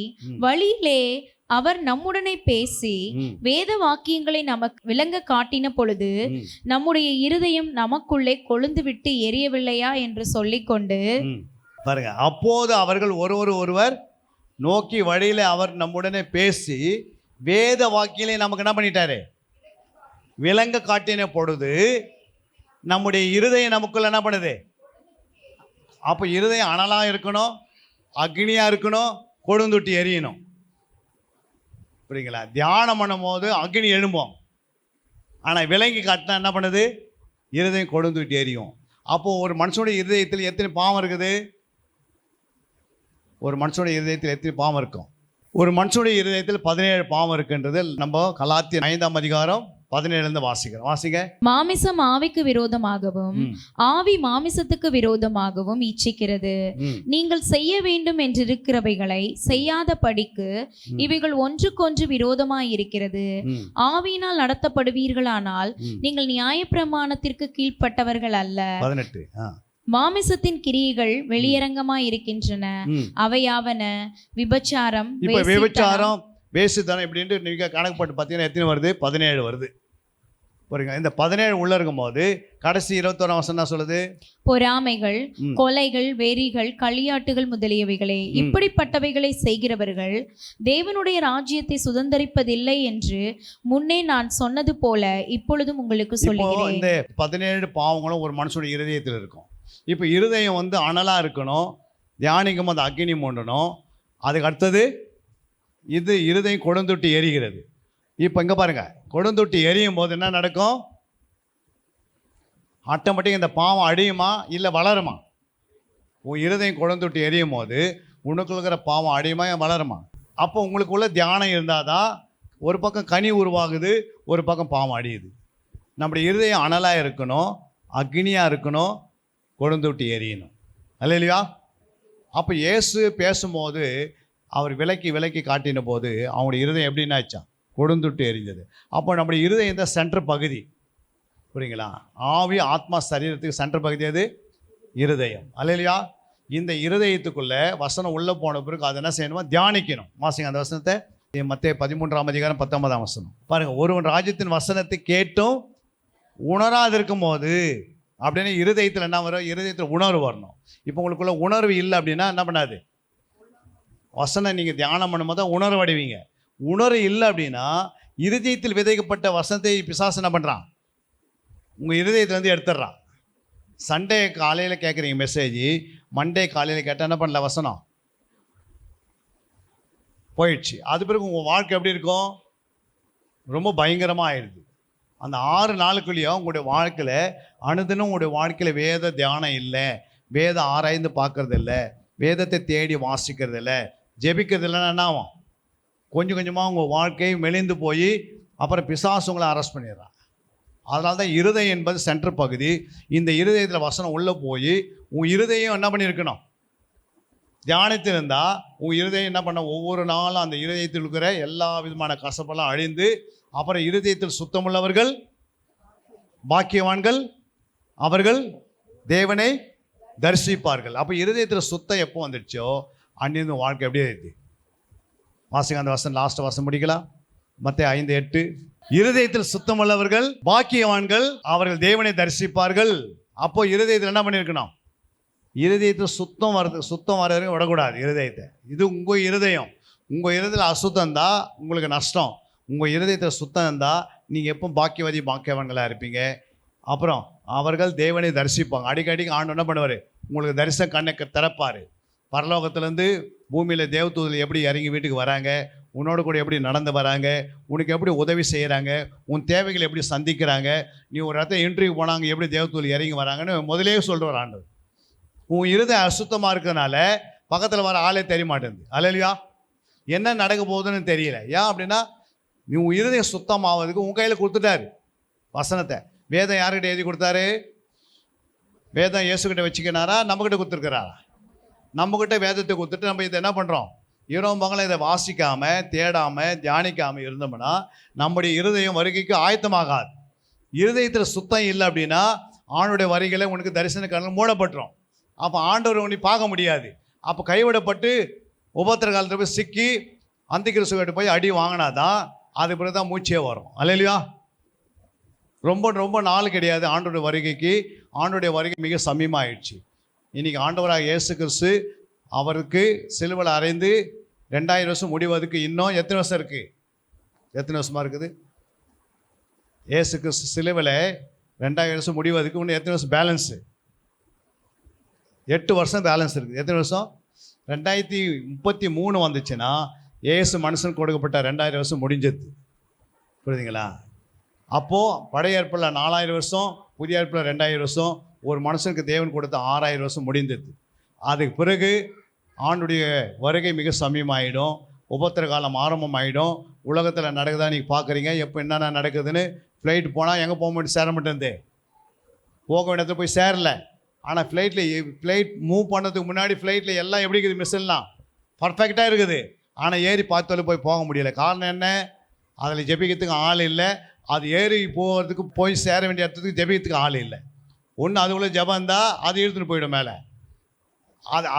வழியிலே அவர் நம்முடனே பேசி வேத வாக்கியங்களை நமக்கு விளங்க காட்டின பொழுது நம்முடைய இருதயம் நமக்குள்ளே கொழுந்து விட்டு எரியவில்லையா என்று சொல்லிக்கொண்டு பாருங்க, அப்போது அவர்கள் ஒருவர் நோக்கி வழியில அவர் நம்முடனே பேசி வேத வாக்கியங்களை நமக்கு என்ன பண்ணிட்டாரு, விளங்க காட்டின பொழுது நம்முடைய இருதயம் நமக்குள்ள என்ன பண்ணுது. அப்போ இருதயம் அனலாக இருக்கணும், அக்னியாக இருக்கணும், கொழுந்துட்டி எரியணும். புரியுங்களா? தியானம் பண்ணும் போது அக்னி எழும்போம், ஆனால் விலங்கி காட்டினா என்ன பண்ணுது, இருதயம் கொழுந்துட்டி எரியும். அப்போது ஒரு மனுஷனுடைய இருதயத்தில் எத்தனை பாவம் இருக்குது? ஒரு மனுஷனுடைய இருதயத்தில் எத்தனை பாவம் இருக்கும்? ஒரு மனுஷனுடைய இருதயத்தில் 17 பாவம் இருக்குன்றது நம்ம கலாத்தியர் 5ஆம் அதிகாரம் 17 வாசிங்க. மாமிசம் ஆவிக்கு விரோதமாகவும் ஆவி மாமிசத்துக்கு விரோதமாகவும் இச்சிக்கிறது. நீங்கள் செய்ய வேண்டும் என்றிருக்கிறவைகளை செய்யாத படிக்கு இவைகள் ஒன்றுக்கொன்று விரோதமாய் இருக்கிறது. ஆவியினால் நடத்தப்படுவீர்களானால் நீங்கள் நியாயப்பிரமாணத்திற்கு கீழ்ப்பட்டவர்கள் அல்ல. 18 மாமிசத்தின் கிரியைகள் வெளியரங்கமாய் இருக்கின்றன. அவையாவன விபச்சாரம், வேசித்தனம் இப்படின்ட்டு நீங்க கணக்கு போட்டு பார்த்தீங்கன்னா எத்தனை வருது? 17 வருது. பாருங்க, இந்த 17 உள்ள இருக்கும் போது கடைசி 21 வசனம் என்ன சொல்லுது? பொறாமைகள், கொலைகள், வெறிகள், களியாட்டுகள் முதலியவைகளே. இப்படிப்பட்டவைகளை செய்கிறவர்கள் தேவனுடைய ராஜ்யத்தை சுதந்தரிப்பதில்லை என்று முன்னே நான் சொன்னது போல இப்பொழுதும் உங்களுக்கு சொல்லுகிறேன். இந்த 17 பாவங்களும் ஒரு மனுஷனுடைய இருதயத்தில் இருக்கும். இப்போ இருதயம் அனலா இருக்கணும், தியானிக்கும் போது அக்னி மூண்டணும். அதுக்கு அடுத்தது இது இருதயம் கொடுந்தொட்டி எரிகிறது. இப்போ இங்கே பாருங்க, கொடுந்தொட்டி எரியும் போது என்ன நடக்கும்? ஆட்டோமேட்டிக் இந்த பாவம் அழியுமா இல்லை வளருமா? உன் இருதயம் கொடுந்தொட்டி எரியும் போது உனக்குள்ள இருக்கிற பாவம் அழியுமா வளருமா? அப்போ உங்களுக்குள்ள தியானம் இருந்தால் தான் ஒரு பக்கம் கனி உருவாகுது, ஒரு பக்கம் பாவம் அழியுது. நம்முடைய இருதயம் அனலாக இருக்கணும், அக்னியாக இருக்கணும், கொடுந்தொட்டி எரியணும். அல்லையா? அப்போ இயேசு பேசும்போது அவர் விலக்கி காட்டின போது அவங்களுடைய இருதயம் எப்படின்னா ஆச்சான்? கொடுந்துட்டு எரிஞ்சது. அப்போ நம்முடைய இருதயம் இந்த சென்டர் பகுதி. புரியுங்களா? ஆவி ஆத்மா சரீரத்துக்கு சென்டர் பகுதி அது இருதயம். அல்லையா? இந்த இருதயத்துக்குள்ள வசனம் உள்ளே போன பிறகு அதை என்ன செய்யணுமா? தியானிக்கணும். வாசிங்க அந்த வசனத்தை. மத்தேயு 13ஆம் அதிகாரம் 19ஆம் வசனம் பாருங்க. ஒருவன் ராஜ்யத்தின் வசனத்தை கேட்டும் உணராது இருக்கும் போது அப்படின்னு இருதயத்தில் என்ன வரும்? இருதயத்தில் உணர்வு வரணும். இப்போ உங்களுக்குள்ள உணர்வு இல்லை அப்படின்னா என்ன பண்ணாது? வசனம் நீங்கள் தியானம் பண்ணும்போது தான் உணர்வு அடைவீங்க. உணர்வு இல்லை அப்படின்னா இருதயத்தில் விதைக்கப்பட்ட வசனத்தை பிசாசு என்ன பண்ணுறான்? உங்கள் இருதயத்துலேருந்து எடுத்துடுறான். சண்டே காலையில் கேட்குறீங்க மெசேஜ், மண்டே காலையில் கேட்டால் என்ன பண்ணல? வசனம் போயிடுச்சு. அது பிறகு உங்கள் வாழ்க்கை எப்படி இருக்கும்? ரொம்ப பயங்கரமாக ஆயிடுது. அந்த 6 நாளுக்குள்ளேயும் உங்களுடைய வாழ்க்கையில் அனுதினம் உங்களுடைய வாழ்க்கையில் வேத தியானம் இல்லை, வேதம் ஆராய்ந்து பார்க்கறது இல்லை, வேதத்தை தேடி வாசிக்கிறது இல்லை, ஜெபிக்கிறது இல்லைன்னா என்ன ஆகும்? கொஞ்சம் கொஞ்சமாக உங்கள் வாழ்க்கை மெலிந்து போய் அப்புறம் பிசாசு உங்களை அரெஸ்ட் பண்ணிடுறான். அதனால தான் இருதயம் என்பது சென்டர் பகுதி. இந்த இருதயத்தில் வசனம் உள்ளே போய் உன் இருதயம் என்ன பண்ணியிருக்கணும்? தியானத்தில் இருந்தால் உன் இருதயம் என்ன பண்ண? ஒவ்வொரு நாளும் அந்த இருதயத்தில் இருக்கிற எல்லா விதமான கசப்பெல்லாம் அழிந்து அப்புறம் இருதயத்தில் சுத்தமுள்ளவர்கள் பாக்கியவான்கள், அவர்கள் தேவனை தரிசிப்பார்கள். அப்போ இருதயத்தில் சுத்தம் எப்போ வந்துடுச்சோ அன்னிருந்து வாழ்க்கை எப்படியே இருக்குது? வாசிங்க அந்த வசனம், லாஸ்ட் வசனம் முடிக்கலாம். மத்தேயு 5:8. இருதயத்தில் சுத்தமுள்ளவர்கள் பாக்கியவான்கள், அவர்கள் தேவனை தரிசிப்பார்கள். அப்போ இருதயத்தில் என்ன பண்ணியிருக்கணும்? இருதயத்தில் சுத்தம் வர வரைக்கும் விடக்கூடாது இருதயத்தை. இது உங்கள் இருதயம். உங்கள் இருதயத்தில் அசுத்தம் தான் உங்களுக்கு நஷ்டம். உங்கள் இருதயத்தில் சுத்தம் இருந்தால் நீங்கள் எப்போ பாக்கியவான்களாக இருப்பீங்க. அப்புறம் அவர்கள் தேவனை தரிசிப்பாங்க. அடிக்கடிக்கு ஆண்டு என்ன பண்ணுவார்? உங்களுக்கு தரிசன கண்ணை திறப்பார். பரலோகத்திலேருந்து பூமியில் தேவதூதர்கள் எப்படி இறங்கி வீட்டுக்கு வராங்க, உன்னோட கூட எப்படி நடந்து வராங்க, உனக்கு எப்படி உதவி செய்கிறாங்க, உன் தேவைகளை எப்படி சந்திக்கிறாங்க, நீ ஒரு இடத்த இன்டர்வியூ போனாங்க எப்படி தேவதூதர்கள் இறங்கி வராங்கன்னு முதலே சொல்கிறார் ஆண்டவர். உன் இருதயம் அசுத்தமாக இருக்கிறதுனால பக்கத்தில் வர ஆளே தெரிய மாட்டேங்குது. அல்லையா? என்ன நடக்க போகுதுன்னு தெரியல. ஏன் அப்படின்னா நீ உன் இருதயம் சுத்தமாவதுக்கு உன் கையில் கொடுத்துட்டாரு வசனத்தை. வேதம் யார்கிட்ட எழுதி கொடுத்தாரு? வேதம் இயேசுக்கிட்ட வச்சுக்கினாரா நம்மக்கிட்ட கொடுத்துருக்கிறாரா? நம்மக்கிட்ட வேதத்தை கொடுத்துட்டு நம்ம இதை என்ன பண்ணுறோம்? இரவும்பகலும் இதை வாசிக்காமல் தேடாமல் தியானிக்காமல் இருந்தோம்னா நம்முடைய இருதயம் வருகைக்கு ஆயத்தமாகாது. இருதயத்தில் சுத்தம் இல்லை அப்படின்னா ஆணுடைய வரிகளை உனக்கு தரிசன கண்கள் மூடப்பட்டுரும். அப்போ ஆண்டவர் உன்னை பார்க்க முடியாது. அப்போ கைவிடப்பட்டு உபத்திர காலத்தில் போய் சிக்கி அந்த கிறிஸ்துவ போய் அடி வாங்கினாதான் அது பிறகு தான் மூச்சே வரும். அல்லேலூயா. ரொம்ப ரொம்ப நாள் கிடையாது ஆண்டோடைய வருகைக்கு. ஆண்டோடைய வருகை மிக சமீபமாயிடுச்சு. இன்றைக்கி ஆண்டவராக இயேசு கிறிஸ்து அவருக்கு சிலுவையில் அறைந்து 2000 வருஷம் முடிவதுக்கு இன்னும் எத்தனை வருஷம் இருக்குது? எத்தனை வருஷமாக இருக்குது? இயேசு கிறிஸ்து சிலுவையில் 2000 வருஷம் முடிவதுக்கு இன்னும் எத்தனை வருஷம் பேலன்ஸு? 8 வருஷம் பேலன்ஸ் இருக்குது. எத்தனை வருஷம்? 2033 வந்துச்சுன்னா இயேசு மனுஷன் கொடுக்கப்பட்ட 2000 வருஷம் முடிஞ்சது. புரியுதுங்களா? அப்போது பழைய ஏற்பில் 4000 வருஷம், புதிய ஏற்பில் 2000 வருஷம், ஒரு மனுஷனுக்கு தேவன் கொடுத்த 6000 வருஷம் முடிந்தது. அதுக்கு பிறகு ஆண்டுடைய வருகை மிக சமீபமாயிடும். உபத்திர காலம் ஆரம்பமாயிடும். உலகத்தில் நடக்குதா நீங்கள் பார்க்குறீங்க. எப்போ என்னென்ன நடக்குதுன்னு. ஃப்ளைட் போனால் எங்கே போக முடியும்? சேர மாட்டேங்குது. போக வேண்டிய இடத்துல போய் சேரல. ஆனால் ஃப்ளைட் மூவ் பண்ணதுக்கு முன்னாடி ஃப்ளைட்டில் எல்லாம் எப்படி இருக்குது? மிஷின்லாம் பர்ஃபெக்டாக இருக்குது. ஆனால் ஏறி பார்த்தாலும் போக முடியலை. காரணம் என்ன? அதில் ஜெபிக்கிறதுக்கு ஆள் இல்லை. அது ஏறி போகிறதுக்கு போய் சேர வேண்டிய இடத்துக்கு ஜெபிக்கிறதுக்கு ஆள் இல்லை. ஒன்று அதுக்குள்ளே ஜபம் இருந்தால் அது இழுத்துட்டு போயிடும் மேலே.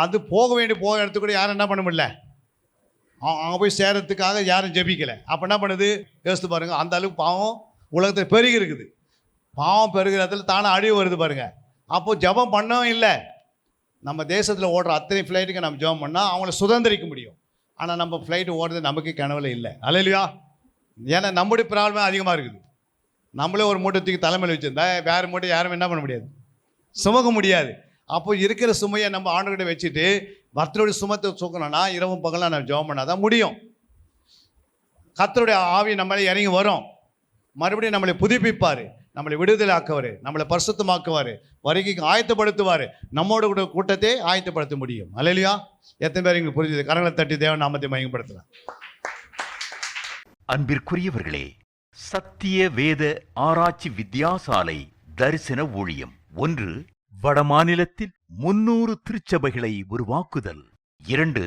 அது போக இடத்துக்கு கூட யாரும் என்ன பண்ண முடியல. அங்கே போய் சேரத்துக்காக யாரும் ஜெபிக்கலை. அப்போ என்ன பண்ணுது? யோசித்து பாருங்கள். அந்த அளவுக்கு பாவம் உலகத்தில் பெருகி இருக்குது. பாவம் பெருகிற இடத்துல தானே அழிவு வருது பாருங்கள். அப்போது ஜபம் பண்ணவும் இல்லை. நம்ம தேசத்தில் ஓடுற அத்தனை ஃப்ளைட்டுக்கு நம்ம ஜபம் பண்ணால் அவங்கள சுதந்திரிக்க முடியும். ஆனால் நம்ம ஃப்ளைட்டு ஓடுறது நமக்கு கனவுல இல்லை. அல்லேலூயா. ஏன்னா நம்முடைய ப்ராப்ளமே அதிகமாக இருக்குது. நம்மளே ஒரு மூட்டை தூக்கி தலைமையில் வச்சுருந்தா வேறு மூட்டை யாரும் என்ன பண்ண முடியாது? சுமக்க முடியாது. அப்போ இருக்கிற சுமையை நம்ம ஆண்டுகிட்ட வச்சுட்டு கர்த்தருடைய சுமத்தை தூக்கணும்னா இரவும் பகலாக நம்ம ஜெபம் பண்ணால் தான் முடியும். கர்த்தருடைய ஆவி நம்மளே இறங்கி வரும். மறுபடியும் நம்மளை புதுப்பிப்பார், நம்மளை விடுதலை ஆக்குவார், நம்மளை பரிசுத்தமாக்குவார், வருகைக்கு ஆயத்தப்படுத்துவார். நம்மோட கூட கூட்டத்தை ஆயத்தப்படுத்த முடியும். அல்லேலூயா. எத்தனை பேர் எங்களுக்கு புரிஞ்சுது? கரங்களை தட்டி தேவன் நாமத்தை மகிமைப்படுத்தலாம். அன்பிற்குரியவர்களே, சத்திய வேத ஆராய்ச்சி வித்தியாசாலை தரிசன ஊழியம் 1. வடமாநிலத்தில் 300 திருச்சபைகளை உருவாக்குதல். 2.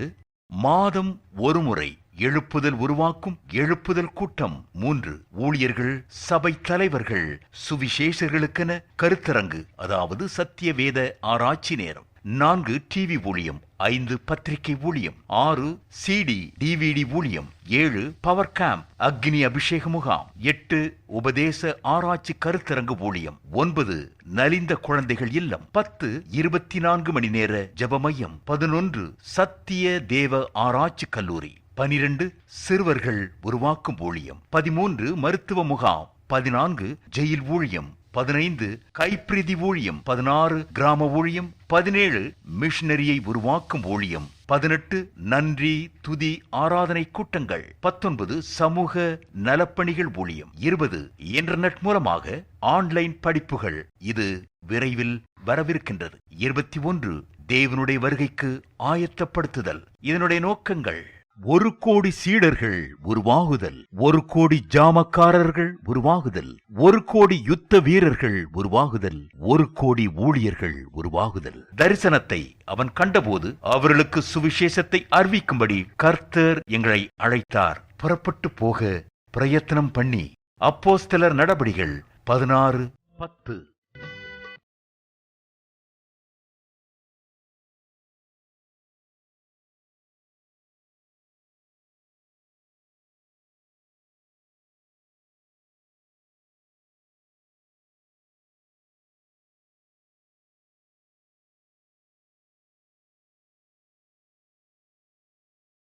மாதம் ஒருமுறை எழுப்புதல் உருவாக்கும் எழுப்புதல் கூட்டம். 3. ஊழியர்கள், சபை தலைவர்கள், சுவிசேஷர்களுக்கென கருத்தரங்கு, அதாவது சத்திய வேத ஆராய்ச்சி நேரம். 4. டிவி ஊழியம். 5. பத்திரிகை ஊழியம். 6. சிடி டிவிடி ஊழியம். 7. பவர் கேம்ப் அக்னி அபிஷேக முகாம். 8. உபதேச ஆராய்ச்சி கருத்தரங்கு ஊழியம். 9. நலிந்த குழந்தைகள் இல்லம். 10. 24 மணி நேர ஜெப மையம். 11. சத்திய தேவ ஆராய்ச்சி கல்லூரி. 12. சிறுவர்கள் உருவாக்கும் ஊழியம். 13. மருத்துவ முகாம். 14. ஜெயில் ஊழியம். 15. கைப்பிரதி ஊழியம். 16. கிராம ஊழியம். 17. மிஷனரியை உருவாக்கும் ஊழியம். 18. நன்றி துதி ஆராதனை கூட்டங்கள். 19. சமூக நலப்பணிகள் ஊழியம். 20. இன்டர்நெட் மூலமாக ஆன்லைன் படிப்புகள். இது விரைவில் வரவிருக்கின்றது. 21. தேவனுடைய வருகைக்கு ஆயத்தப்படுத்துதல். இதனுடைய நோக்கங்கள்: 1 கோடி சீடர்கள் உருவாகுதல், 1 கோடி ஜாமக்காரர்கள் உருவாகுதல், 1 கோடி யுத்த வீரர்கள் உருவாகுதல், 1 கோடி ஊழியர்கள் உருவாகுதல். தரிசனத்தை அவன் கண்டபோது அவர்களுக்கு சுவிசேஷத்தை அறிவிக்கும்படி கர்த்தர் எங்களை அழைத்தார். புறப்பட்டு போக பிரயத்தனம் பண்ணி. அப்போஸ்தலர் நடபடிகள் 16:10.